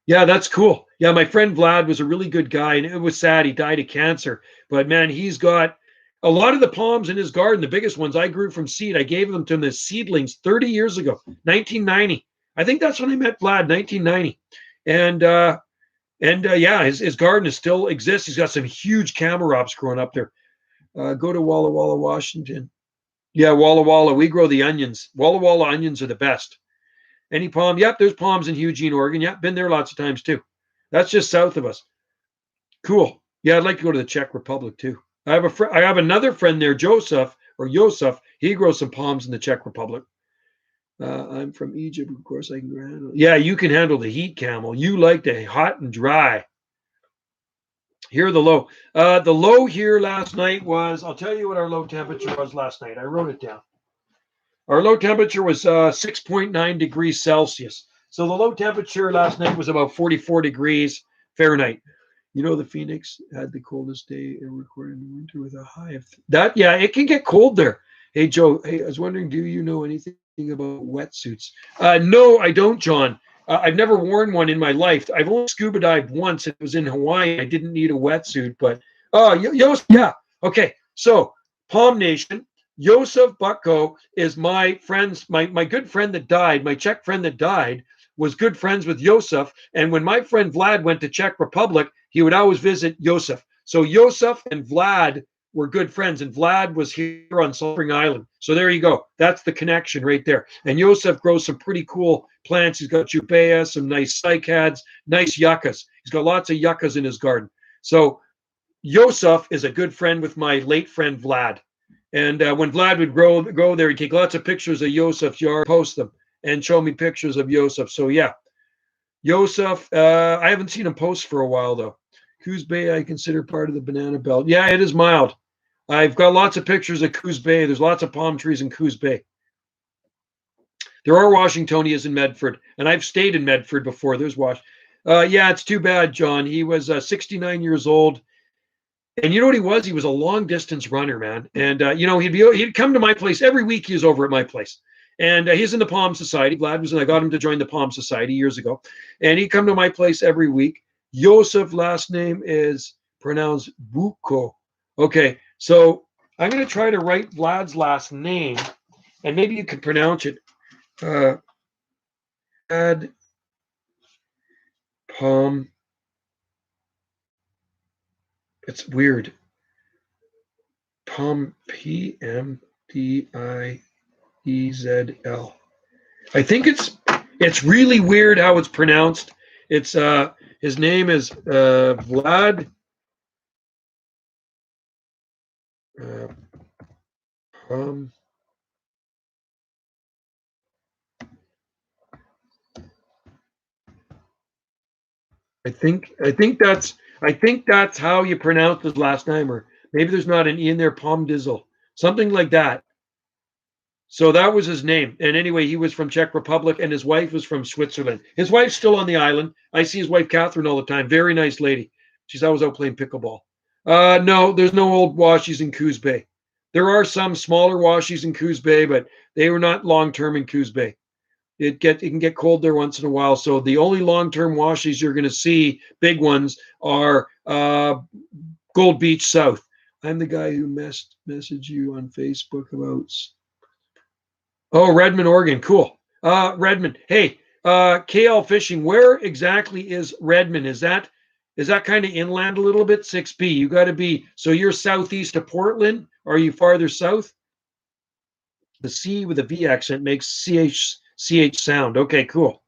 Yeah, that's cool. Yeah, my friend Vlad was a really good guy, and it was sad he died of cancer. But man, he's got a lot of the palms in his garden, the biggest ones I grew from seed. I gave them to him as seedlings 30 years ago, 1990. I think that's when I met Vlad, 1990. And yeah, his garden still exists. He's got some huge camarops growing up there. Go to Walla Walla, Washington. Yeah, Walla Walla. We grow the onions. Walla Walla onions are the best. Any palm? Yep, there's palms in Eugene, Oregon. Yep, been there lots of times too. That's just south of us. Cool. Yeah, I'd like to go to the Czech Republic too. I have another friend there, Joseph. He grows some palms in the Czech Republic. I'm from Egypt, of course. I can handle. Yeah, you can handle the heat, Camel. You like the hot and dry. Here the low. The low here last night was. I'll tell you what our low temperature was last night. I wrote it down. Our low temperature was 6.9 degrees Celsius. So the low temperature last night was about 44 degrees Fahrenheit. You know, the Phoenix had the coldest day ever recorded in the winter with a high of that. Yeah, it can get cold there. Hey, Joe. Hey, I was wondering, do you know anything about wetsuits? No, I don't, John. I've never worn one in my life. I've only scuba dived once. It was in Hawaii. I didn't need a wetsuit, but yeah. Okay, so Palm Nation. Josef Butko is my good friend that died. My Czech friend that died was good friends with Josef. And when my friend Vlad went to Czech Republic, he would always visit Josef. So Josef and Vlad were good friends, and Vlad was here on Spring Island. So there you go. That's the connection right there. And Josef grows some pretty cool plants. He's got Jubaea, some nice cycads, nice yuccas. He's got lots of yuccas in his garden. So Josef is a good friend with my late friend Vlad. And when Vlad would go there, he'd take lots of pictures of Josef's yard, post them, and show me pictures of Josef. So yeah, Josef, I haven't seen him post for a while though. Coos Bay, I consider part of the banana belt. Yeah, it is mild. I've got lots of pictures of Coos Bay. There's lots of palm trees in Coos Bay. There are Washingtonias in Medford, and I've stayed in Medford before. There's yeah, it's too bad, John. He was 69 years old. And you know what he was? He was a long distance runner, man. And he'd come to my place every week. He was over at my place, and he's in the Palm Society. Vlad was, and I got him to join the Palm Society years ago. And he'd come to my place every week. Josef, last name is pronounced Buko. Okay, so I'm going to try to write Vlad's last name, and maybe you can pronounce it. Vlad Palm. It's weird. Palm, Pmdizl. I think it's really weird how it's pronounced. It's his name is Vlad Palm. I think that's how you pronounce his last name, or maybe there's not an E in there, Palmdizel, something like that. So that was his name. And anyway, he was from Czech Republic, and his wife was from Switzerland. His wife's still on the island. I see his wife, Catherine, all the time. Very nice lady. She's always out playing pickleball. No, there's no old washies in Coos Bay. There are some smaller washies in Coos Bay, but they were not long-term in Coos Bay. It can get cold there once in a while. So the only long-term washies you're going to see, big ones, are Gold Beach South. I'm the guy who messaged you on Facebook about. Oh, Redmond, Oregon. Cool. Redmond. Hey, KL Fishing. Where exactly is Redmond? Is that kind of inland a little bit? 6B. You got to be. So you're southeast of Portland. Or are you farther south? The C with a V accent makes CH sound. Okay, cool.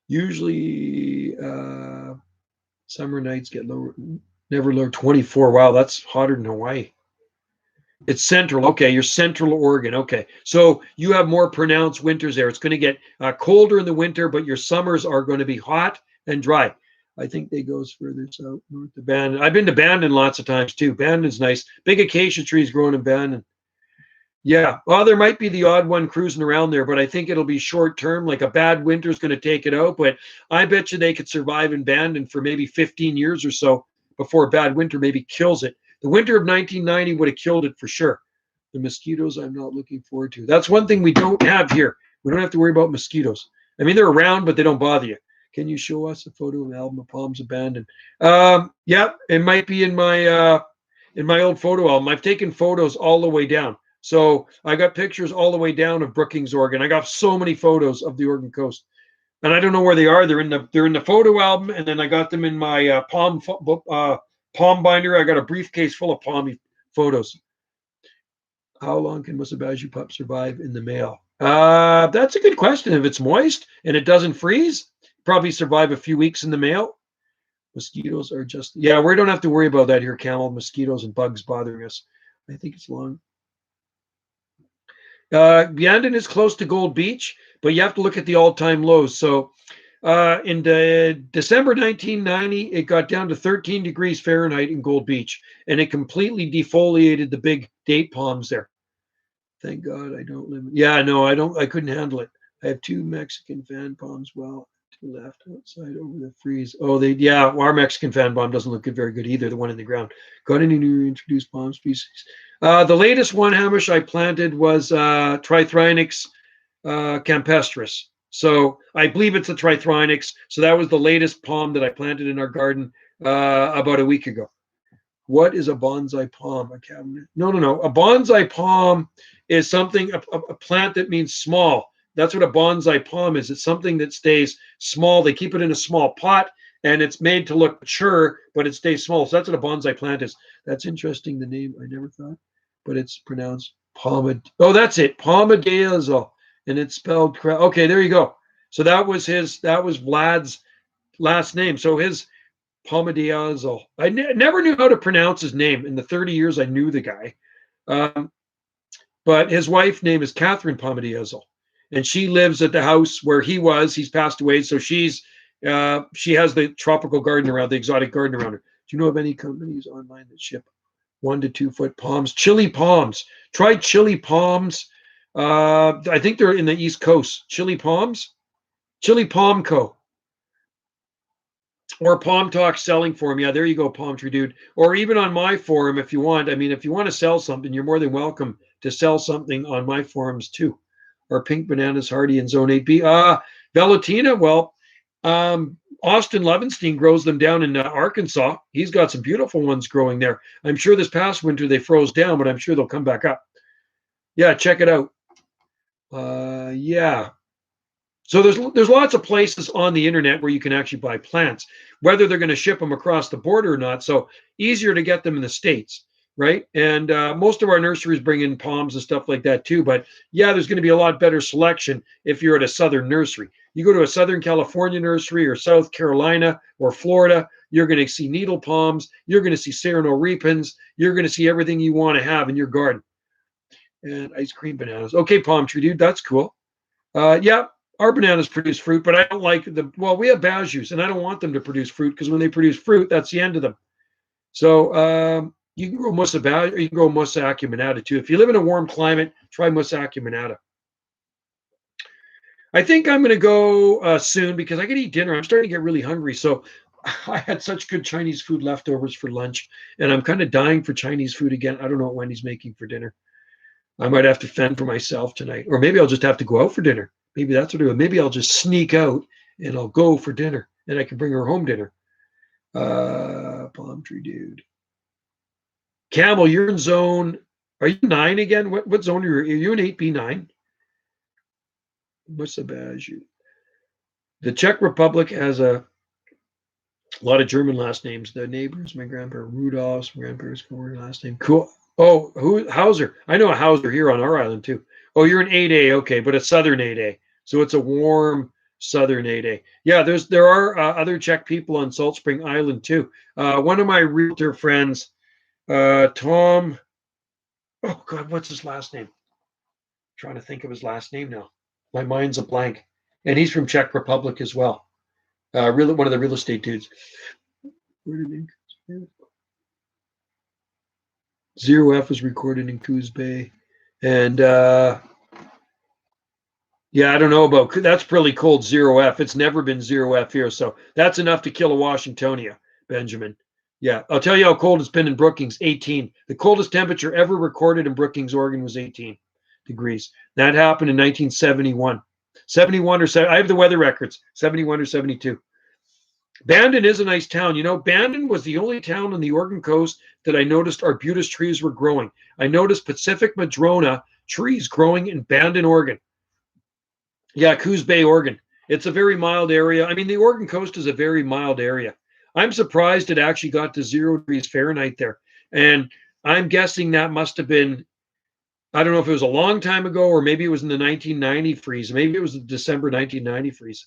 Usually summer nights get lower, never lower 24. Wow, that's hotter than Hawaii. It's central. Okay, you're central Oregon. Okay, so you have more pronounced winters there. It's going to get colder in the winter, but your summers are going to be hot and dry. I think they goes further south, north to Bandon. I've been to Bandon lots of times too. Bandon's nice. Big acacia trees growing in Bandon. Yeah, well, there might be the odd one cruising around there, but I think it'll be short term. Like a bad winter is going to take it out, but I bet you they could survive in Bandon for maybe 15 years or so before a bad winter maybe kills it. The winter of 1990 would have killed it for sure. The mosquitoes, I'm not looking forward to. That's one thing we don't have here. We don't have to worry about mosquitoes. I mean, they're around, but they don't bother you. Can you show us a photo of an album of Palms Abandoned? Yeah, it might be in my old photo album. I've taken photos all the way down. So I got pictures all the way down of Brookings, Oregon. I got so many photos of the Oregon coast, and I don't know where they are. They're in the photo album, and then I got them in my palm binder. I got a briefcase full of palmy photos. How long can Musabaju pup survive in the mail? That's a good question. If it's moist and it doesn't freeze, probably survive a few weeks in the mail. Mosquitoes are just, yeah, we don't have to worry about that here, Camel. Mosquitoes and bugs bothering us. I think it's long. Bandon is close to Gold Beach, but you have to look at the all-time lows. So in December 1990, it got down to 13 degrees Fahrenheit in Gold Beach, and it completely defoliated the big date palms there. Thank God I don't live. Yeah, no, I don't. I couldn't handle it. I have 2 Mexican fan palms. Well, to the left outside over the freeze. Oh, yeah. Our Mexican fan palm doesn't look very good either. The one in the ground. Got any new introduced palm species? The latest one, Hamish, I planted was Trithronyx campestris. So I believe it's a Trithronyx. So that was the latest palm that I planted in our garden about a week ago. What is a bonsai palm? A cabinet? No. A bonsai palm is something, a plant that means small. That's what a bonsai palm is. It's something that stays small. They keep it in a small pot, and it's made to look mature, but it stays small. So that's what a bonsai plant is. That's interesting, the name. I never thought, but it's pronounced palmad. Oh, that's it. Palmadiazol. And it's spelled correct. Okay, there you go. So that was Vlad's last name. So his Palmadiazol. I never knew how to pronounce his name. In the 30 years I knew the guy. But his wife's name is Catherine Palmadiazol. And she lives at the house where he was. He's passed away. So she has the tropical garden around, the exotic garden around her. Do you know of any companies online that ship 1 to 2 foot palms? Chili palms. Try chili palms. I think they're in the East Coast. Chili palms. Chili Palm Co. Or Palm Talk Selling Forum. Yeah, there you go, Palm Tree Dude. Or even on my forum if you want. I mean, if you want to sell something, you're more than welcome to sell something on my forums too. Or Pink Bananas Hardy in Zone 8B. Velutina, well, Austin Levenstein grows them down in Arkansas. He's got some beautiful ones growing there. I'm sure this past winter they froze down, but I'm sure they'll come back up. Yeah, check it out. Yeah. So there's lots of places on the internet where you can actually buy plants, whether they're going to ship them across the border or not. So easier to get them in the States, right? And most of our nurseries bring in palms and stuff like that too. But yeah, there's going to be a lot better selection if you're at a southern nursery. You go to a Southern California nursery or South Carolina or Florida, you're going to see needle palms. You're going to see Serrano repens. You're going to see everything you want to have in your garden. And ice cream bananas. Okay, Palm Tree Dude, that's cool. Yeah. Our bananas produce fruit, but I don't like we have bajus, and I don't want them to produce fruit because when they produce fruit, that's the end of them. So you can grow Musa baju, or you can grow Musa acuminata too. If you live in a warm climate, try Musa acuminata. I think I'm going to go soon because I got to eat dinner. I'm starting to get really hungry. So I had such good Chinese food leftovers for lunch, and I'm kind of dying for Chinese food again. I don't know what Wendy's making for dinner. I might have to fend for myself tonight, or maybe I'll just have to go out for dinner. Maybe that's what I do. Maybe I'll just sneak out and I'll go for dinner, and I can bring her home dinner. Palm Tree Dude. Camel, you're in zone. Are you 9 again? What zone are you? Are you in 8B9? What's the baju? The Czech Republic has a lot of German last names. The neighbors, my grandpa Rudolph's, my grandpa's last name. Cool. Oh, Hauser. I know a Hauser here on our island too. Oh, you're an 8A, okay, but a southern 8A. So it's a warm southern 8A. Yeah, there are other Czech people on Salt Spring Island too. One of my realtor friends, Tom. Oh God, what's his last name? I'm trying to think of his last name now. My mind's a blank. And he's from Czech Republic as well. Really, one of the real estate dudes. Zero F was recorded in Coos Bay, and yeah, I don't know about that's pretty cold. Zero F. It's never been zero F here, so that's enough to kill a Washingtonia, Benjamin. Yeah, I'll tell you how cold it's been in Brookings. 18. The coldest temperature ever recorded in Brookings, Oregon, was 18 degrees. That happened in 1971. 71 or 7. I have the weather records. 71 or 72. Bandon is a nice town. You know, Bandon was the only town on the Oregon coast that I noticed arbutus trees were growing. I noticed Pacific Madrona trees growing in Bandon, Oregon. Yeah, Coos Bay, Oregon. It's a very mild area. I mean, the Oregon coast is a very mild area. I'm surprised it actually got to 0 degrees Fahrenheit there. And I'm guessing that must have been, I don't know if it was a long time ago or maybe it was in the 1990 freeze. Maybe it was the December 1990 freeze.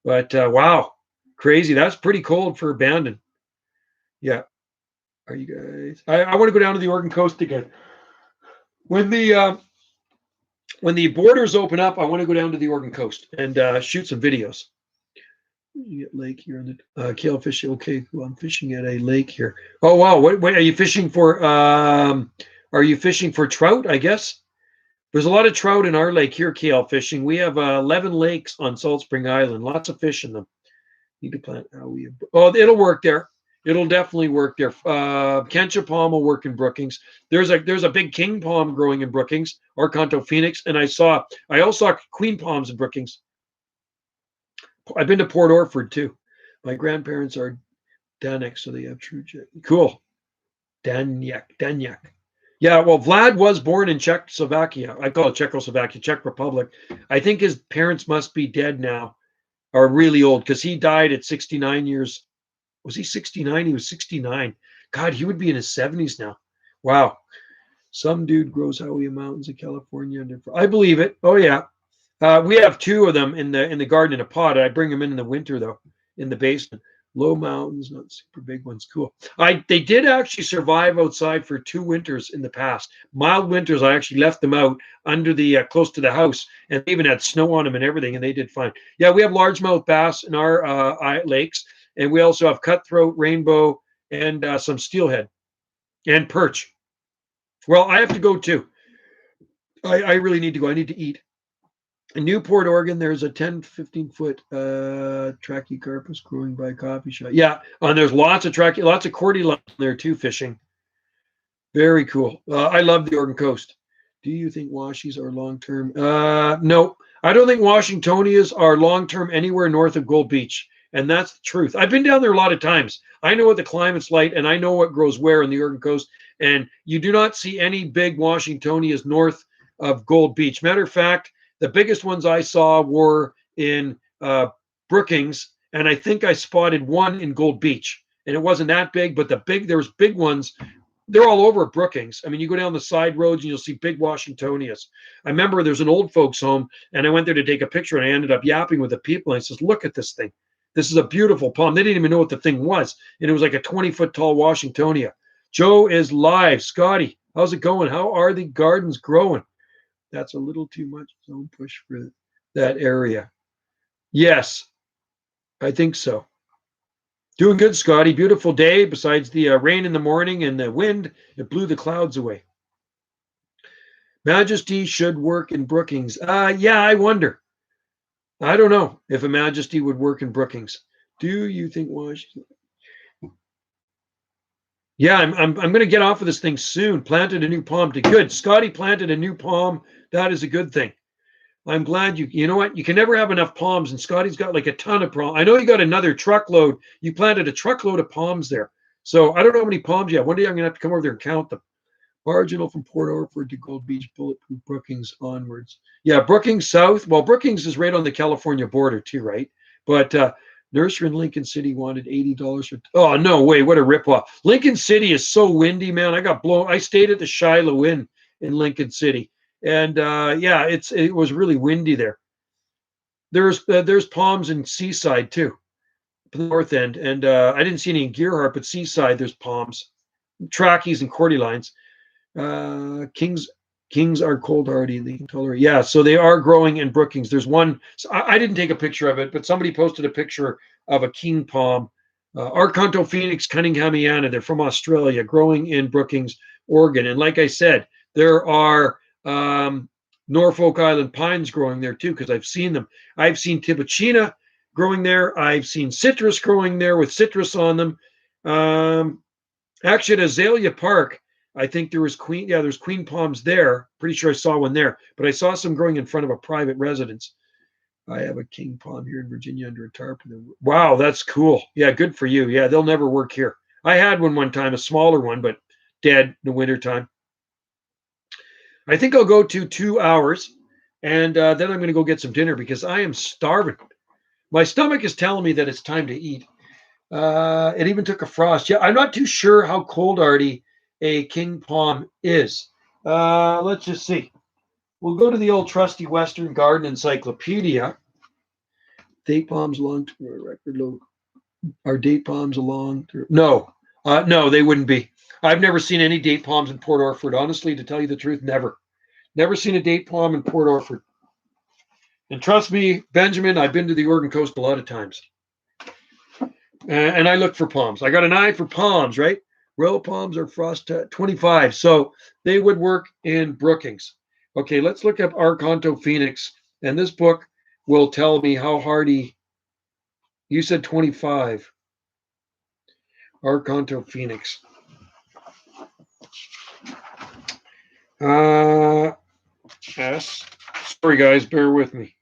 But wow, crazy. That's pretty cold for Bandon. Yeah. Are you guys? I want to go down to the Oregon coast again. When the borders open up, I want to go down to the Oregon coast and shoot some videos. You get lake here on the kale fishing. Okay, well, I'm fishing at a lake here. Oh wow, what are you fishing for? Are you fishing for trout? I guess there's a lot of trout in our lake here. Kale fishing. We have 11 lakes on Salt Spring Island. Lots of fish in them. Need to plant. Oh, it'll work there. It'll definitely work there. Kencha palm will work in Brookings. There's a big king palm growing in Brookings, Arcanto Phoenix, and I also saw queen palms in Brookings. I've been to Port Orford too. My grandparents are Danik, so they have true Czech. Cool. Danyak. Yeah, well, Vlad was born in Czechoslovakia. I call it Czechoslovakia, Czech Republic. I think his parents must be dead now, or really old, because he died at 69 years. Was he 69? He was 69. God, he would be in his 70s now. Wow. Some dude grows Howie Mountains in California. I believe it. Oh yeah. We have 2 of them in the garden in a pot. I bring them in the winter though, in the basement. Low mountains, not super big ones. Cool. They did actually survive outside for 2 winters in the past. Mild winters, I actually left them out under the close to the house, and they even had snow on them and everything, and they did fine. Yeah, we have largemouth bass in our lakes, and we also have cutthroat, rainbow, and some steelhead and perch. Well, I have to go too. I really need to go. I need to eat. In Newport, Oregon, there's a 10, 15-foot Trachycarpus growing by a coffee shop. Yeah, and there's lots of cordyceps there too, fishing. Very cool. I love the Oregon coast. Do you think washies are long-term? No, I don't think Washingtonias are long-term anywhere north of Gold Beach, and that's the truth. I've been down there a lot of times. I know what the climate's like, and I know what grows where on the Oregon coast, and you do not see any big Washingtonias north of Gold Beach. Matter of fact, the biggest ones I saw were in Brookings, and I think I spotted one in Gold Beach. And it wasn't that big, but there was big ones. They're all over Brookings. I mean, you go down the side roads and you'll see big Washingtonias. I remember there's an old folks home, and I went there to take a picture, and I ended up yapping with the people. And I says, "Look at this thing. This is a beautiful palm." They didn't even know what the thing was, and it was like a 20-foot tall Washingtonia. Joe is live. Scotty, how's it going? How are the gardens growing? That's a little too much zone push for that area. Yes, I think so. Doing good, Scotty. Beautiful day. Besides the rain in the morning and the wind, it blew the clouds away. Majesty should work in Brookings. Yeah, I wonder. I don't know if a Majesty would work in Brookings. Do you think Washington? Yeah, I'm going to get off of this thing soon. Planted a new palm. Good. Scotty planted a new palm. That is a good thing. I'm glad you know what? You can never have enough palms, and Scotty's got like a ton of palms. I know you got another truckload. You planted a truckload of palms there. So I don't know how many palms you have. One day I'm going to have to come over there and count them. Marginal from Port Orford to Gold Beach, Bulletproof, Brookings onwards. Yeah, Brookings south. Well, Brookings is right on the California border too, right? But nursery in Lincoln City wanted $80 for. Oh no way! What a ripoff! Lincoln City is so windy, man. I got blown. I stayed at the Shiloh Inn in Lincoln City, And yeah, it was really windy there. There's palms in Seaside too, the north end, and I didn't see any in Gearhart, but Seaside there's palms, trackies and cordylines. Kings are cold hardy. They can tolerate. Yeah, so they are growing in Brookings. There's one. So I didn't take a picture of it, but somebody posted a picture of a king palm, Arcanto Phoenix Cunninghamiana. They're from Australia, growing in Brookings, Oregon. And like I said, there are Norfolk Island pines growing there too, because I've seen them. I've seen Tibouchina growing there. I've seen citrus growing there with citrus on them. Actually, at Azalea Park, I think there's queen palms there. Pretty sure I saw one there, but I saw some growing in front of a private residence. I have a king palm here in Virginia under a tarp. Wow, that's cool. Yeah, good for you. Yeah, they'll never work here. I had one time, a smaller one, but dead in the wintertime. I think I'll go to 2 hours, and then I'm going to go get some dinner because I am starving. My stomach is telling me that it's time to eat. It even took a frost. Yeah, I'm not too sure how cold hardy a king palm is. Let's just see. We'll go to the old trusty Western Garden Encyclopedia. Date palms along to a record low. Are date palms along? No, no, they wouldn't be. I've never seen any date palms in Port Orford. Honestly, to tell you the truth, never seen a date palm in Port Orford. And trust me, Benjamin, I've been to the Oregon coast a lot of times. And I look for palms. I got an eye for palms, right? Royal palms are frost 25. So they would work in Brookings. Okay, let's look up Arcanto Phoenix. And this book will tell me how hardy. You said 25. Arcanto Phoenix. S. Sorry, guys, bear with me.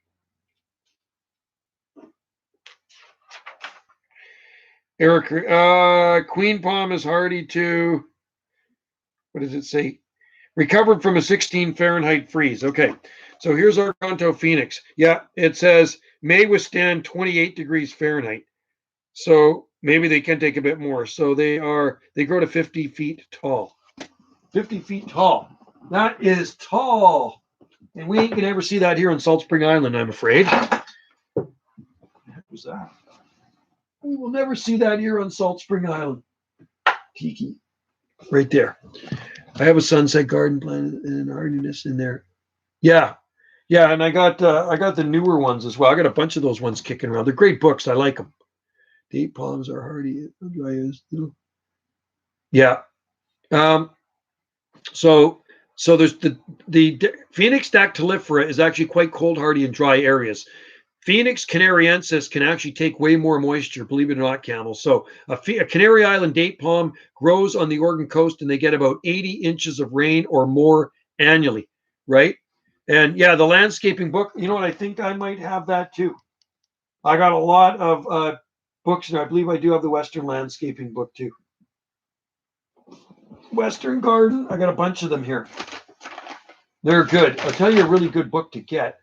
Eric, queen palm is hardy to, what does it say? Recovered from a 16 Fahrenheit freeze. Okay, so here's Arcanto Phoenix. Yeah, it says may withstand 28 degrees Fahrenheit. So maybe they can take a bit more. So they grow to 50 feet tall. 50 feet tall. That is tall. And we ain't gonna ever see that here on Salt Spring Island, I'm afraid. What was that? We will never see that here on Salt Spring Island. Tiki. Right there. I have a sunset garden plan and hardiness in there. Yeah. Yeah, and I got the newer ones as well. I got a bunch of those ones kicking around. They're great books. I like them. Date palms are hardy. Yeah. So there's the Phoenix dactylifera is actually quite cold hardy in dry areas. Phoenix canariensis can actually take way more moisture, believe it or not, Camel. So a Canary Island date palm grows on the Oregon coast, and they get about 80 inches of rain or more annually, right? And yeah, the landscaping book, you know what? I think I might have that too. I got a lot of books, and I believe I do have the Western landscaping book too. Western Garden, I got a bunch of them here. They're good. I'll tell you a really good book to get.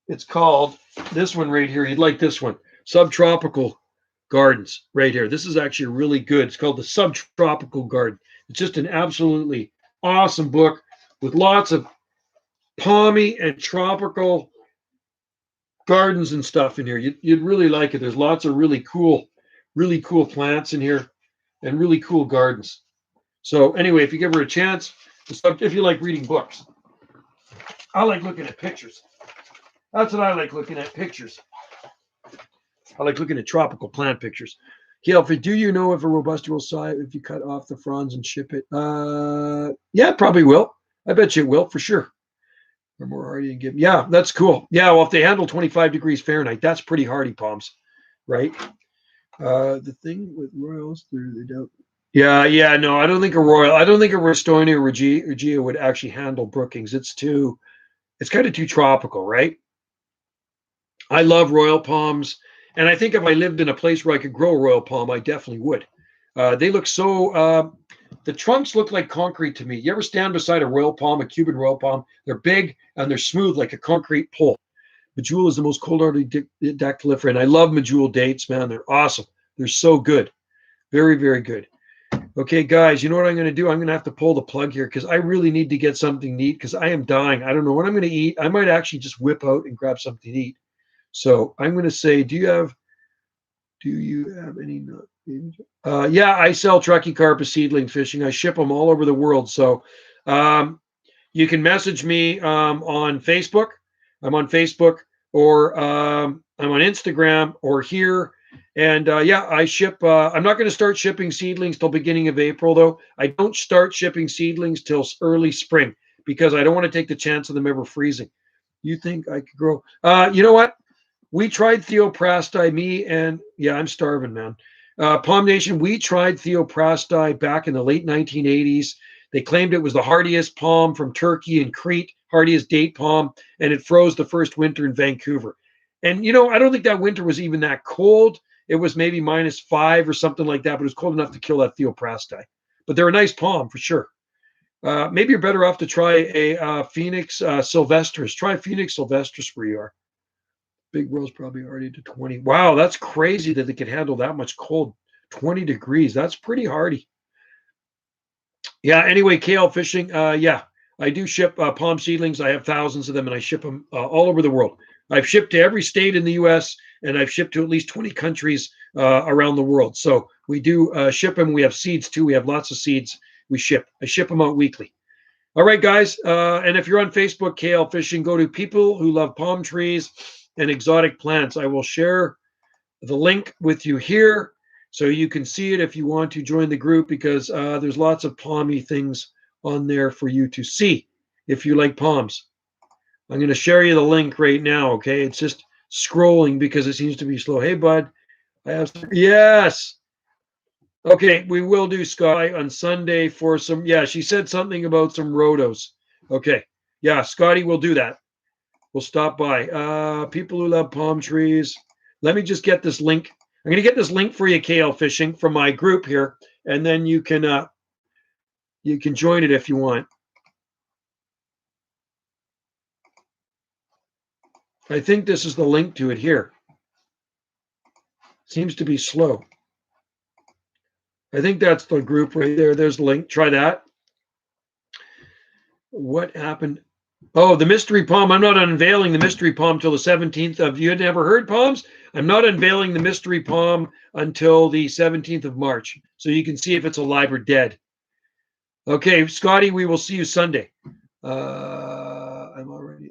It's called this one right here. You'd like this one, Subtropical Gardens, right here. This is actually really good. It's called the Subtropical Garden. It's just an absolutely awesome book with lots of palmy and tropical gardens and stuff in here. You'd really like it. There's lots of really cool plants in here and really cool gardens. So anyway, if you give her a chance, if you like reading books, I like looking at pictures. That's what I like looking at, pictures. I like looking at tropical plant pictures. Alfred, do you know if a robusta will sigh if you cut off the fronds and ship it? Yeah, probably will. I bet you it will for sure. Or more hardy and give. Yeah, that's cool. Yeah, well, if they handle 25 degrees Fahrenheit, that's pretty hardy palms, right? The thing with royals, they don't. Yeah, no, I don't think a Rostonia or Regia would actually handle Brookings. It's kind of too tropical, right? I love royal palms, and I think if I lived in a place where I could grow a royal palm, I definitely would. They look so. The trunks look like concrete to me. You ever stand beside a royal palm, a Cuban royal palm? They're big and they're smooth like a concrete pole. Medjool is the most cold-hardy dactylifera, and I love medjool dates, man. They're awesome. They're so good, very, very good. Okay, guys, you know what I'm going to do? I'm going to have to pull the plug here because I really need to get something to eat because I am dying. I don't know what I'm going to eat. I might actually just whip out and grab something to eat. So I'm going to say, do you have any nut? Yeah, I sell Trachycarpus seedling fishing. I ship them all over the world. So you can message me on Facebook. I'm on Facebook, or I'm on Instagram, or here. And yeah, I ship. I'm not going to start shipping seedlings till beginning of April, though. I don't start shipping seedlings till early spring because I don't want to take the chance of them ever freezing. You think I could grow? You know what? We tried Theoprasti, me and yeah, I'm starving, man. Palm Nation, we tried Theoprasti back in the late 1980s. They claimed it was the hardiest palm from Turkey and Crete, hardiest date palm, and it froze the first winter in Vancouver. And you know, I don't think that winter was even that cold. It was maybe -5 or something like that, but it was cold enough to kill that Theoprasti. But they're a nice palm for sure. Maybe you're better off to try a Phoenix Sylvestris. Try Phoenix Sylvestris where you are. Big Rose probably already to 20. Wow, that's crazy that they can handle that much cold. 20 degrees. That's pretty hardy. Yeah, anyway, kale fishing. Yeah, I do ship palm seedlings. I have thousands of them and I ship them all over the world. I've shipped to every state in the US and I've shipped to at least 20 countries around the world. So we do ship them. We have seeds too. We have lots of seeds we ship. I ship them out weekly. All right, guys. And if you're on Facebook, kale fishing, go to People Who Love Palm Trees and Exotic Plants. I will share the link with you here so you can see it if you want to join the group because there's lots of palmy things on there for you to see if you like palms. I'm going to share you the link right now. Okay. It's just scrolling because it seems to be slow. Hey, bud. I have some. Yes. Okay. We will do Scotty on Sunday for some. Yeah. She said something about some rotos. Okay. Yeah. Scotty will do that. We'll stop by. People who love palm trees. Let me just get this link. I'm going to get this link for you, kale fishing, from my group here, and then you can join it if you want. I think this is the link to it here. Seems to be slow. I think that's the group right there. There's the link. Try that. What happened? Oh, the mystery palm. I'm not unveiling the mystery palm till the 17th of. You had never heard palms? I'm not unveiling the mystery palm until the 17th of March. So you can see if it's alive or dead. Okay, Scotty, we will see you Sunday. I'm already.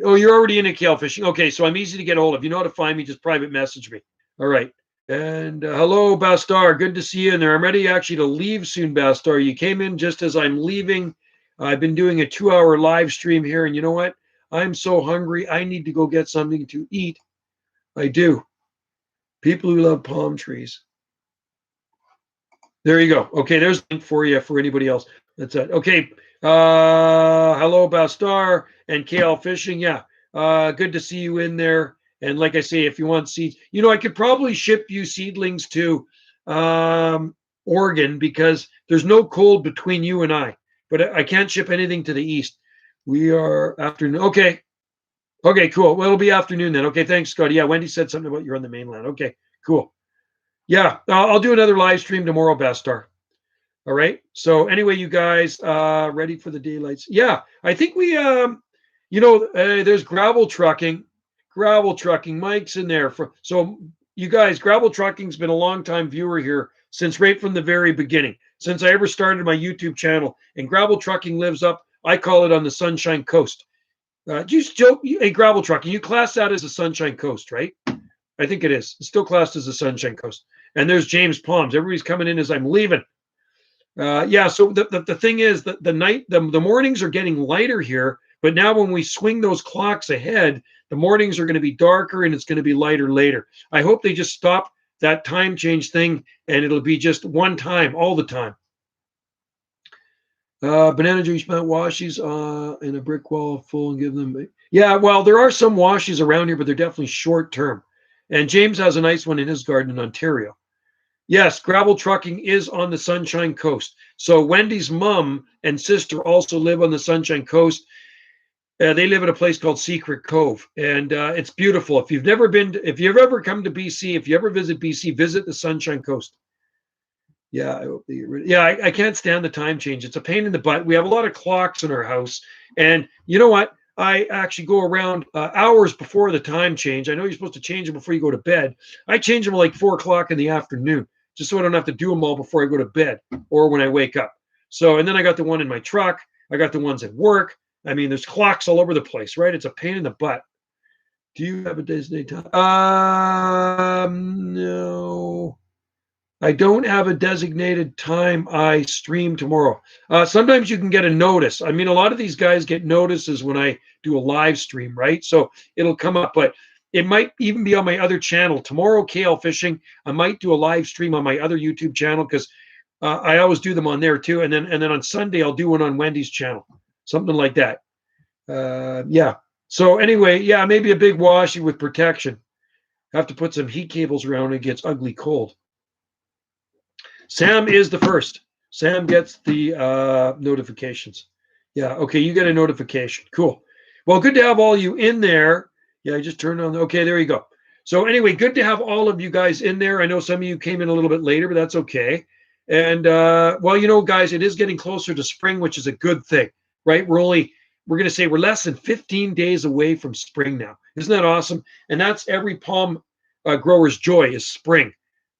Oh, you're already in a kale fishing. Okay, so I'm easy to get a hold of. You know how to find me. Just private message me. All right. And hello, Bastar. Good to see you in there. I'm ready actually to leave soon, Bastar. You came in just as I'm leaving. I've been doing a 2-hour live stream here, and you know what? I'm so hungry. I need to go get something to eat. I do. People who love palm trees. There you go. Okay, there's a link for you for anybody else. That's it. Okay. Hello, Bastar and KL Fishing. Yeah. Good to see you in there. And like I say, if you want seeds, you know, I could probably ship you seedlings to Oregon because there's no cold between you and I. But I can't ship anything to the east. We are afternoon. Okay. Okay, cool. Well, it'll be afternoon then. Okay, thanks, Scotty. Yeah, Wendy said something about you're on the mainland. Okay, cool. Yeah, I'll do another live stream tomorrow, Bastar. All right. So anyway, you guys ready for the daylights? Yeah, I think we, there's gravel trucking. Mike's in there. So you guys, gravel trucking's been a long time viewer here since right from the very beginning, since I ever started my YouTube channel. And gravel trucking lives up. I call it on the Sunshine Coast. Just joke, hey, gravel trucking. You class that as a Sunshine Coast, right? I think it is. It's still classed as a Sunshine Coast. And there's James Palms. Everybody's coming in as I'm leaving. Yeah. So the thing is that the mornings are getting lighter here, but now when we swing those clocks ahead, the mornings are going to be darker and it's going to be lighter later. I hope they just stop that time change thing and it'll be just one time all the time. Banana juice plant washies in a brick wall full and give them. Yeah, well, there are some washies around here, but they're definitely short term. And James has a nice one in his garden in Ontario. Yes, gravel trucking is on the Sunshine Coast. So Wendy's mom and sister also live on the Sunshine Coast. They live at a place called Secret Cove, and it's beautiful. If you've ever come to BC, if you ever visit BC, visit the Sunshine Coast. Yeah, I hope they get rid of. Yeah, I can't stand the time change. It's a pain in the butt. We have a lot of clocks in our house, and you know what? I actually go around hours before the time change. I know you're supposed to change them before you go to bed. I change them like 4 o'clock in the afternoon, just so I don't have to do them all before I go to bed or when I wake up. So, and then I got the one in my truck. I got the ones at work. I mean, there's clocks all over the place, right? It's a pain in the butt. Do you have a designated time? No. I don't have a designated time I stream tomorrow. Sometimes you can get a notice. I mean, a lot of these guys get notices when I do a live stream, right? So it'll come up, but it might even be on my other channel. Tomorrow, KL Fishing, I might do a live stream on my other YouTube channel because I always do them on there too. And then on Sunday, I'll do one on Wendy's channel, something like that. Yeah. So anyway, yeah, maybe a big washy with protection. Have to put some heat cables around. It gets ugly cold. Sam is the first. Sam gets the notifications. Yeah. Okay. You get a notification. Cool. Well, good to have all you in there. Yeah. I just turned on. Okay. There you go. So anyway, good to have all of you guys in there. I know some of you came in a little bit later, but that's okay. And well, you know, guys, it is getting closer to spring, which is a good thing, right? We're going to say we're less than 15 days away from spring now. Isn't that awesome? And that's every palm grower's joy is spring.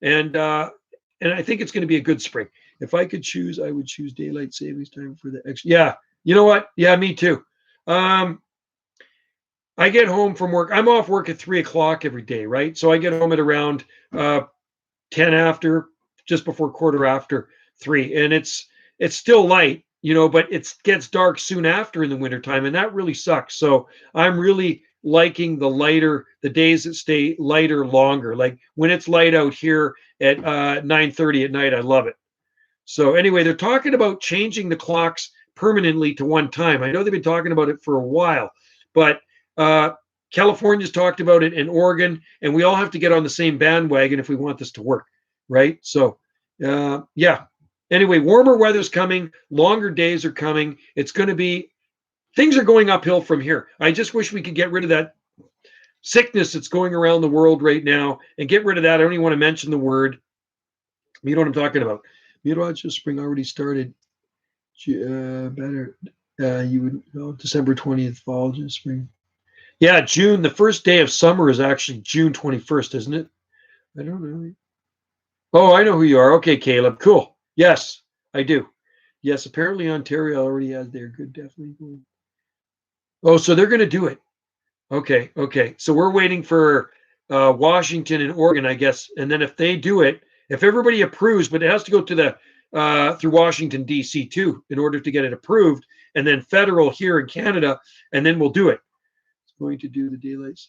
And I think it's going to be a good spring. If I could choose, I would choose daylight savings time for the extra. Yeah, you know what? Yeah, me too. I get home from work. I'm off work at 3 o'clock every day, right? So I get home at around 10 after, just before 3:15, and it's still light, you know, but it gets dark soon after in the wintertime, and that really sucks. So I'm really liking the days that stay lighter longer. Like when it's light out here at 9:30 at night, I love it. So anyway, they're talking about changing the clocks permanently to one time. I know they've been talking about it for a while, but California's talked about it, in Oregon, and we all have to get on the same bandwagon if we want this to work, right? So yeah. Anyway, warmer weather's coming, longer days are coming. It's going to be things are going uphill from here. I just wish we could get rid of that sickness that's going around the world right now and get rid of that. I don't even want to mention the word. You know what I'm talking about. Meteorological spring already started. Better. You would know December 20th, fall, just spring. Yeah, June. The first day of summer is actually June 21st, isn't it? I don't know. Oh, I know who you are. Okay, Caleb. Cool. Yes, I do. Yes, apparently Ontario already has their good, definitely. Oh, so they're going to do it. Okay, okay. So we're waiting for Washington and Oregon, I guess. And then if they do it, if everybody approves, but it has to go to the through Washington D.C. too in order to get it approved, and then federal here in Canada, and then we'll do it. It's going to do the daylight.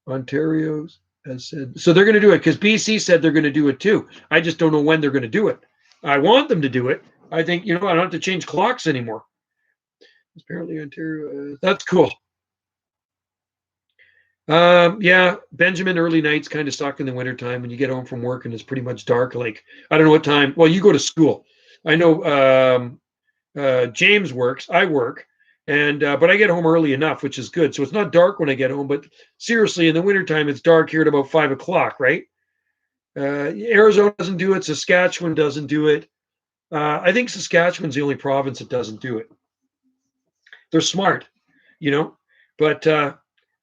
Ontario has said so they're going to do it because BC said they're going to do it too. I just don't know when they're going to do it. I want them to do it. I think I don't have to change clocks anymore. Apparently, Ontario. That's cool. Yeah, Benjamin, early nights kind of suck in the wintertime when you get home from work and it's pretty much dark. Like, I don't know what time. Well, you go to school. I know James works. I work. And but I get home early enough, which is good. So it's not dark when I get home. But seriously, in the wintertime, it's dark here at about 5 o'clock, right? Arizona doesn't do it. Saskatchewan doesn't do it. I think Saskatchewan's the only province that doesn't do it. They're smart, but oh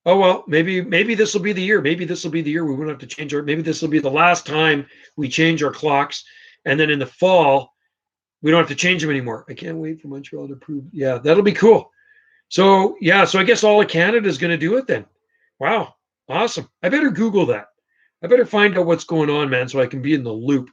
well, maybe this will be the year. Maybe this will be the year we won't have to change maybe this will be the last time we change our clocks, and then in the fall we don't have to change them anymore. I can't wait for Montreal to approve. Yeah, that'll be cool. So yeah, so I guess all of Canada is going to do it then. Wow, awesome. I better Google that. I better find out what's going on, man, so I can be in the loop.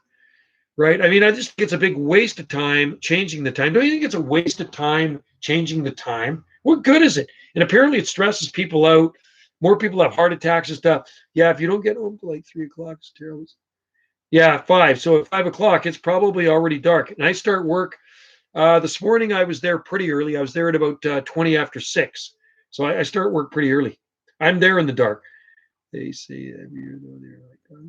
Right? I mean, I just think it's a big waste of time changing the time. Don't you think it's a waste of time changing the time? What good is it? And apparently it stresses people out. More people have heart attacks and stuff. Yeah, if you don't get home till like 3 o'clock, it's terrible. Yeah, 5. So at 5 o'clock, it's probably already dark. And I start work. This morning, I was there pretty early. I was there at about 20 after 6. So I start work pretty early. I'm there in the dark. They say every year though they're like, oh,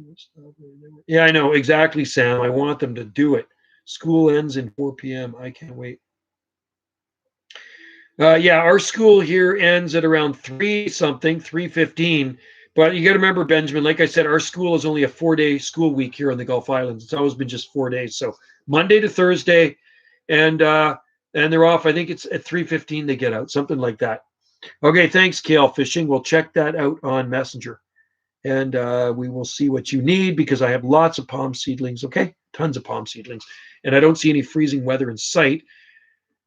yeah, I know exactly, Sam. I want them to do it. School ends in 4 p.m. I can't wait. Yeah, our school here ends at around 3 something, 3:15, But you got to remember, Benjamin, like I said, our school is only a 4-day school week here on the Gulf Islands. It's always been just 4 days. So Monday to Thursday, and they're off. I think it's at 3:15 they get out, something like that. Okay, thanks, Kale Fishing. We'll check that out on Messenger, and we will see what you need because I have lots of palm seedlings. Okay, tons of palm seedlings, and I don't see any freezing weather in sight.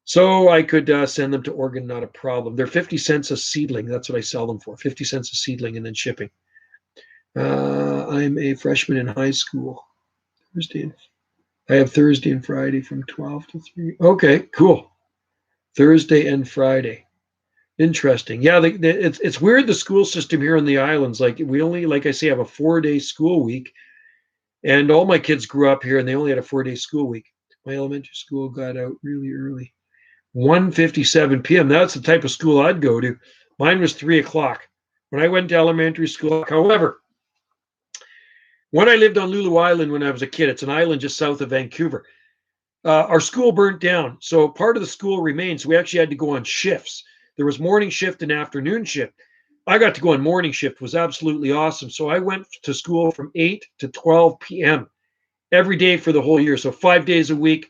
So I could send them to Oregon, not a problem. They're 50 cents a seedling. That's what I sell them for, 50 cents a seedling and then shipping. I'm a freshman in high school. I have Thursday and Friday from 12 to 3. Okay, cool. Thursday and Friday. Interesting. Yeah, it's weird, the school system here in the islands. Like we only, like I say, have a 4-day school week. And all my kids grew up here and they only had a 4-day school week. My elementary school got out really early. 1:57 p.m. That's the type of school I'd go to. Mine was 3 o'clock when I went to elementary school. However, when I lived on Lulu Island when I was a kid, it's an island just south of Vancouver. Our school burnt down, so part of the school remained. So we actually had to go on shifts. There was morning shift and afternoon shift. I got to go on morning shift. It was absolutely awesome. So I went to school from 8 to 12 p.m. every day for the whole year. So 5 days a week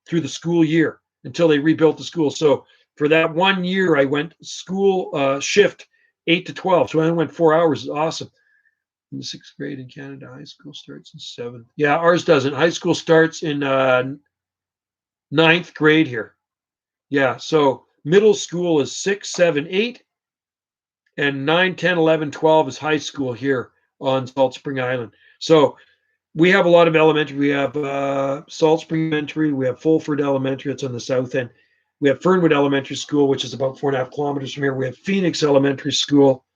through the school year until they rebuilt the school. So for that 1 year, I went school shift 8 to 12. So I went 4 hours. It's awesome. In the 6th grade in Canada, high school starts in 7th. Yeah, ours doesn't. High school starts in 9th grade here. Yeah, so middle school is 6, 7, 8, and 9, 10, 11, 12 is high school here on Salt Spring Island. So we have a lot of elementary. We have Salt Spring Elementary. We have Fulford Elementary. It's on the south end. We have Fernwood Elementary School, which is about 4.5 kilometers from here. We have Phoenix Elementary School.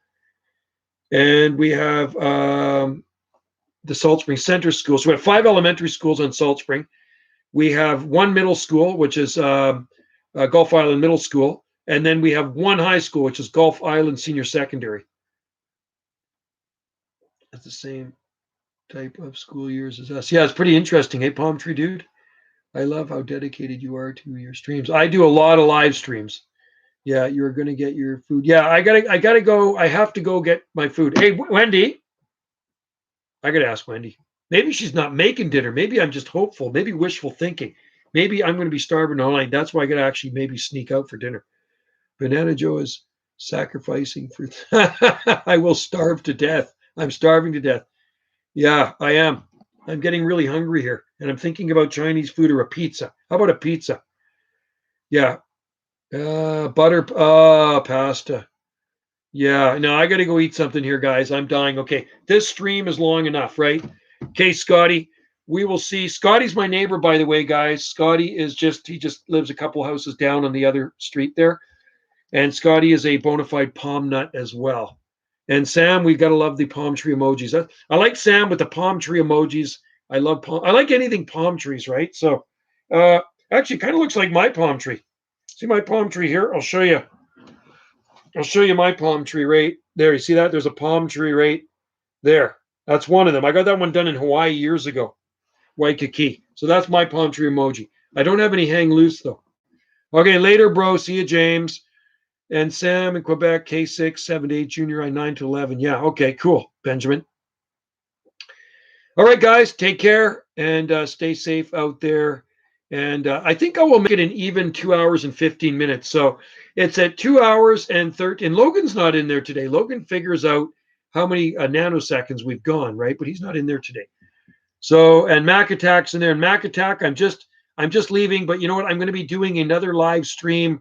And we have the Salt Spring Center School. So we have 5 elementary schools on Salt Spring. We have 1 middle school, which is Gulf Island Middle School. And then we have 1 high school, which is Gulf Island Senior Secondary. That's the same type of school years as us. Yeah, it's pretty interesting. Hey, Palm Tree Dude, I love how dedicated you are to your streams. I do a lot of live streams. Yeah, you're going to get your food. Yeah, I gotta go. I have to go get my food. Hey, Wendy, I got to ask Wendy. Maybe she's not making dinner. Maybe I'm just hopeful. Maybe wishful thinking. Maybe I'm going to be starving all night. That's why I got to actually maybe sneak out for dinner. Banana Joe is sacrificing for. I will starve to death. I'm starving to death. Yeah, I am. I'm getting really hungry here, and I'm thinking about Chinese food or a pizza. How about a pizza? Yeah, butter, pasta. Yeah, no, I got to go eat something here, guys. I'm dying. Okay, this stream is long enough, right? Okay, Scotty, we will see. Scotty's my neighbor, by the way, guys. Scotty is he just lives a couple houses down on the other street there. And Scotty is a bona fide palm nut as well. And Sam, we got to love the palm tree emojis. I like Sam with the palm tree emojis. I love I like anything palm trees, right? So actually kind of looks like my palm tree. See my palm tree here? I'll show you. I'll show you my palm tree right there. You see that? There's a palm tree right there. That's one of them. I got that one done in Hawaii years ago, Waikiki. So that's my palm tree emoji. I don't have any hang loose though. Okay, later, bro. See you, James. And Sam in Quebec, K6, 7 to 8, junior I 9 to 11. Yeah, okay, cool, Benjamin. All right, guys, take care and stay safe out there. And I think I will make it an even 2 hours and 15 minutes. So it's at 2 hours and 13. Logan's not in there today. Logan figures out how many nanoseconds we've gone, right? But he's not in there today. So, and Mac Attack's in there. And Mac Attack, I'm just leaving. But you know what? I'm going to be doing another live stream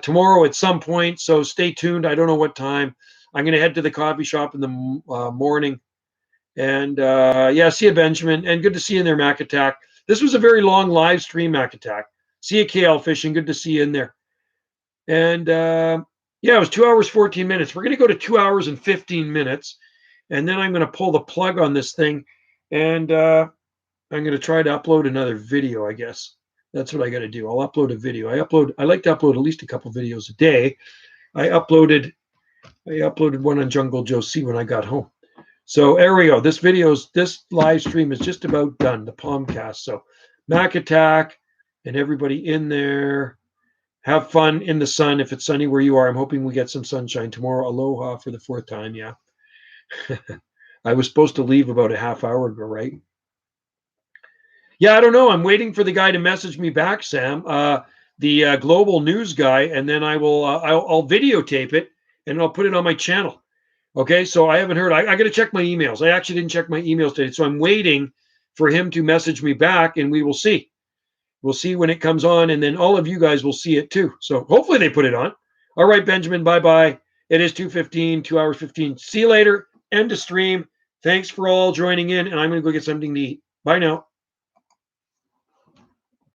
tomorrow at some point. So stay tuned. I don't know what time. I'm going to head to the coffee shop in the morning. And yeah, see you, Benjamin. And good to see you in there, Mac Attack. This was a very long live stream, Mac Attack. See you, KL Fishing. Good to see you in there. And yeah, it was 2 hours, 14 minutes. We're going to go to 2 hours and 15 minutes. And then I'm going to pull the plug on this thing. And I'm going to try to upload another video, I guess. That's what I got to do. I'll upload a video. I like to upload at least a couple videos a day. I uploaded one on Jungle Joe C when I got home. So there we go. This live stream is just about done, the Palmcast. So Mac Attack and everybody in there, have fun in the sun if it's sunny where you are. I'm hoping we get some sunshine tomorrow. Aloha for the 4th time. Yeah. I was supposed to leave about a half hour ago, right? Yeah, I don't know. I'm waiting for the guy to message me back, Sam, the global news guy, and then I'll videotape it and I'll put it on my channel. Okay, so I haven't heard. I got to check my emails. I actually didn't check my emails today, so I'm waiting for him to message me back, and we will see. We'll see when it comes on, and then all of you guys will see it too. So hopefully they put it on. All right, Benjamin. Bye bye. It is 2:15, 2 hours 15. See you later. End of stream. Thanks for all joining in, and I'm going to go get something to eat. Bye now.